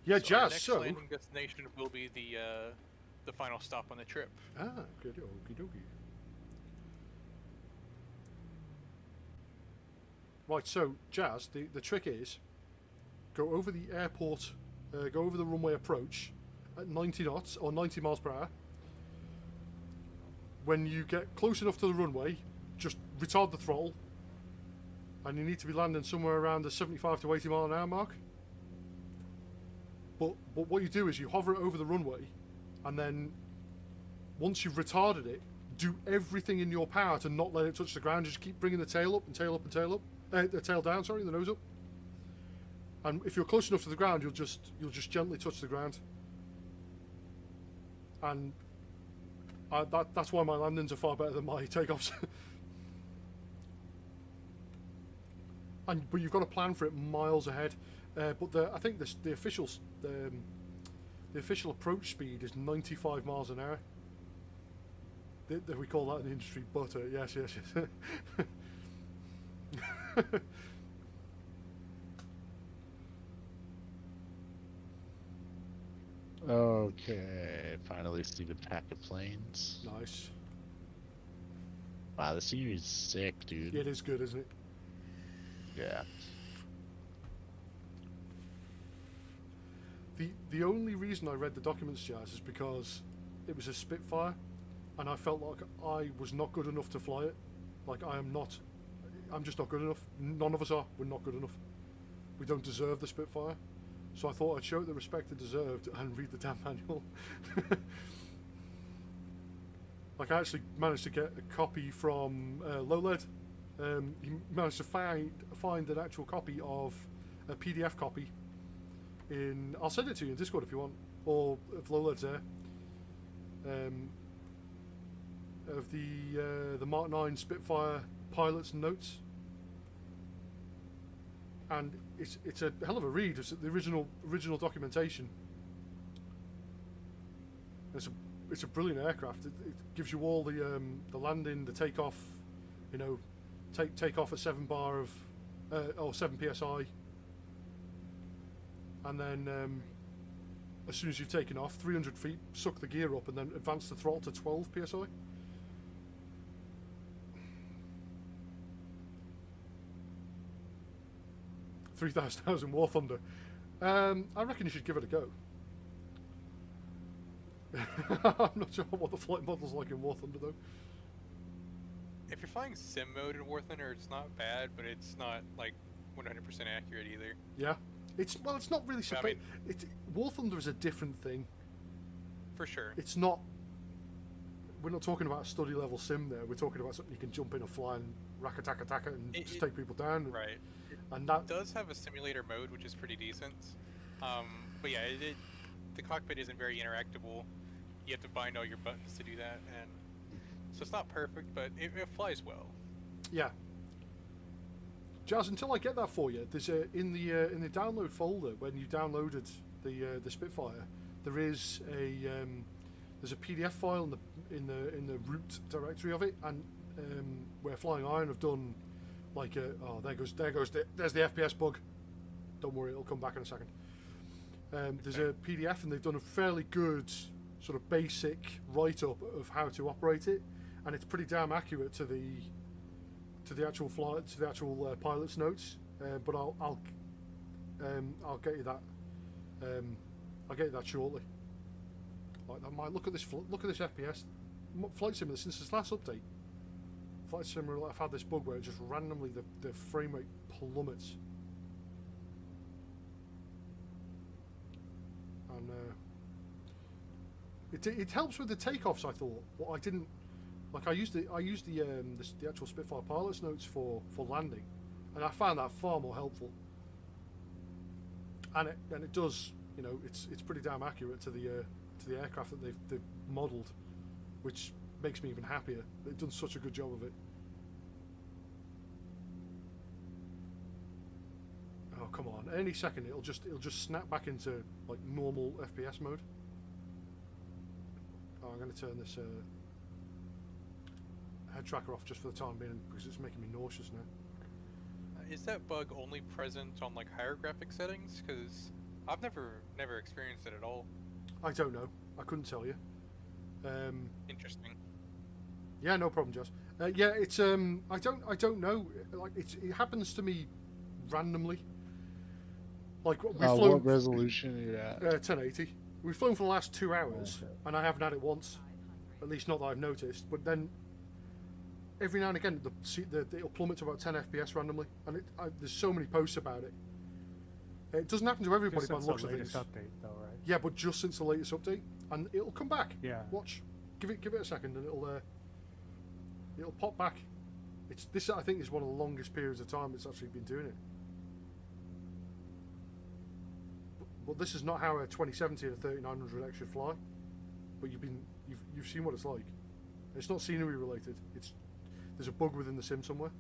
Yeah, Our Jazz. next So. landing destination will be the final stop on the trip. Ah, good. Okie dokie. Right, so Jazz, the trick is go over the airport, go over the runway approach at 90 knots or 90 miles per hour. When you get close enough to the runway, just retard the throttle, and you need to be landing somewhere around the 75 to 80 mile an hour mark. But what you do is you hover it over the runway, and then once you've retarded it, do everything in your power to not let it touch the ground. Just keep bringing the tail up and tail up and tail up. The tail down, sorry, the nose up. And if you're close enough to the ground, you'll just gently touch the ground. And that's why my landings are far better than my takeoffs. But you've got to plan for it miles ahead. But I think the official approach speed is 95 miles an hour. We call that in the industry butter. Yes. Okay, finally see the pack of planes. Nice. Wow, the scenery is sick, dude. Yeah, it is good, isn't it? Yeah. The only reason I read the documents, Jazz, is because it was a Spitfire, and I felt like I was not good enough to fly it. Like, I'm just not good enough. None of us are. We're not good enough. We don't deserve the Spitfire. So I thought I'd show it the respect it deserved and read the damn manual. Like, I actually managed to get a copy from Lowled. He managed to find an actual copy of a PDF copy. I'll send it to you in Discord if you want, or if Lowled's there. Of the Mark 9 Spitfire pilots notes, and it's a hell of a read. It's the original documentation. It's a brilliant aircraft. It gives you all the landing, the takeoff, take off at 7 bar of or 7 psi, and then as soon as you've taken off 300 feet, suck the gear up and then advance the throttle to 12 psi. 3,000 War Thunder. I reckon you should give it a go. I'm not sure what the flight model's like in War Thunder though. If you're flying sim mode in War Thunder, it's not bad, but it's not like 100% accurate either. Yeah, it's not really. War Thunder is a different thing. For sure. It's not. We're not talking about a study level sim there. We're talking about something you can jump in and fly and rack-a-tack-a-tack it and just take people down. Right. And that does have a simulator mode, which is pretty decent. But yeah, the cockpit isn't very interactable. You have to bind all your buttons to do that, and so it's not perfect, but it flies well. Yeah. Jazz, until I get that for you, there's in the download folder when you downloaded the Spitfire, there's a PDF file in the root directory of it, and where Flying Iron have done like there's the FPS bug. Don't worry, it'll come back in a second. There's a PDF, and they've done a fairly good sort of basic write-up of how to operate it, and it's pretty damn accurate to the actual flight, to the actual pilot's notes. But I'll get you that. I'll get you that shortly. Like that. Look at this FPS. Flight Simulator, since its last update, Flight Simulator I've had this bug where it just randomly the frame rate plummets. And it helps with the takeoffs, I thought. But I didn't like. I used the actual Spitfire pilot's notes for landing, and I found that far more helpful. And it does, it's pretty damn accurate to the aircraft that they've modelled, which makes me even happier. They've done such a good job of it. Oh come on! Any second it'll just snap back into like normal FPS mode. Oh, I'm going to turn this head tracker off just for the time being because it's making me nauseous now. Is that bug only present on like higher graphic settings? Because I've never experienced it at all. I don't know. I couldn't tell you. Interesting. Yeah, no problem, Josh. Yeah, it's I don't know. Like it happens to me randomly. Like we've flown. What resolution are you at? 1080. We've flown for the last 2 hours, and I haven't had it once. At least not that I've noticed. But then every now and again, it'll plummet to about 10 FPS randomly, and there's so many posts about it. It doesn't happen to everybody Just by the since looks the of things. latest update, though, right? Yeah, but just since the latest update, and it'll come back. Yeah. Watch, give it a second, and it'll pop back. This I think is one of the longest periods of time it's actually been doing it. But this is not how a 2070 and a 3900X should fly. But you've seen what it's like. It's not scenery related. There's a bug within the sim somewhere.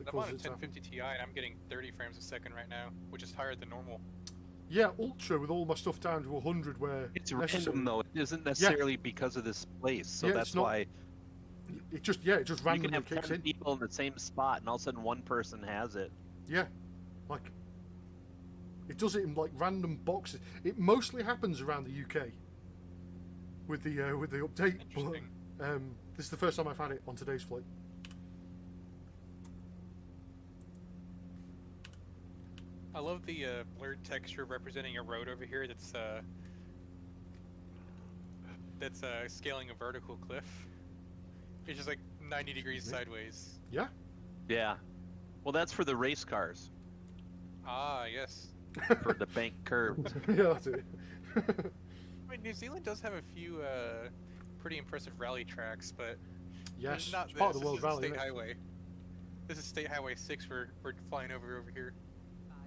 I'm on a 1050 Ti and I'm getting 30 frames a second right now, which is higher than normal. Yeah, ultra with all my stuff down to 100 where It's necessary. random though. It isn't necessarily because of this place. So Yeah, that's it's not- why It just you randomly can have kicks 10 in. people in the same spot, and all of a sudden one person has it. Yeah, like it does it in like random boxes. It mostly happens around the UK with the update. But, this is the first time I've had it on today's flight. I love the blurred texture representing a road over here that's scaling a vertical cliff. It's just like 90 degrees sideways. Yeah. Yeah. Well, that's for the race cars. Ah, yes. For the bank curves. Yeah, that's it. I mean, New Zealand does have a few pretty impressive rally tracks, but Yes, not it's part of this. the World This is Rally. State isn't it? Highway. This is State Highway 6 we're flying over here.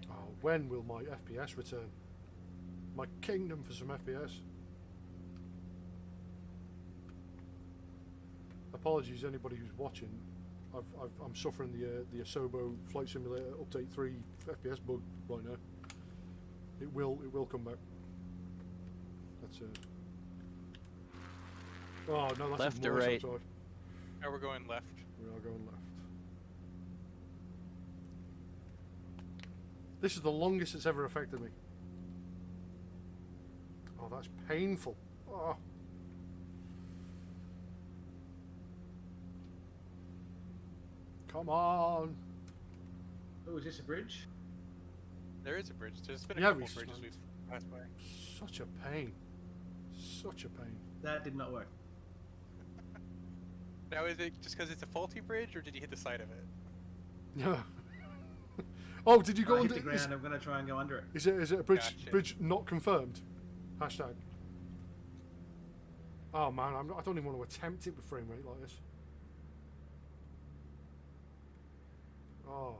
Oh, when will my FPS return? My kingdom for some FPS. Apologies, anybody who's watching. I'm suffering the Asobo Flight Simulator Update 3 FPS bug right now. It will come back. That's Oh no, that's Left even or worse right? outside. Now we're going left. We are going left. This is the longest it's ever affected me. Oh, that's painful. Oh. Come on. Oh, is this a bridge? There is a bridge. There's been a Yeah, couple Reese's bridges man. we've passed by. Such a pain. Such a pain. That did not work. Now, is it just because it's a faulty bridge, or did you hit the side of it? Yeah. Oh, did you I go hit under? the ground. I'm going to try and go under it. Is it a bridge Gotcha. bridge not confirmed? Hashtag. Oh man, I don't even want to attempt it with frame rate like this. Oh.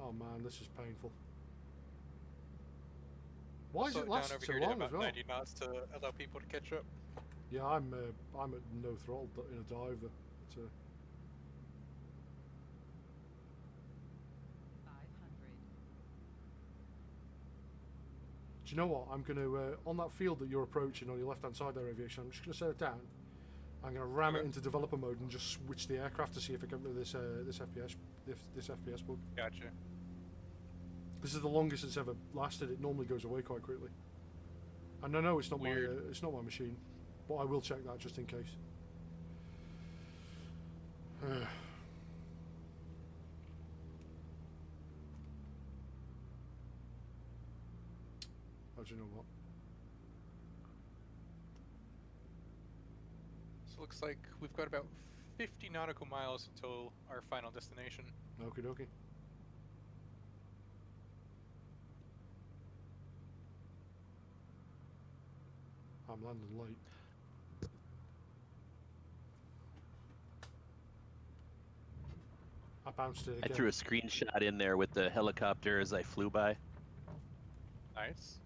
Oh man, this is painful. Why is Slow it it down lasting over so here to long about as well? 90 knots to allow people to catch up. Yeah, I'm at no throttle in a dive. It's a... Do you know what? I'm going to, on that field that you're approaching on your left-hand side there, Aviation, I'm just going to set it down. I'm going to ram it into developer mode and just switch the aircraft to see if I get rid of this FPS bug. Gotcha. This is the longest it's ever lasted. It normally goes away quite quickly. And I know it's not Weird. it's not my machine, but I will check that just in case. Oh, do you know what? So it looks like we've got about 50 nautical miles until our final destination. Okie dokie. I'm landing late. I bounced it I again. threw a screenshot in there with the helicopter as I flew by. Nice.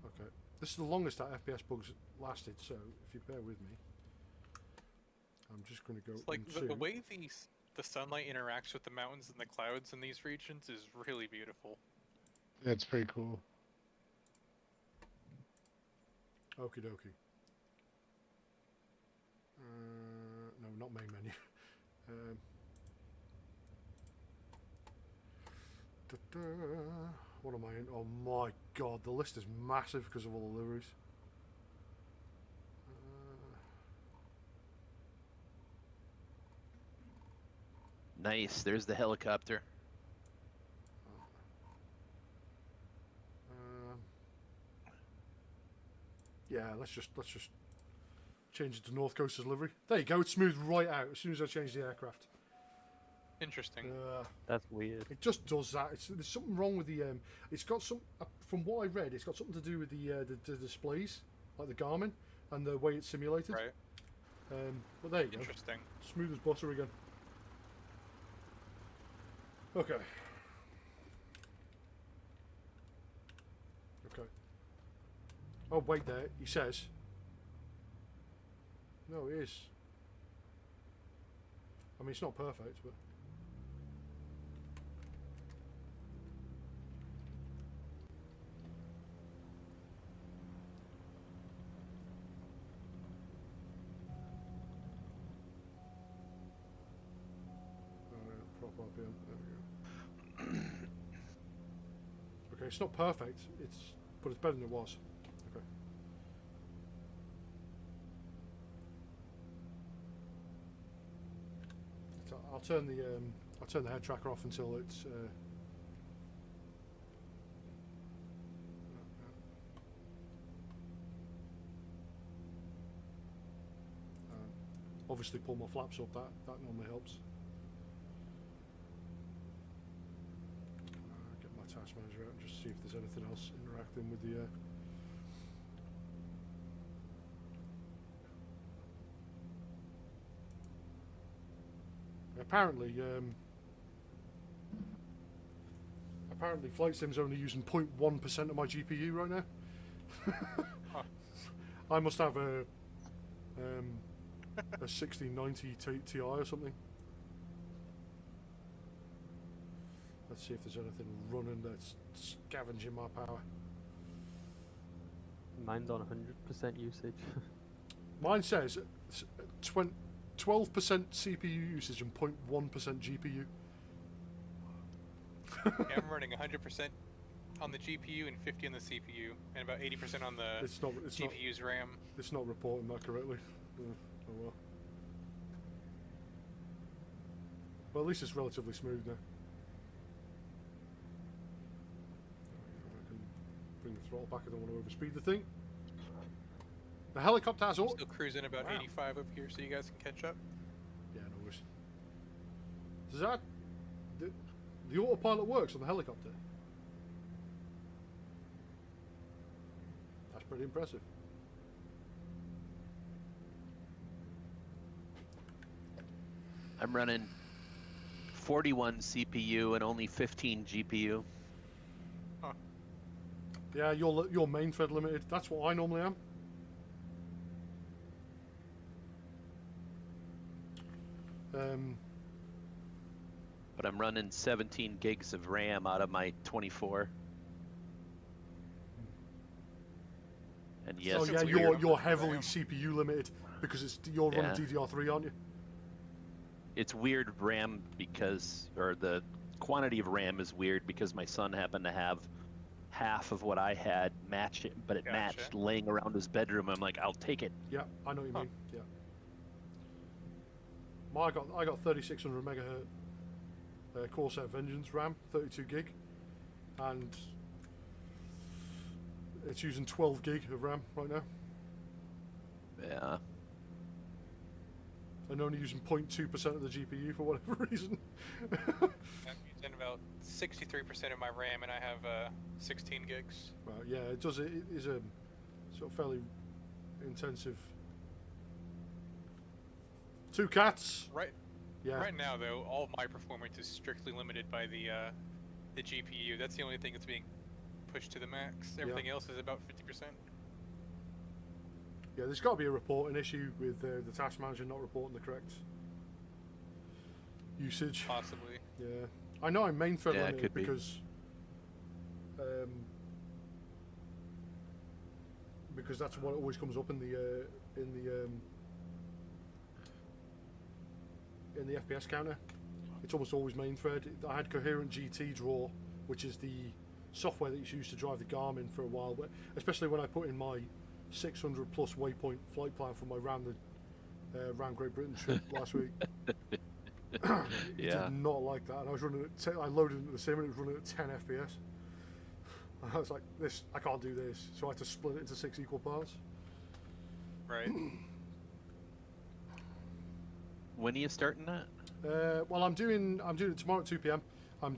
Okay. This is the longest that FPS bugs lasted, so if you bear with me, I'm just going to go It's like into... the way the sunlight interacts with the mountains and the clouds in these regions is really beautiful. That's pretty cool. Okie dokie. No, not main menu. What am I in? Oh my god, the list is massive because of all the liveries. Nice. There's the helicopter. Yeah, let's just change it to North Coast as livery. There you go. It's smoothed right out as soon as I change the aircraft. Interesting. That's weird. It just does that. There's something wrong with the. It's got some. From what I read, it's got something to do with the displays, like the Garmin, and the way it's simulated. Right. But there you go. Interesting. Smooth as butter again. Okay. Okay. Oh wait, there he says. No, it is. I mean, it's not perfect, but. Prop RPM. There we go. Okay, it's not perfect. But it's better than it was. Okay. So I'll turn the head tracker off until it's. Obviously, pull my flaps up. That normally helps. Get my task manager out and just see if there's anything else interacting with the. Apparently, Flight Sim's only using 0.1% of my GPU right now. Huh. I must have a 1690 Ti or something. Let's see if there's anything running that's scavenging my power. Mine's on 100% usage. Mine says 12% CPU usage and 0.1% GPU. Yeah, I'm running 100% on the GPU and 50 on the CPU, and about 80% on the GPU's RAM. It's not reporting that correctly. Oh well. But at least it's relatively smooth now. I can bring the throttle back. I don't want to overspeed the thing. The helicopter has I'm still cruising about 85 over here, so you guys can catch up. Yeah, no worries. Does that the autopilot works on the helicopter? That's pretty impressive. I'm running 41 CPU and only 15 GPU. Huh. Yeah, you're main thread limited. That's what I normally am. But I'm running 17 gigs of RAM out of my 24. And yes, so yeah, you're heavily CPU limited because you're running DDR3, aren't you? It's weird RAM because, or the quantity of RAM is weird because my son happened to have half of what I had match it, but it matched laying around his bedroom. I'm like, I'll take it. Yeah, I know what you mean. Yeah. I got 3600 megahertz Corsair Vengeance RAM, 32 gig, and it's using 12 gig of RAM right now. Yeah. And only using 0.2% of the GPU for whatever reason. I'm using about 63% of my RAM, and I have 16 gigs. Well, yeah, it does. It is a sort of fairly intensive. Two cats. Right. Yeah. Right now, though, all of my performance is strictly limited by the GPU. That's the only thing that's being pushed to the max. Everything else is about 50%. Yeah, there's got to be a reporting issue with the task manager not reporting the correct usage. Possibly. Yeah, I know I'm main thread limited because that's what always comes up in the FPS counter. It's almost always main thread. I had coherent GT draw which is the software that you use to drive the Garmin for a while. But especially when I put in my 600 plus waypoint flight plan for my round Great Britain trip last week. It did not like that, and I was running at I loaded into the sim and it was running at 10 FPS. And I was like, I can't do this, so I had to split it into 6 equal parts. Right. When are you starting that? Well, I'm doing it tomorrow at 2 p.m. I'm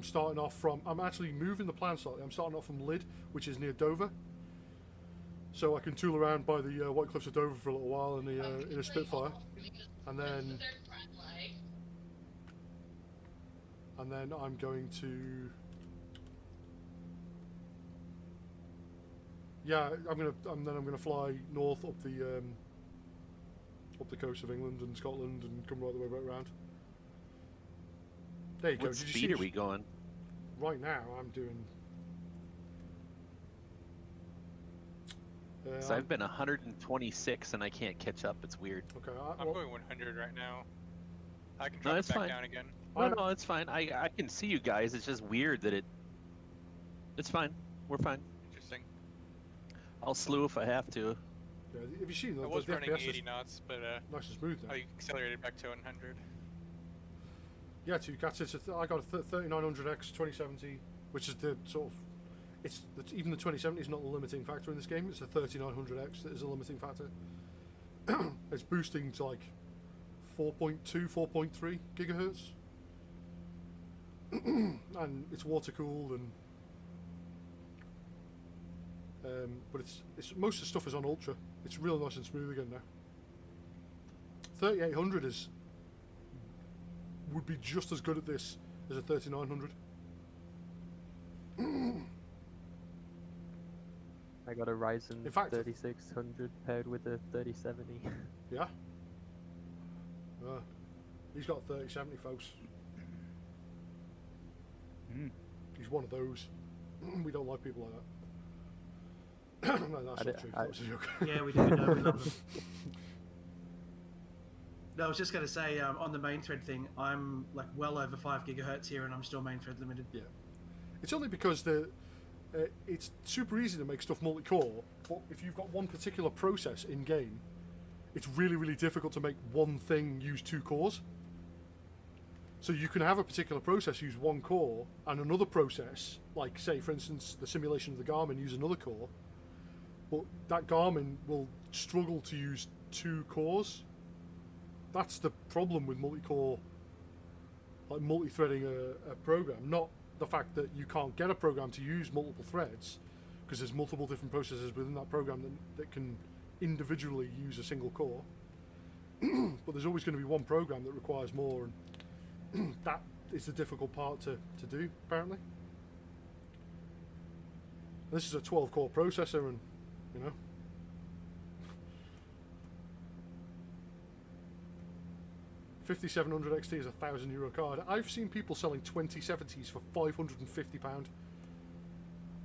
starting off from. I'm actually moving the plan slightly. I'm starting off from Lydd, which is near Dover, so I can tool around by the White Cliffs of Dover for a little while in a Spitfire, and then I'm going to. Yeah, I'm gonna fly north up the coast of England and Scotland and come right the way back around. There you go. What speed are we going? Right now, I'm doing. So I've been 126 and I can't catch up. It's weird. Okay, I'm going 100 right now. I can drop it back down again. No, it's fine. I can see you guys. It's just weird that it's fine. We're fine. Interesting. I'll slew if I have to. Yeah, have you seen I was running 80 knots, but nice and smooth now. I accelerated back to 100. Yeah, to catch it, I got a 3900X 2070, which is the sort of. Even the 2070 is not the limiting factor in this game. It's the 3900X that is a limiting factor. It's boosting to like 4.2, 4.3 gigahertz, and it's water cooled and. But it's most of the stuff is on ultra. It's real nice and smooth again now. 3800 would be just as good at this as a 3900. I got a Ryzen In fact, 3600 paired with a 3070. Yeah. He's got a 3070, folks. He's one of those. We don't like people like that. No, that's not true. That was a joke. Yeah, we do. No, we love them. No, I was just going to say, on the main thread thing, I'm like well over 5 gigahertz here, and I'm still main thread limited. Yeah, it's only because it's super easy to make stuff multi-core, but if you've got one particular process in game, it's really, really difficult to make one thing use 2 cores. So you can have a particular process use 1 core, and another process, like say for instance the simulation of the Garmin, use another core, but that Garmin will struggle to use 2 cores. That's the problem with multi-core, like multi-threading a program, not the fact that you can't get a program to use multiple threads, because there's multiple different processes within that program that can individually use a single core. But there's always going to be one program that requires more, and that is the difficult part to do, apparently. This is a 12-core processor, and you know. 5700 XT is a €1,000 card. I've seen people selling 2070s for £550.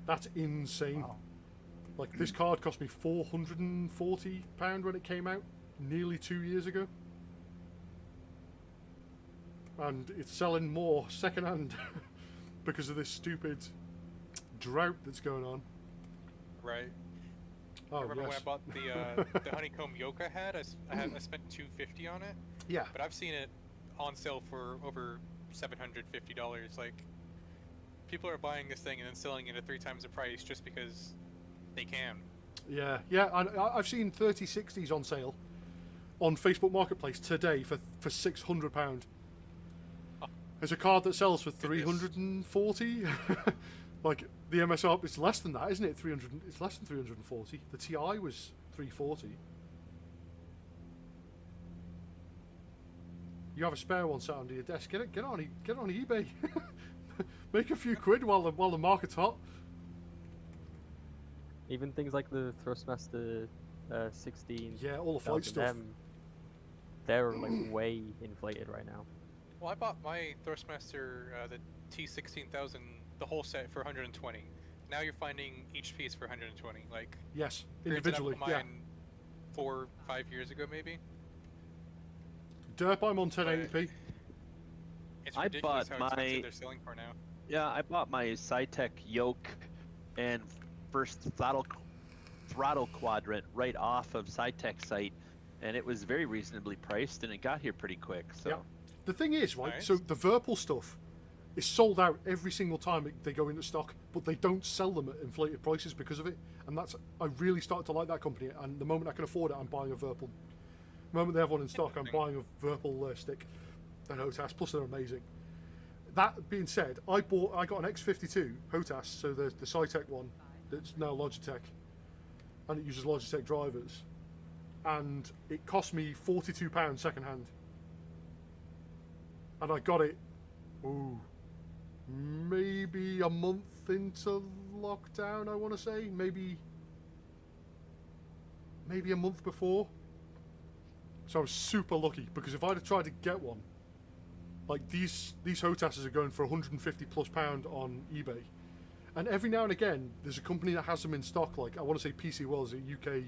That's insane. Wow. Like this card cost me £440 when it came out, nearly 2 years ago. And it's selling more secondhand because of this stupid drought that's going on. Right. Oh, I remember yes. when I bought the honeycomb yoke I had, I spent $250 on it. Yeah. But I've seen it on sale for over $750. Like, people are buying this thing and then selling it at 3 times the price just because they can. Yeah, yeah. I've seen 3060s on sale on Facebook Marketplace today for £600. There's a card that sells for 340. Like the MSRP, it's less than that, isn't it? 300. It's less than 340. The TI was 340. You have a spare one sat under your desk. Get on eBay. Make a few quid while the market's hot. Even things like the Thrustmaster 16. Yeah, all the flight stuff. They're like way inflated right now. Well, I bought my Thrustmaster, the T16000, the whole set for 120. Now you're finding each piece for 120. Like, yes, individually. Mine Yeah. 4 or 5 years ago, maybe. Derp, I'm on 1080p. It's I ridiculous bought how expensive my- they're selling for now. Yeah, I bought my Cytec yoke and first throttle quadrant right off of Cytec site, and it was very reasonably priced, and it got here pretty quick. So Yeah. The thing is, right, Nice. so the Virpil stuff is sold out every single time they go into stock, but they don't sell them at inflated prices because of it. And I really started to like that company, and the moment I can afford it, I'm buying a Virpil. The moment they have one in stock, I'm buying a Virpil stick and HOTAS, plus they're amazing. That being said, I got an X52 HOTAS, so the Cytec one that's now Logitech, and it uses Logitech drivers, and it cost me £42 second hand. And I got it, maybe a month into lockdown, I want to say. Maybe a month before. So I was super lucky, because if I'd have tried to get one, like these HOTASs are going for £150+ on eBay. And every now and again, there's a company that has them in stock, like I want to say PC World is a UK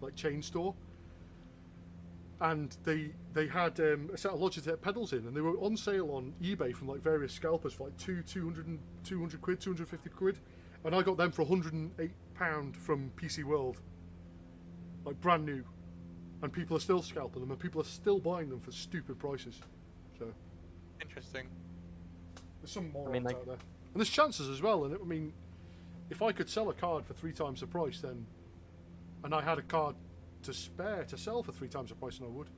like chain store. And they had a set of Logitech pedals in, and they were on sale on eBay from like various scalpers for like 200 quid, 250 quid, and I got them for £108 from PC World, like brand new, and people are still scalping them, and people are still buying them for stupid prices. So Interesting. there's some morons like- out there, and there's chances as well. And I mean, if I could sell a card for 3 times the price, then, and I had a card to spare to sell for 3 times the price, than I would.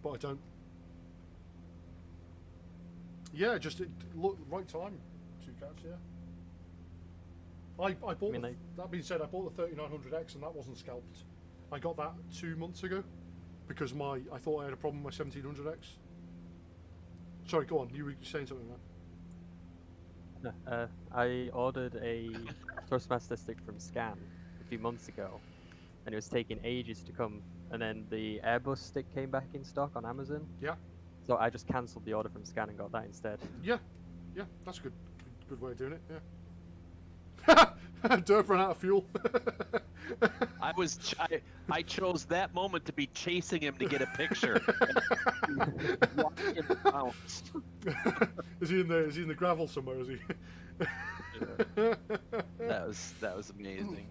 But I don't. Yeah, just look right time. 2 cats, yeah. I bought. That being said, I bought the 3900X, and that wasn't scalped. I got that 2 months ago because I thought I had a problem with my 1700X. Sorry, go on. You were saying something, man. I ordered a Thrustmaster stick from Scan a few months ago, and it was taking ages to come. And then the Airbus stick came back in stock on Amazon. Yeah. So I just cancelled the order from Scan and got that instead. Yeah, that's a good way of doing it. Yeah. Derp ran out of fuel. I chose that moment to be chasing him to get a picture. Is he in the gravel somewhere? Is he? That was amazing.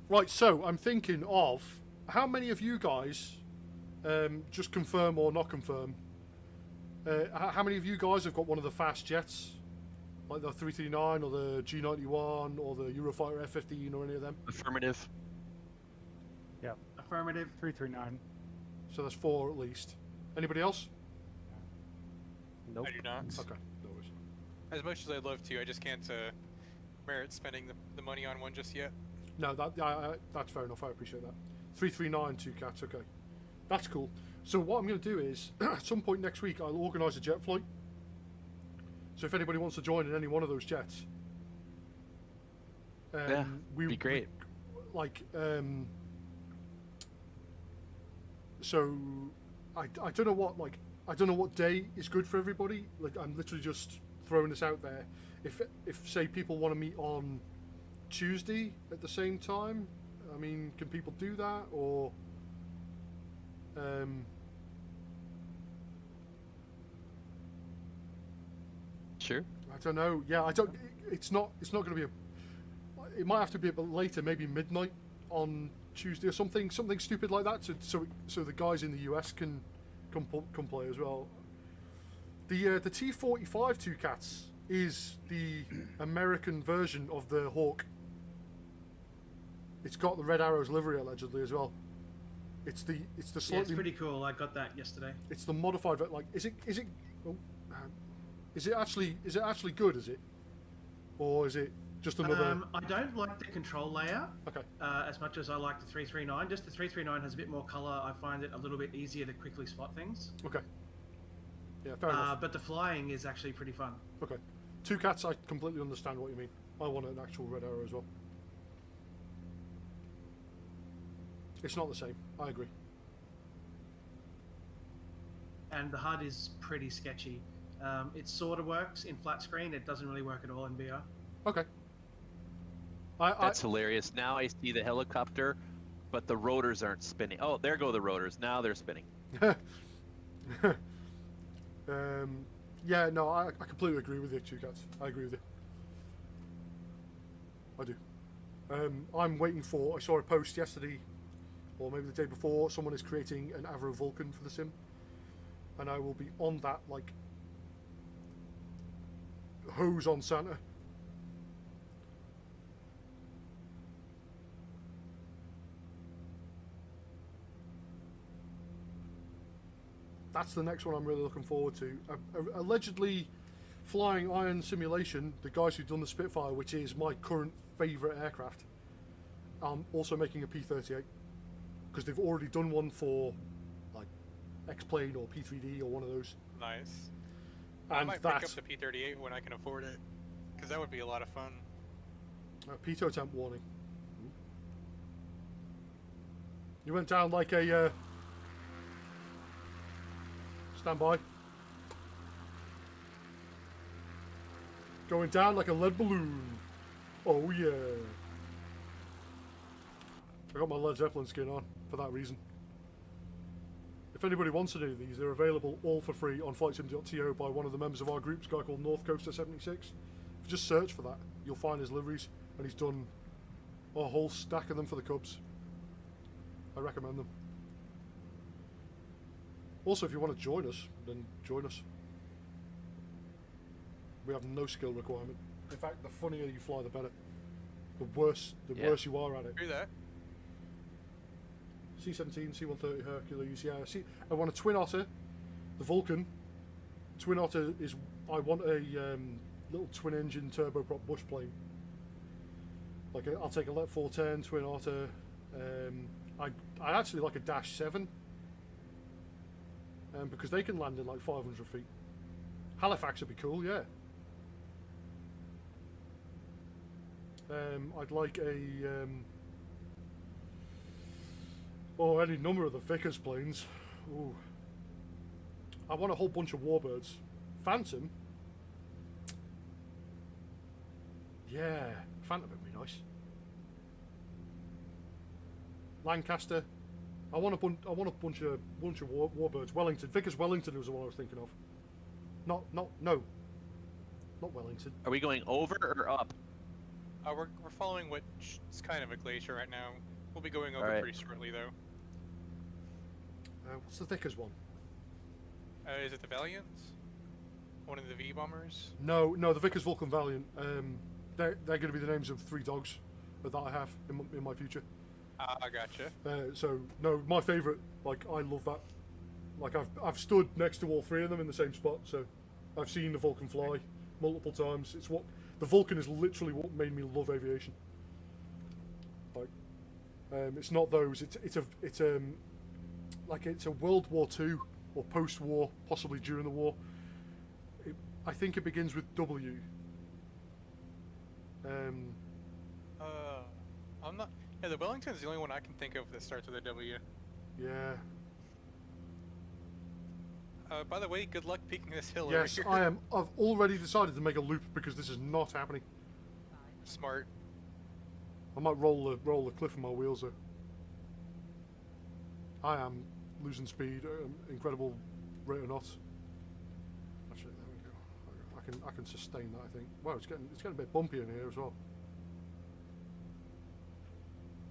Right, so I'm thinking of how many of you guys, just confirm or not confirm, how many of you guys have got one of the fast jets, like the 339 or the G91 or the Eurofighter F-15 or any of them? Affirmative. Yeah. Affirmative. 339. So that's 4 at least. Anybody else? Nope. I do not. Okay, no worries. As much as I'd love to, I just can't merit spending the money on one just yet. No, that's fair enough. I appreciate that. 339, 2 cats. Okay, that's cool. So what I'm going to do is, at some point next week, I'll organise a jet flight. So if anybody wants to join in any one of those jets, be great. So I don't know what day is good for everybody. Like, I'm literally just throwing this out there. If say people want to meet on Tuesday at the same time, I mean, can people do that, or Sure. I don't know. Yeah, I don't. It's not going to be it might have to be a bit later, maybe midnight on Tuesday or something stupid like that, so the guys in the US can come play as well. The T-45 Two Cats is the American version of the Hawk. It's got the Red Arrows livery allegedly as well. It's the slightly. Yeah, it's pretty cool. I got that yesterday. It's the modified, like, is it actually good? Is it, or is it just another? I don't like the control layout. Okay. As much as I like the 339, just the 339 has a bit more color. I find it a little bit easier to quickly spot things. Okay. Yeah, fair enough. But the flying is actually pretty fun. Okay. Two Cats, I completely understand what you mean. I want an actual Red Arrow as well. It's not the same. I agree. And the HUD is pretty sketchy. It sort of works in flat screen. It doesn't really work at all in VR. Okay. That's hilarious. Now I see the helicopter, but the rotors aren't spinning. Oh, there go the rotors. Now they're spinning. Yeah, no, I completely agree with you, Two Cats. I agree with you. I do. I'm waiting for. I saw a post yesterday, or maybe the day before. Someone is creating an Avro Vulcan for the sim, and I will be on that like hose on Santa. That's the next one I'm really looking forward to. Allegedly, Flying Iron Simulation, the guys who've done the Spitfire, which is my current favourite aircraft, also making a P-38 because they've already done one for like X-Plane or P-3D or one of those. Nice. And I might pick up the P-38 when I can afford it, because that would be a lot of fun. Pitot temp warning. You went down like a stand by. Going down like a lead balloon. Oh yeah. I got my Led Zeppelin skin on for that reason. If anybody wants any of these, they're available all for free on flightsim.to by one of the members of our group, a guy called North Coaster 76. If you just search for that, you'll find his liveries, and he's done a whole stack of them for the Cubs. I recommend them. Also, if you want to join us, then join us. We have no skill requirement. In fact, the funnier you fly, the better. The worse you are at it. Do that. C-17, C-130 Hercules, yeah. I want a Twin Otter, the Vulcan. Twin Otter is, I want a little twin-engine turboprop bush plane. Like I'll take a Let 410, Twin Otter. I actually like a Dash 7. Because they can land in like 500 feet. Halifax would be cool, yeah. I'd like a any number of the Vickers planes. Ooh. I want a whole bunch of Warbirds. Phantom. Yeah, Phantom would be nice. Lancaster. I want a bunch of Warbirds. Wellington. Vickers Wellington was the one I was thinking of. No. Not Wellington. Are we going over or up? We're following what's kind of a glacier right now. We'll be going over pretty shortly, though. What's the Vickers one? Is it the Valiants? One of the V bombers? No, the Vickers Vulcan Valiant. They're going to be the names of 3 dogs that I have in my future. I gotcha. So no, my favourite. Like I love that. Like I've stood next to all 3 of them in the same spot. So I've seen the Vulcan fly multiple times. It's what the Vulcan is literally what made me love aviation. Like it's not those. It's a World War II or post-war, possibly during the war. I think it begins with W. I'm not. Yeah, the Wellington's the only one I can think of that starts with a W. Yeah. By the way, good luck peeking this hill. Yes, over I here. am. I've already decided to make a loop because this is not happening. Smart. I might roll the cliff on my wheels though. I am losing speed, incredible rate of knots. Actually, there we go. I can sustain that. I think. Wow, it's getting a bit bumpy in here as well.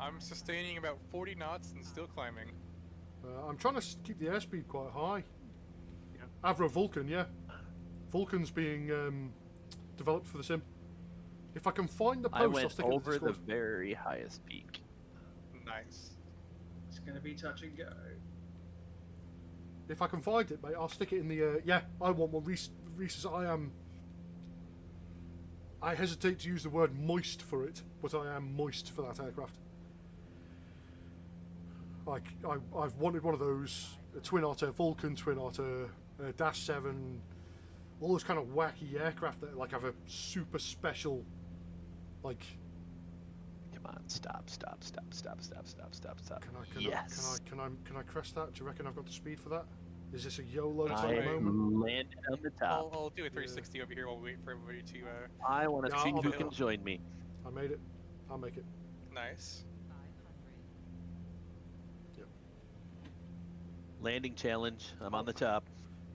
I'm sustaining about 40 knots and still climbing. I'm trying to keep the airspeed quite high. Yeah. Avro Vulcan, yeah. Vulcan's being developed for the sim. If I can find the post, I I'll went stick it in the over the Discord. very highest peak. Nice. It's going to be touch and go. If I can find it, mate, I'll stick it in the. Yeah, I want one. Reese says I am. I hesitate to use the word moist for it, but I am moist for that aircraft. Like I've wanted one of those, a Twin Otter, Vulcan Twin Otter, Dash 7, all those kind of wacky aircraft that like have a super special, like. Come on, stop. Yes. Can I crest that? Do you reckon I've got the speed for that? Is this a YOLO I type moment? landed on the top. I'll do a 360 over here while we wait for everybody to. I want to Yeah, see I'll who do can it. join me. I made it. I'll make it. Nice. Landing challenge. I'm on the top.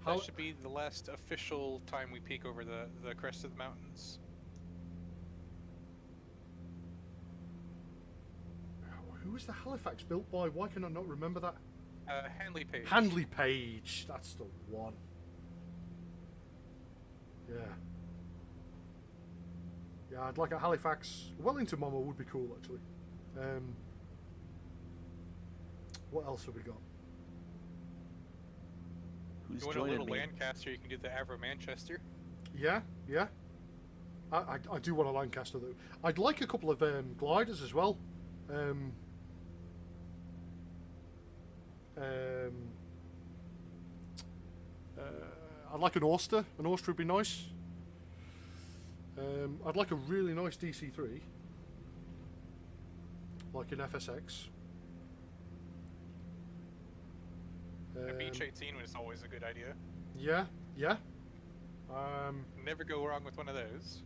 That should be the last official time we peek over the crest of the mountains. Who was the Halifax built by? Why can I not remember that? Handley Page. Handley Page. That's the one. Yeah. Yeah, I'd like a Halifax. Wellington Bomber would be cool, actually. What else have we got? Who's you want a joining little me? Lancaster, you can do the Avro Manchester. Yeah, yeah. I do want a Lancaster, though. I'd like a couple of gliders as well. I'd like an Auster. An Auster would be nice. I'd like a really nice DC3. Like an FSX. A Beach 18 was always a good idea. Yeah, yeah. Never go wrong with one of those.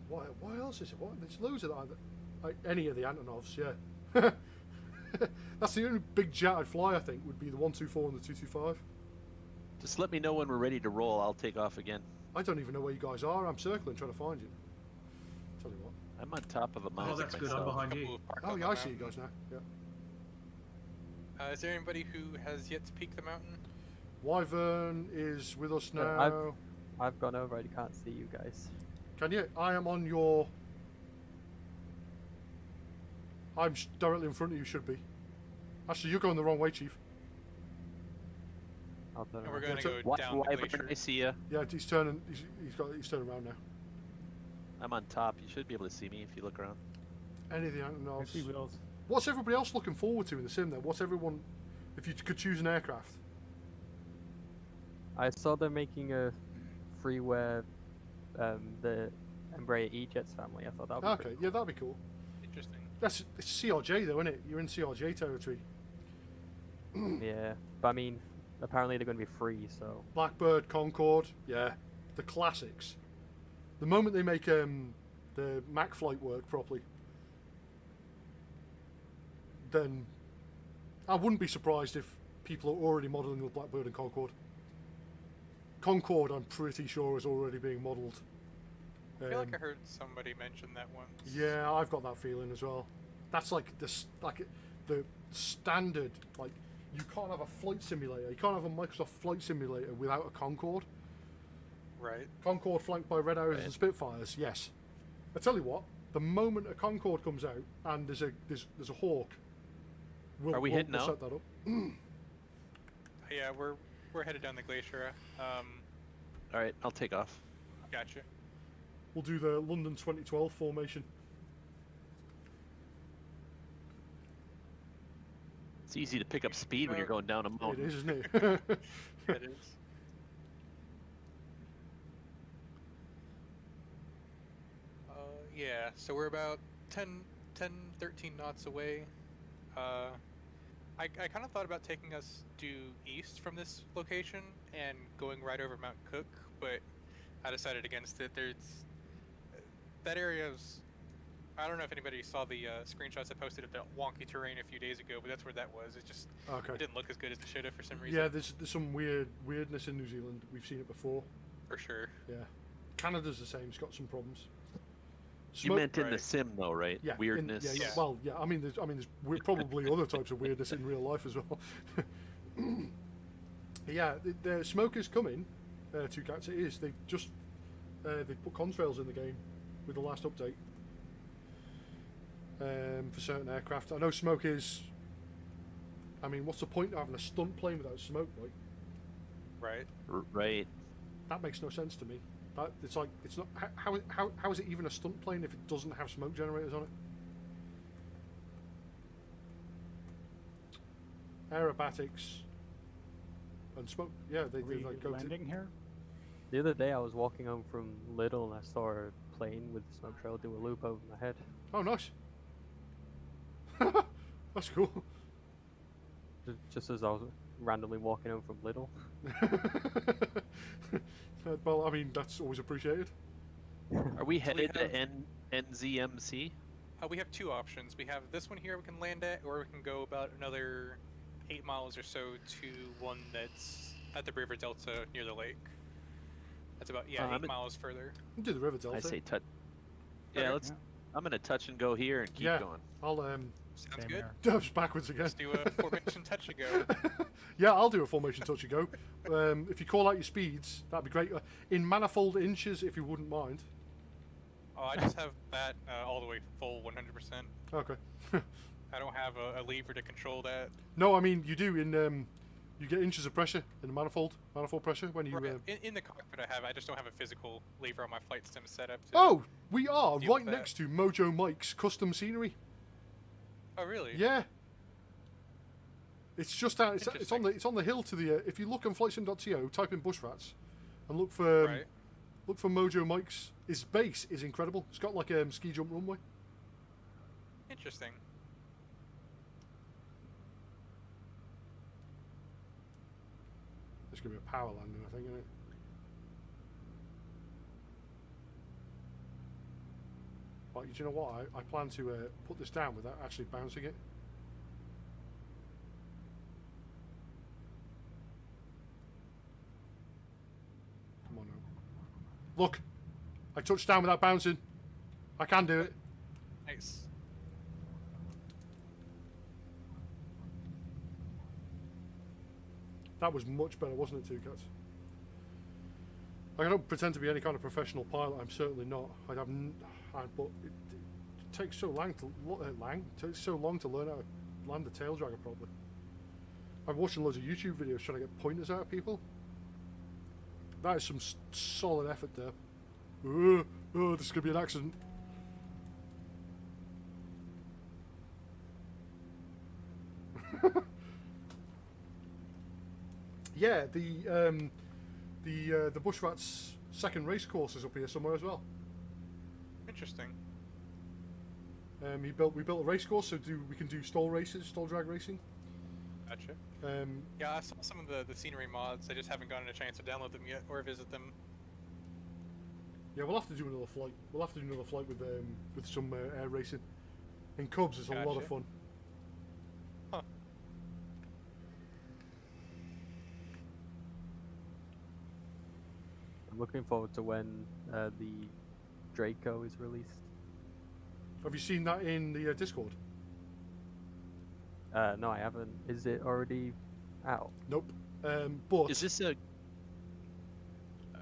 What else is it? What? There's loads of that. Like any of the Antonovs, yeah. That's the only big jet I'd fly, I think, would be the 124 and the 225. Just let me know when we're ready to roll. I'll take off again. I don't even know where you guys are. I'm circling trying to find you. Tell you what. I'm on top of a mountain. Oh, that's good. myself. I'm behind you. Oh, yeah, I see you guys now. Yeah. Is there anybody who has yet to peek the mountain? Wyvern is with us No, now. I've gone over. I can't see you guys. Can you? I am on your... I'm directly in front of you, should be. Actually, you're going the wrong way, Chief. I'll turn And we're around. going to go down the Wyvern, glacier. I see ya. Yeah, he's turning. He's turning around now. I'm on top. You should be able to see me if you look around. Any of the I Antonovs. see wheels. What's everybody else looking forward to in the sim then? What's everyone... If you could choose an aircraft? I saw they're making a freeware, the Embraer E-Jets family. I thought that would be Okay, pretty yeah, that'd be cool. Interesting. It's CRJ though, isn't it? You're in CRJ territory. cool. Yeah, but I mean, apparently they're going to be free, so... Blackbird, Concorde, yeah. The classics. The moment they make the Mac flight work properly, then I wouldn't be surprised if people are already modelling the Blackbird and Concorde. Concorde, I'm pretty sure, is already being modelled. I feel like I heard somebody mention that once. Yeah, I've got that feeling as well. That's like the standard. Like, you can't have a flight simulator. You can't have a Microsoft flight simulator without a Concorde. Right. Concorde flanked by Red Arrows and Spitfires. Yes. I tell you what. The moment a Concorde comes out and there's a Hawk, Are we hitting we'll now? set that up. Yeah, we're headed down the glacier. All right, I'll take off. Gotcha. We'll do the London 2012 formation. It's easy to pick up speed when you're going down a It mountain. is, isn't it? It is. Yeah, so we're about 13 knots away. I kind of thought about taking us due east from this location and going right over Mount Cook, but I decided against it. That area's... I don't know if anybody saw the screenshots I posted of that wonky terrain a few days ago, but that's where that was. It just Okay. it didn't look as good as it should have for some reason. Yeah, there's some weirdness in New Zealand. We've seen it before. For sure. Yeah. Canada's the same. It's got some problems. You meant in the Right. sim, though, right? Yeah, Weirdness. yeah, yeah. Yeah. Well, yeah. I mean, there's probably other types of weirdness in real life as well. Yeah, the smoke is coming. Two Cats, it is. They've just they put contrails in the game with the last update for certain aircraft. I know smoke is. I mean, what's the point of having a stunt plane without smoke, right? Right. Right. That makes no sense to me. It's like it's not. How is it even a stunt plane if it doesn't have smoke generators on it? Aerobatics and smoke. Yeah, they Are we like go to. landing here? The other day I was walking home from Lidl and I saw a plane with the smoke trail do a loop over my head. Oh, nice. That's cool. Just as I was randomly walking home from Lidl. Well, I mean, that's always appreciated. Are we So headed have- to NZMC? We have two options. We have this one here we can land at, or we can go about another 8 miles or so to one that's at the river delta near the lake. That's about 8 miles further. You do the river delta. I say touch. Yeah, let's. I'm gonna touch and go here and keep going. I'll Sounds good. Dubs backwards again. Let's do a formation touch and go. Yeah, I'll do a formation touch and go. If you call out your speeds, that'd be great. In manifold inches, if you wouldn't mind. Oh, I just have that all the way full 100%. Okay. I don't have a lever to control that. No, I mean you do in you get inches of pressure in the manifold pressure when you. Right. In the cockpit I just don't have a physical lever on my flight sim setup. Oh, we are right next to Mojo Mike's custom scenery. Oh really? Yeah. It's just out. It's on the hill to the. If you look on flightsim.to, type in bush rats, and look for Mojo Mike's. His base is incredible. It's got like a ski jump runway. Interesting. It's gonna be a power landing, I think, isn't it? But you know what? I plan to put this down without actually bouncing it. Come on now. Look! I touched down without bouncing. I can do it. Nice. That was much better, wasn't it, Two Cats? I don't pretend to be any kind of professional pilot. I'm certainly not. But it takes so long to learn how to land the tail dragger properly. I'm watching loads of YouTube videos trying to get pointers out of people. That is some solid effort there. Oh, this is gonna be an accident. Yeah, the Bush Rats second race course is up here somewhere as well. Interesting. We built a race course so we can do stall drag racing. Gotcha. Yeah, I saw some of the scenery mods. I just haven't gotten a chance to download them yet or visit them. Yeah, we'll have to do another flight. We'll have to do another flight with some air racing. In Cubs, it's a lot of fun. Huh. I'm looking forward to when the Draco is released. Have you seen that in the Discord? No, I haven't. Is it already out? Nope. But is this a?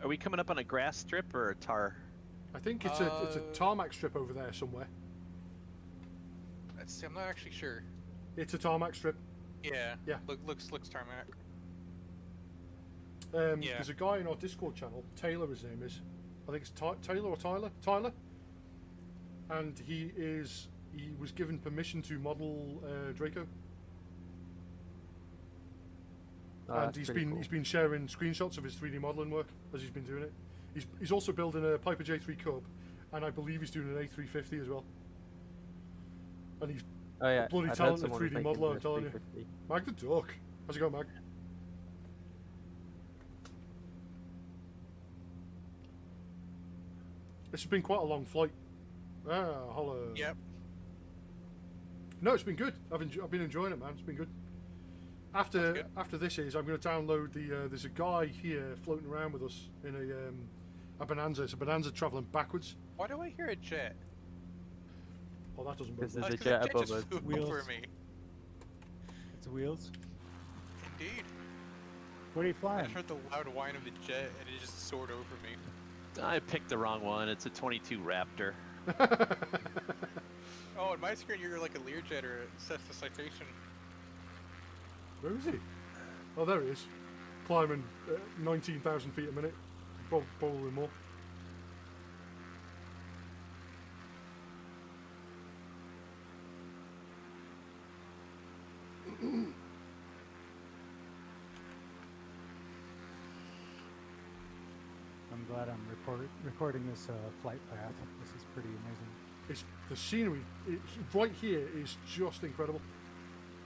Are we coming up on a grass strip or a tar? I think it's a tarmac strip over there somewhere. Let's see. I'm not actually sure. It's a tarmac strip. Yeah. Yeah. Looks tarmac. Yeah. There's a guy in our Discord channel, Taylor. His name is. I think it's Taylor or Tyler. Tyler. And he was given permission to model Draco. Oh, and he's been sharing screenshots of his 3D modeling work as he's been doing it. He's also building a Piper J3 Cub, and I believe he's doing an A350 as well. And he's a bloody talented 3D modeler, I'm telling you. Mag the Duck. How's it going, Mag? This has been quite a long flight. Holla. Yep. No, it's been good. I've been enjoying it, man. It's been good. After this I'm going to download there's a guy here floating around with us in a Bonanza. It's a Bonanza traveling backwards. Why do I hear a jet? Oh, that doesn't. Because there's a jet above us. Wheels over me. It's wheels. Indeed. What are you flying? I heard the loud whine of the jet, and it just soared over me. I picked the wrong one. It's a 22 Raptor. Oh, on my screen you're like a Learjet or a Cessna Citation. Where is he? Oh, there he is. Climbing 19,000 feet a minute. Probably more. I'm glad I'm recording this flight path. This is pretty amazing. It's the scenery right here is just incredible.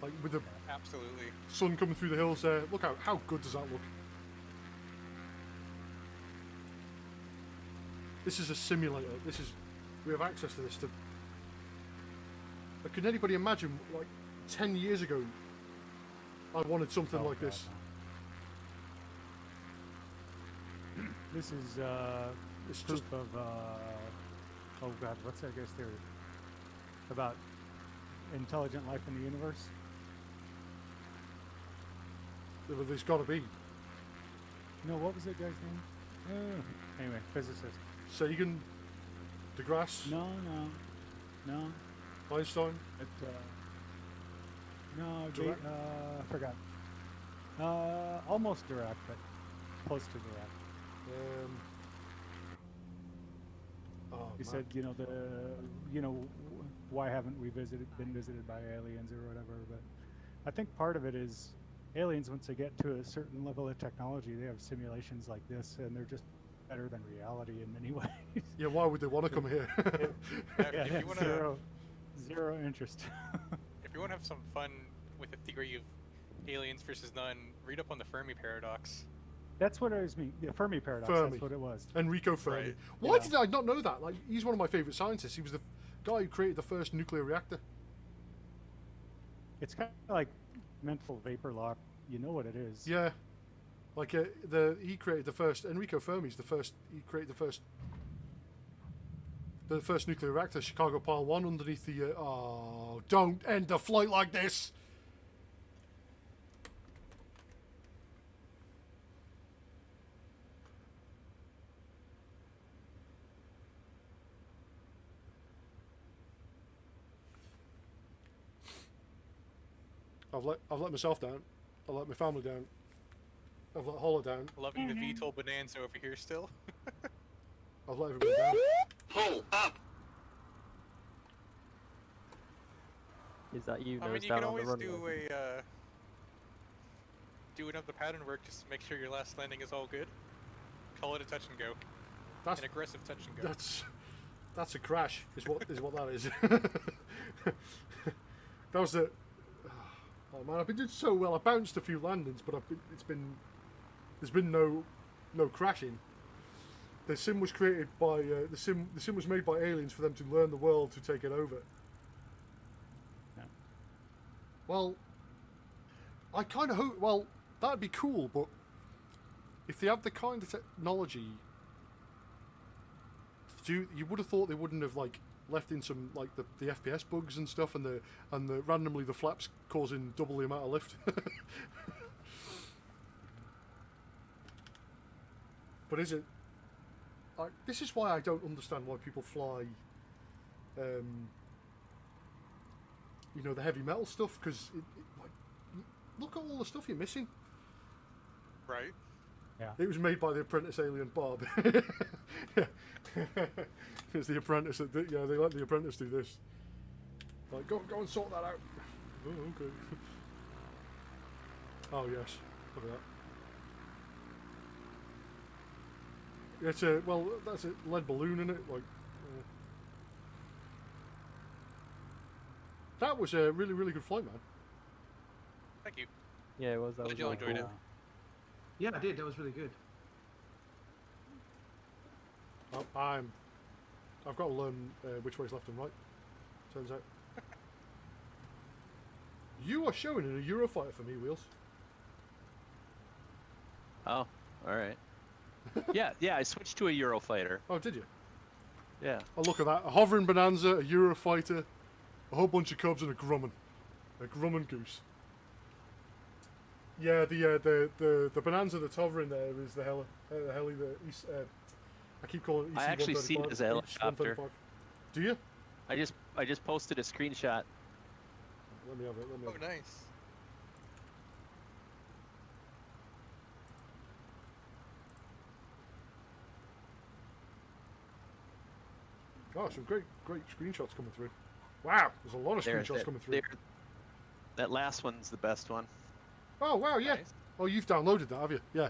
Like with the absolutely sun coming through the hills there. Look how good does that look? This is a simulator. We have access to this. But can anybody imagine, like 10 years ago, I wanted something Oh, like God, this. no. This is It's proof just of oh God, what's that guy's theory about intelligent life in the universe? there's got to be. No, what was that guy's name? Anyway, physicist. Sagan, deGrasse, No. Einstein. No, Dirac? I forgot. Almost Dirac, but close to Dirac. Oh, He man. said, why haven't we been visited by aliens or whatever? But I think part of it is aliens, once they get to a certain level of technology, they have simulations like this, and they're just better than reality in many ways. Yeah, why would they want to come here? Yeah, if you wanna, zero interest. if you want to have some fun with the theory of aliens versus none, read up on the Fermi paradox. That's what it was. The Fermi paradox. Fermi. That's what it was. Enrico Fermi. Right. Why Yeah. did I not know that? Like, he's one of my favorite scientists. He was the guy who created the first nuclear reactor. It's kind of like mental vapor lock. You know what it is. Yeah. Like he created the first. Enrico Fermi's the first. He created the first nuclear reactor, Chicago Pile 1, underneath the. Oh, don't end the flight like this. I've let myself down. I've let my family down. I've let Holla down. Loving the VTOL bonanza over here still. I've let everybody down. Pull up. Is that you I mean, nose you down can on the always runway? do another pattern work just to make sure your last landing is all good. Call it a touch and go. That's An aggressive touch and go. that's a crash. Is what that is. That was the. Oh man, I've been doing so well. I bounced a few landings, but there's been no crashing. The sim was created by the sim was made by aliens for them to learn the world to take it over. Yeah. Well, I kind of hope. Well, that'd be cool, but if they have the kind of technology, you would have thought they wouldn't have like left in some like the FPS bugs and stuff, and the randomly the flaps causing double the amount of lift. But is it? This is why I don't understand why people fly. The heavy metal stuff, because like, look at all the stuff you're missing. Right. Yeah. It was made by the apprentice alien Bob. It's the apprentice that they let the apprentice do this. Like, go and sort that out. Oh, okay. Oh yes, look at that. It's that's a lead balloon in it. Like, that was a really, really good flight, man. Thank you. Yeah, it was. That Did was you all really enjoy cool. it? Yeah, I did. That was really good. I've got to learn which way's left and right. Turns out. You are showing in a Eurofighter for me, Wheels. Oh, all right. Yeah, I switched to a Eurofighter. Oh, did you? Yeah. Oh, look at that. A hovering Bonanza, a Eurofighter, a whole bunch of Cubs, and a Grumman. A Grumman Goose. Yeah, the Bonanza that's hovering there is the heli, the East, I keep calling it EC-135. I actually see it as a helicopter. H135. Do you? I just posted a screenshot. Let me have it. Oh, nice. Oh, some great screenshots coming through. Wow, there's a lot of screenshots coming through. That last one's the best one. Oh, wow, yeah. Nice. Oh, you've downloaded that, have you? Yeah.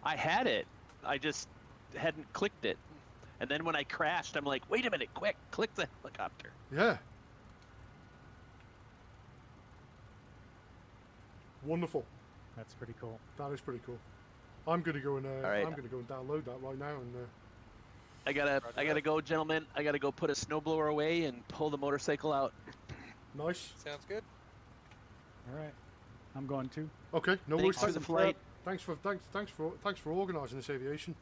I had it. I just hadn't clicked it. And then when I crashed, I'm like, wait a minute, quick, click the helicopter. Yeah. Wonderful. That's pretty cool. That is pretty cool. I'm gonna go and right. I'm gonna go and download that right now and. I gotta go, gentlemen. I gotta go put a snowblower away and pull the motorcycle out. Nice. Sounds good. All right. I'm going too. Okay, no Thanks worries. for the flight. Thanks for organising this aviation.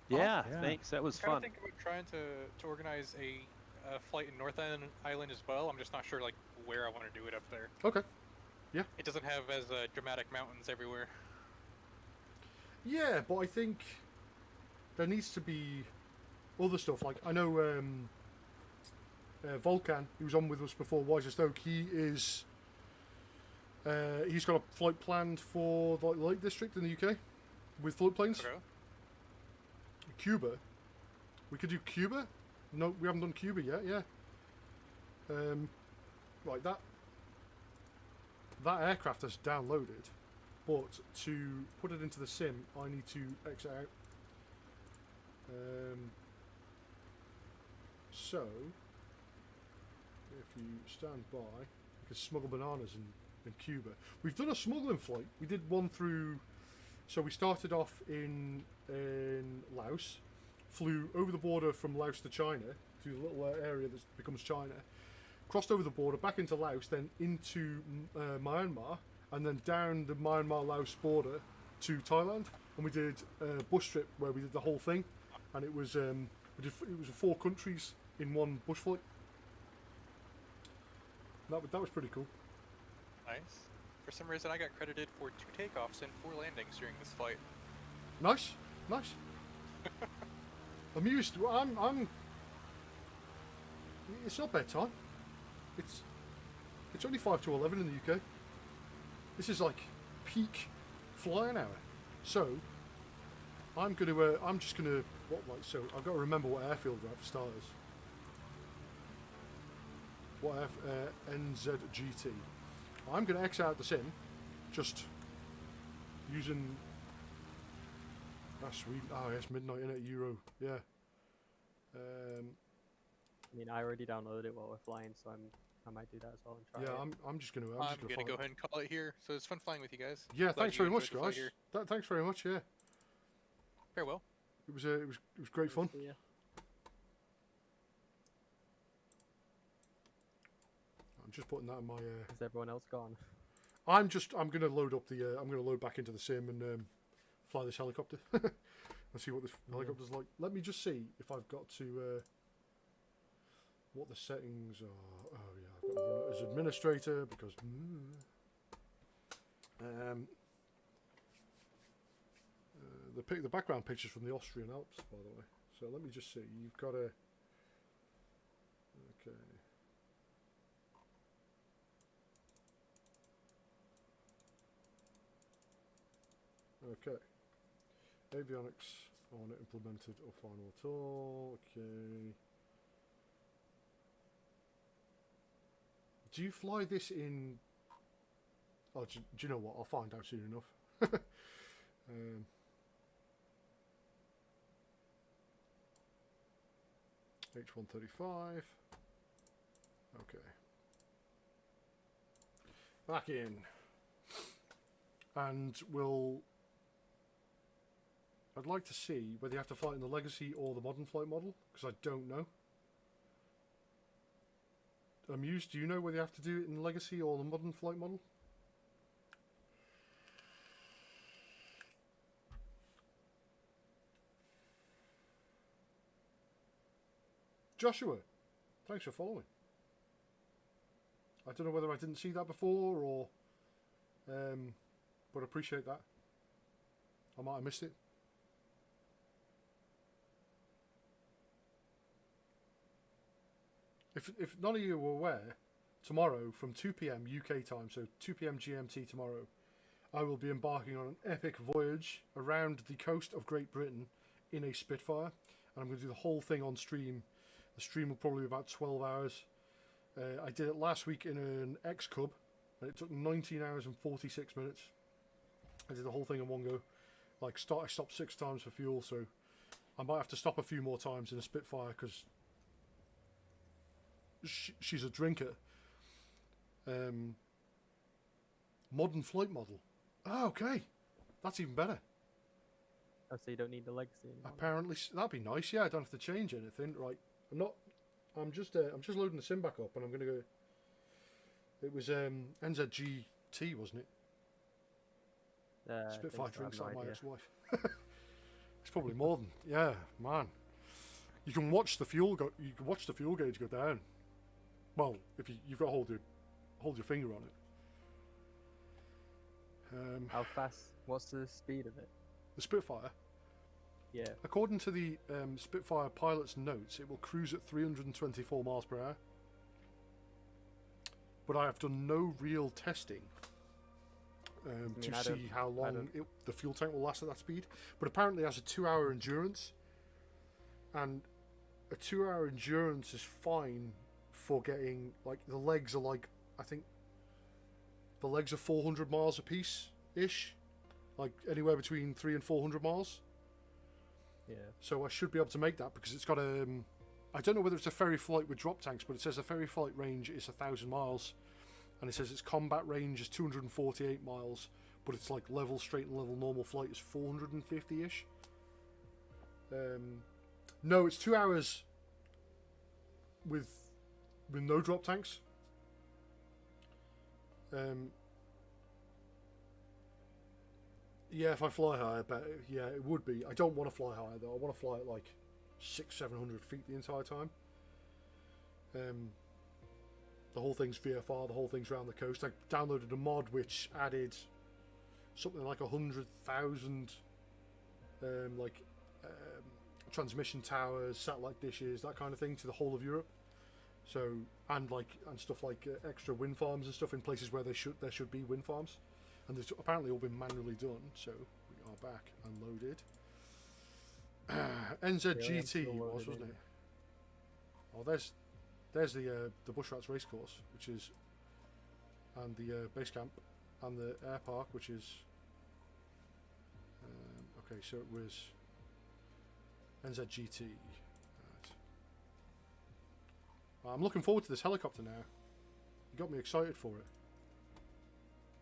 Yeah, yeah. thanks. That was I'm fun. thinking about trying to organize a flight in North Island as well. I'm just not sure like where I want to do it up there. Okay. Yeah. It doesn't have as dramatic mountains everywhere. Yeah, but I think there needs to be other stuff. Like I know Volcan, who was on with us before, Wisest Oak. He's got a flight planned for the Lake District in the UK with float planes. Okay. Cuba. We could do Cuba. No, we haven't done Cuba yet. Yeah. Right, that aircraft is downloaded, but to put it into the sim, I need to exit out. So, if you stand by, you can smuggle bananas in Cuba. We've done a smuggling flight. We did one through. So we started off in Laos, flew over the border from Laos to China, to the little area that becomes China, crossed over the border, back into Laos, then into Myanmar, and then down the Myanmar-Laos border to Thailand. And we did a bush trip where we did the whole thing, and it was it was 4 countries in one bush flight. That was pretty cool. Nice. For some reason, I got credited for 2 takeoffs and 4 landings during this flight. Nice. Amused. I'm. It's not bedtime. It's only 5 to 11 in the UK. This is like peak flying hour. So I'm just gonna so I've got to remember what airfield we're at for starters. What NZGT. I'm gonna X out the sim, just using. That's sweet. Oh, it's midnight in at Euro. Yeah. I mean, I already downloaded it while we're flying, so I might do that as well and try it. I'm just gonna. I'm gonna go ahead and call it here. So it's fun flying with you guys. Yeah, Glad thanks you very much, enjoyed the flight guys. here. Thanks very much. Yeah. Farewell. It was great fun. Yeah. I'm just putting that in my. Is everyone else gone? I'm gonna load up the. I'm gonna load back into the sim and fly this helicopter. Let's see what this helicopter's like. Let me just see if I've got to. What the settings are. Oh yeah, I've got to run it as administrator because. The background pictures from the Austrian Alps, by the way. So let me just see. You've got a. Okay. Okay. Avionics on implemented or final at all. Okay. Do you fly this in? Oh, do you know what? I'll find out soon enough. H135. Okay. Back in. And I'd like to see whether you have to fly in the Legacy or the Modern Flight model, because I don't know. Amused, do you know whether you have to do it in the Legacy or the Modern Flight model? Joshua, thanks for following. I don't know whether I didn't see that before or... but I appreciate that. I might have missed it. If none of you were aware, tomorrow from 2 PM UK time, so 2 PM GMT tomorrow, I will be embarking on an epic voyage around the coast of Great Britain in a Spitfire, and I'm going to do the whole thing on stream. The stream will probably be about 12 hours. I did it last week in an X-Cub, and it took 19 hours and 46 minutes. I did the whole thing in one go. I stopped 6 times for fuel, so I might have to stop a few more times in a Spitfire because she's a drinker. Modern flight model. Oh, okay, that's even better. Oh, so you don't need the Legacy anymore? Apparently, that'd be nice. Yeah, I don't have to change anything. Right, I'm just loading the sim back up, and I'm gonna go. It was NZGT, wasn't it? Spitfire I have drinks no like my idea. ex-wife. It's probably more than man. You can watch the fuel gauge go down. Well, if you've got to hold your finger on it. How fast? What's the speed of it? The Spitfire. Yeah. According to the Spitfire pilot's notes, it will cruise at 324 miles per hour. But I have done no real testing to see how long the fuel tank will last at that speed. But apparently it has a 2-hour endurance. And a 2-hour endurance is fine for getting, like, the legs are like, I think, the legs are 400 miles a piece-ish. Like, anywhere between 300 and 400 miles. Yeah. So I should be able to make that because it's got a... I don't know whether it's a ferry flight with drop tanks, but it says the ferry flight range is 1,000 miles. And it says its combat range is 248 miles, but it's like level straight and level normal flight is 450-ish. No, it's 2 hours with no drop tanks. Yeah, if I fly high, I bet it would be. I don't want to fly high though. I want to fly at like 600-700 feet the entire time. The whole thing's VFR. The whole thing's around the coast. I downloaded a mod which added something like 100,000 transmission towers, satellite dishes, that kind of thing to the whole of Europe. So and stuff like extra wind farms and stuff in places where there should be wind farms, and they've apparently all been manually done. So we are back and loaded. NZGT wasn't it? Oh, there's the Bushrats racecourse, which is, and the base camp, and the air park, which is. Okay, so it was NZGT. Right. I'm looking forward to this helicopter now. You got me excited for it.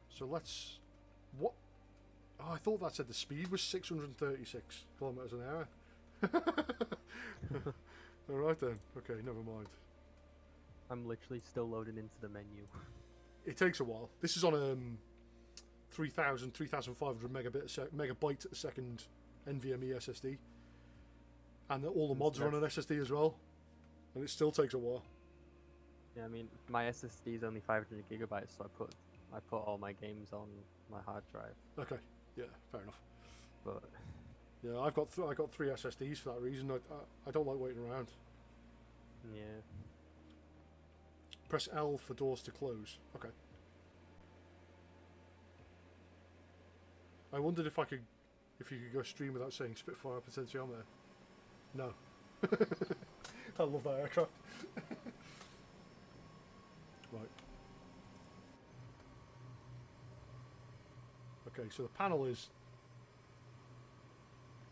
So let's. What? Oh, I thought that said the speed was 636 kilometers an hour. All right then. Okay, never mind. I'm literally still loading into the menu. It takes a while. This is on 3,500 megabyte a second NVMe SSD, and all the mods are on an SSD as well, and it still takes a while. Yeah, I mean my SSD is only 500 gigabytes, so I put all my games on my hard drive. Okay, yeah, fair enough. But yeah, I got 3 SSDs for that reason. I don't like waiting around. Yeah. Press L for doors to close. Okay. I wondered if you could go stream without saying Spitfire potentially on there. No. I love that aircraft. Right. Okay, so the panel is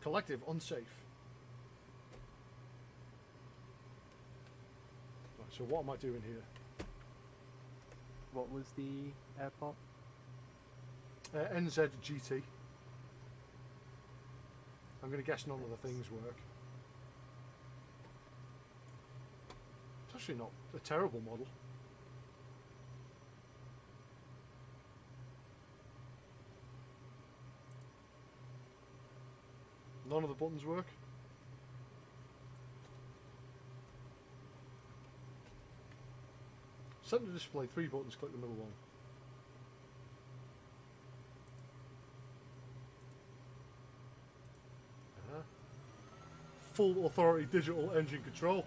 collective unsafe. Right, so what am I doing here? What was the airport? NZGT. I'm going to guess none of the things work. It's actually not a terrible model. None of the buttons work. Center display, 3 buttons, click the middle one. Full authority digital engine control.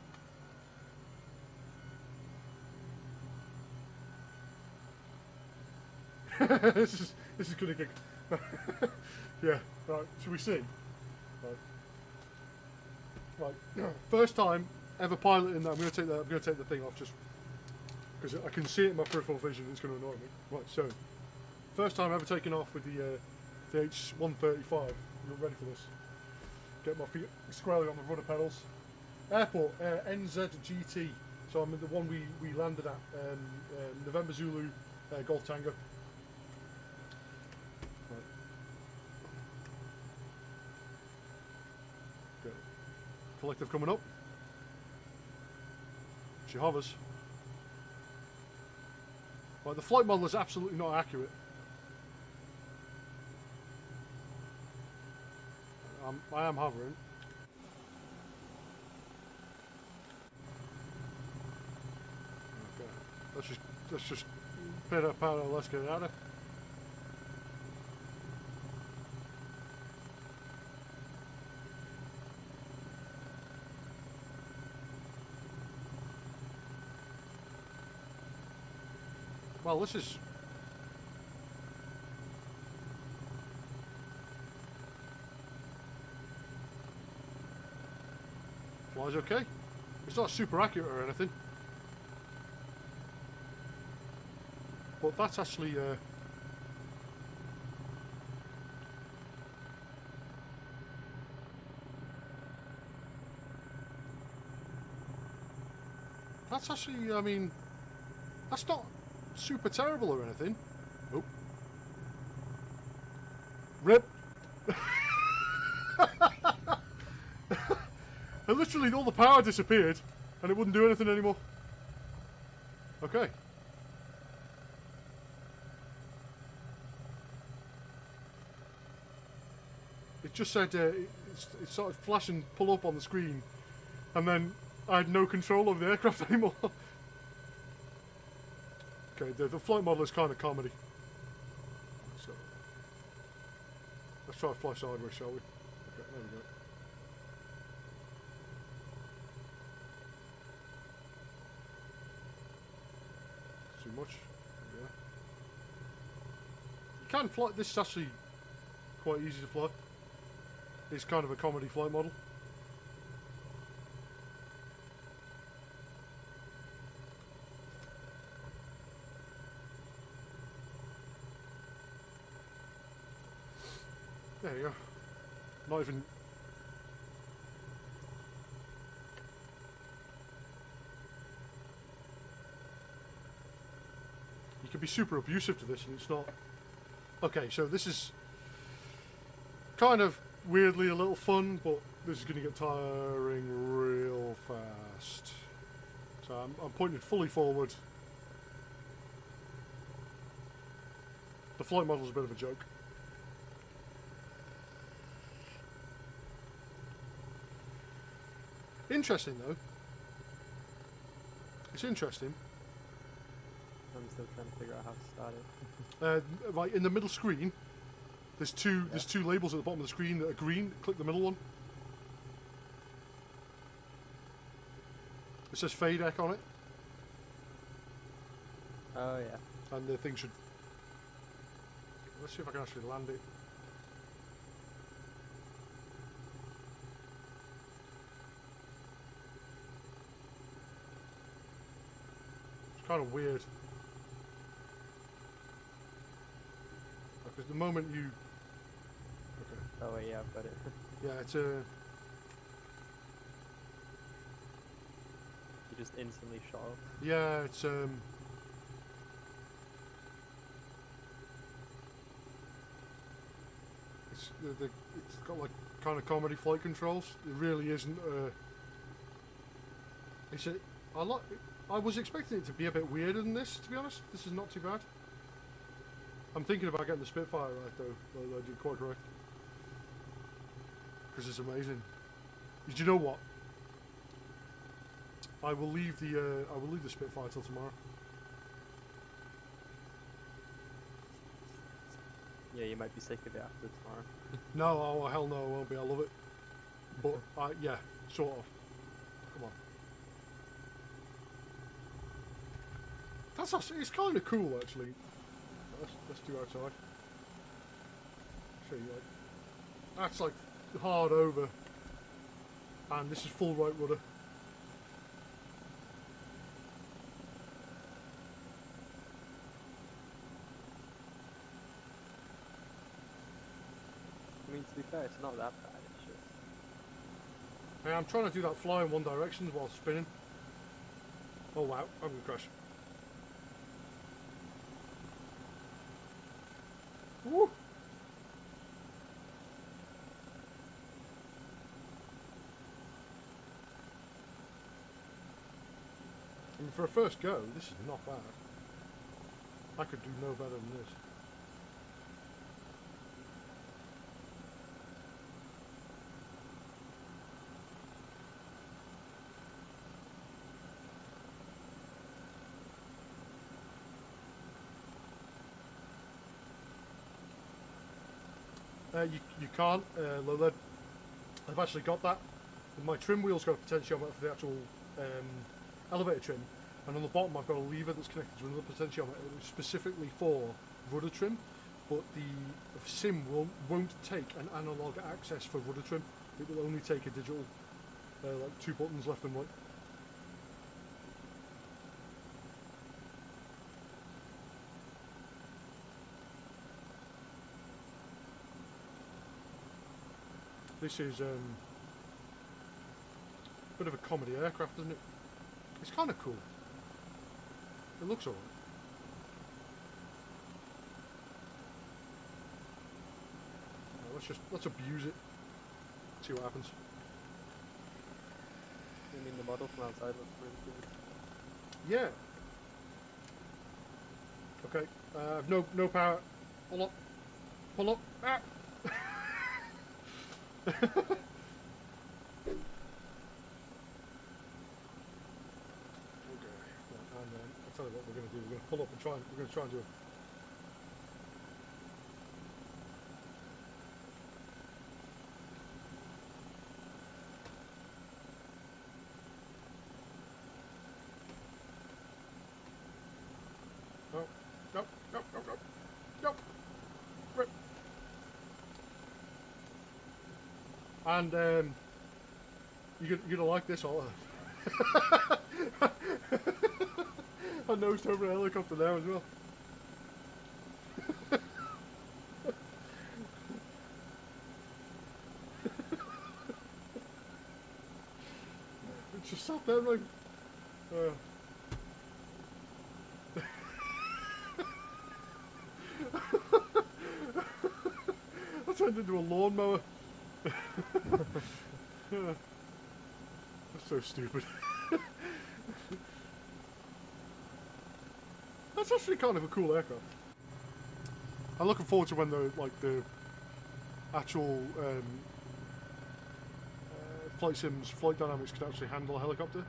This is gonna get. Yeah, right. Should we see? Right. First time ever piloting that. I'm gonna take the thing off just because I can see it in my peripheral vision. It's gonna annoy me. Right. So, first time ever taking off with the H135. You're ready for this? Get my feet squarely on the rudder pedals. Airport, NZGT. So I'm in the one we landed at, November Zulu, Golf Tango. Right. Good. Collective coming up. She hovers. Right, the flight model is absolutely not accurate. I am hovering. Okay, let's just pitter patter. Let's get at it. Well, this is... Flies okay. It's not super accurate or anything. But that's actually... That's actually, I mean... That's not super terrible or anything. Nope. Rip. And literally all the power disappeared and it wouldn't do anything anymore. Okay. It just said it started flashing pull up on the screen and then I had no control over the aircraft anymore. Okay, the flight model is kind of comedy. So, let's try to fly sideways, shall we? Okay, there we go. Too much. There we go. You can fly. This is actually quite easy to fly. It's kind of a comedy flight model. There you go. Not even... You can be super abusive to this and it's not... Okay, so this is kind of weirdly a little fun, but this is going to get tiring real fast. So I'm pointing fully forward. The flight model's a bit of a joke. Interesting though. It's interesting. I'm still trying to figure out how to start it. Right in the middle screen, there's two labels at the bottom of the screen that are green. Click the middle one. It says FADEC on it. Oh yeah. And the thing should... Let's see if I can actually land it. It's kind of weird. Because the moment you... Okay. Oh wait, yeah, I've got it. Yeah, it's a... You just instantly shot up. Yeah, it's it's got like kind of comedy flight controls. It really isn't. It's a. I was expecting it to be a bit weirder than this. To be honest, this is not too bad. I'm thinking about getting the Spitfire right though. I did quite correct. Because it's amazing. Did you know what? I will leave the Spitfire till tomorrow. Yeah, you might be sick of it after tomorrow. No, oh hell no, I won't be. I love it. But yeah, sort of. Come on. That's actually, it's kind of cool actually. Let's do outside. Show you like that's like hard over, and this is full right rudder. I mean, to be fair, it's not that bad. It's just... Hey, I'm trying to do that fly in one direction while spinning. Oh wow, I'm gonna crash. Woo! I mean, for a first go, this is not bad. I could do no better than this. You can't low lead. I've actually got that. My trim wheel's got a potentiometer for the actual elevator trim, and on the bottom I've got a lever that's connected to another potentiometer specifically for rudder trim, but the sim won't take an analog access for rudder trim. It will only take a digital, like 2 buttons left and right. This is a bit of a comedy aircraft, isn't it? It's kind of cool. It looks alright. Let's abuse it. See what happens. I mean, the model from outside looks really good. Yeah. Okay. I've no power. Pull up. Pull up. Ah. Okay. Right, and I'll tell you what we're going to do. We're going to pull up and we're going to try and do it. Nope. Right. And you're gonna like this, all. I nosed over a helicopter there as well. It just sat there like. I turned into a lawnmower. That's so stupid. That's actually kind of a cool aircraft. I'm looking forward to when the actual flight sims, flight dynamics can actually handle a helicopter.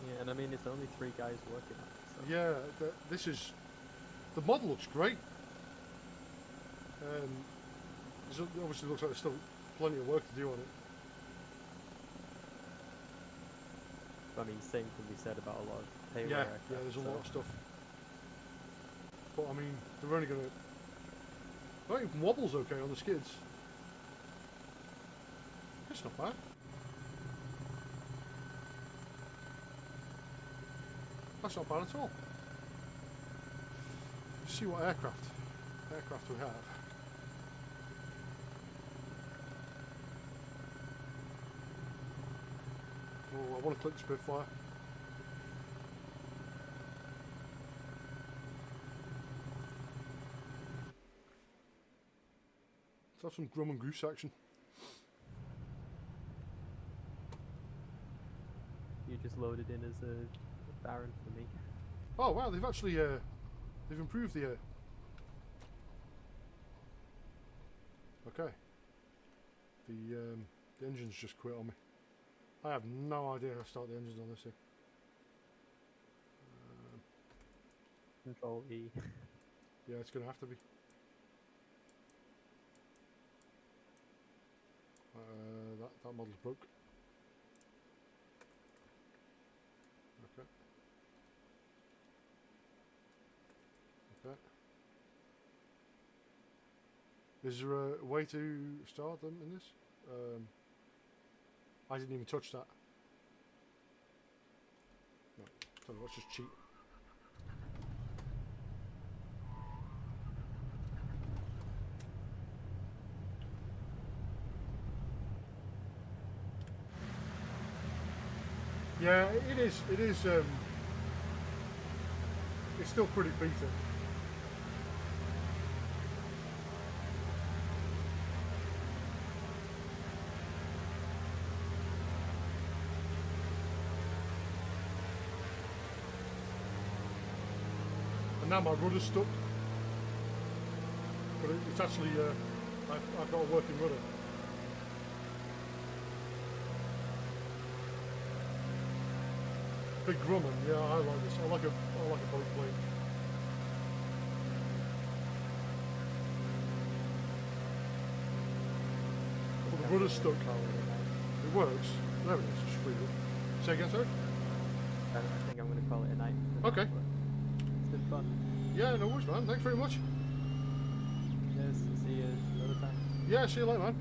Yeah, and I mean it's only 3 guys working on it. So. Yeah, the model looks great. It obviously looks like there's still plenty of work to do on it. I mean, same can be said about a lot of payload aircraft. Yeah, there's a lot of stuff. But I mean, they're only gonna. I think it wobbles okay on the skids. It's not bad. That's not bad at all. Let's see what aircraft we have. Oh, I want to click the Spitfire. Let's have some Grum and Goose action. You just loaded in as a Baron for me. Oh wow, they've actually they've improved the okay. The engine's just quit on me. I have no idea how to start the engines on this thing. Control E. Yeah, it's going to have to be. That model's broke. Okay. Okay. Is there a way to start them in this? I didn't even touch that. No, so let's just cheat. Yeah, it is. It is. It's still pretty beefy. now my rudder's stuck. But it's actually, I've got a working rudder. Big Grumman, yeah, I like this. I like a boat plane. Well, the rudder's stuck, it works. There it is, just free it. Say again, sir? I think I'm going to call it a night. Okay. It's been fun. Yeah, no worries, man. Thanks very much. Cheers. See you another time. Yeah, see you later, man.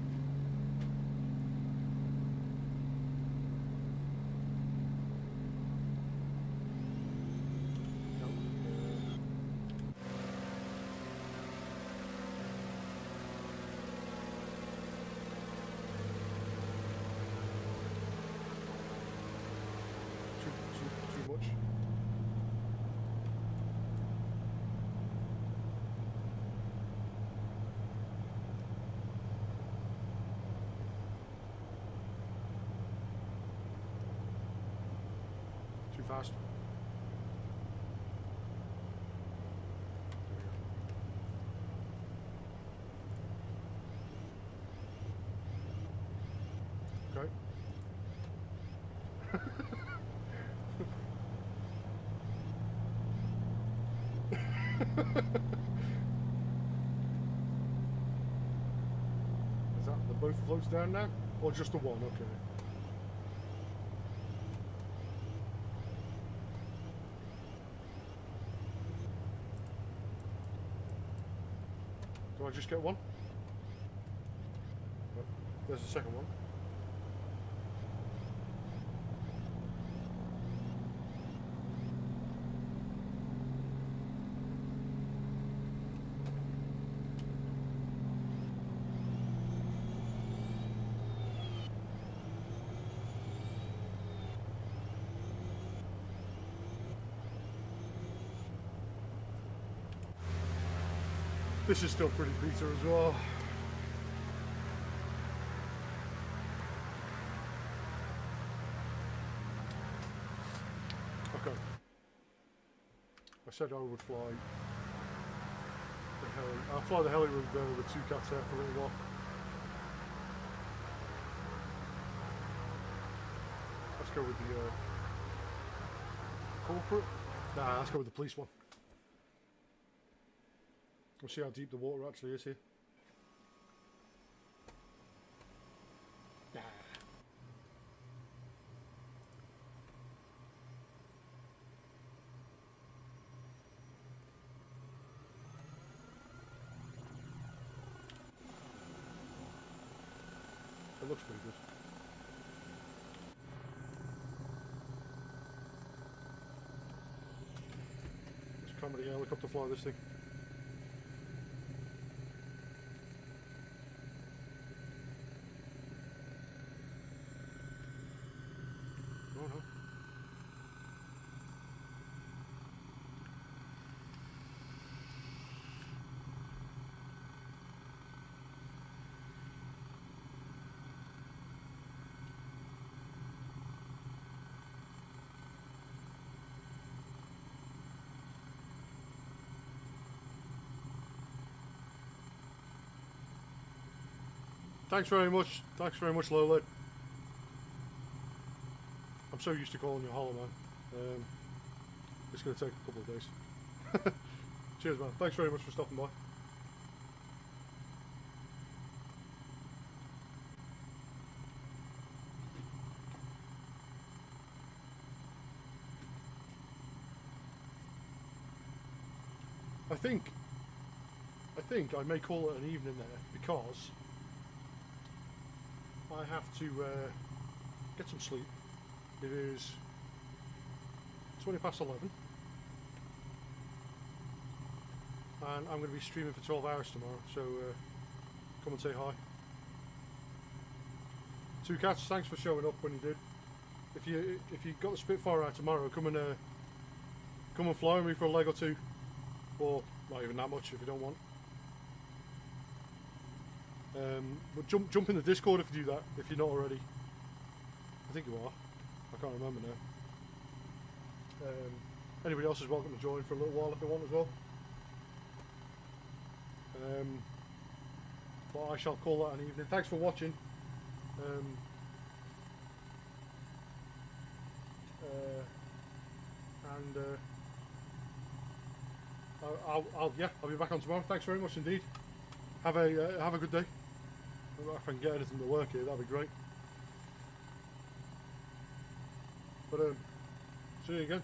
Too much. Too fast. Okay. Is that the both floats down now? Or just the one? Okay. Do I just get one? Oh, there's the second one. This is still pretty beta as well. Okay. I said I would fly the heli. I'll fly the heli with two cats there for a little while. Let's go with the corporate. Nah, let's go with the police one. We'll see how deep the water actually is here. Nah. It looks pretty good. Let's comedy helicopter fly this thing. Thanks very much. Thanks very much, Lola. I'm so used to calling you Hollow Man. It's going to take a couple of days. Cheers, man. Thanks very much for stopping by. I think I may call it an evening there because I have to get some sleep. It is 20 past 11 and I'm going to be streaming for 12 hours tomorrow, so come and say hi. Two Cats, thanks for showing up when you did. If you got the Spitfire out tomorrow, come and fly with me for a leg or two, or not even that much if you don't want. But jump in the Discord if you do that, if you're not already. I think you are. I can't remember now. Anybody else is welcome to join for a little while if they want as well. But I shall call that an evening. Thanks for watching. I'll be back on tomorrow. Thanks very much indeed. Have a good day. If I can get anything to work here, that'd be great. But see you again.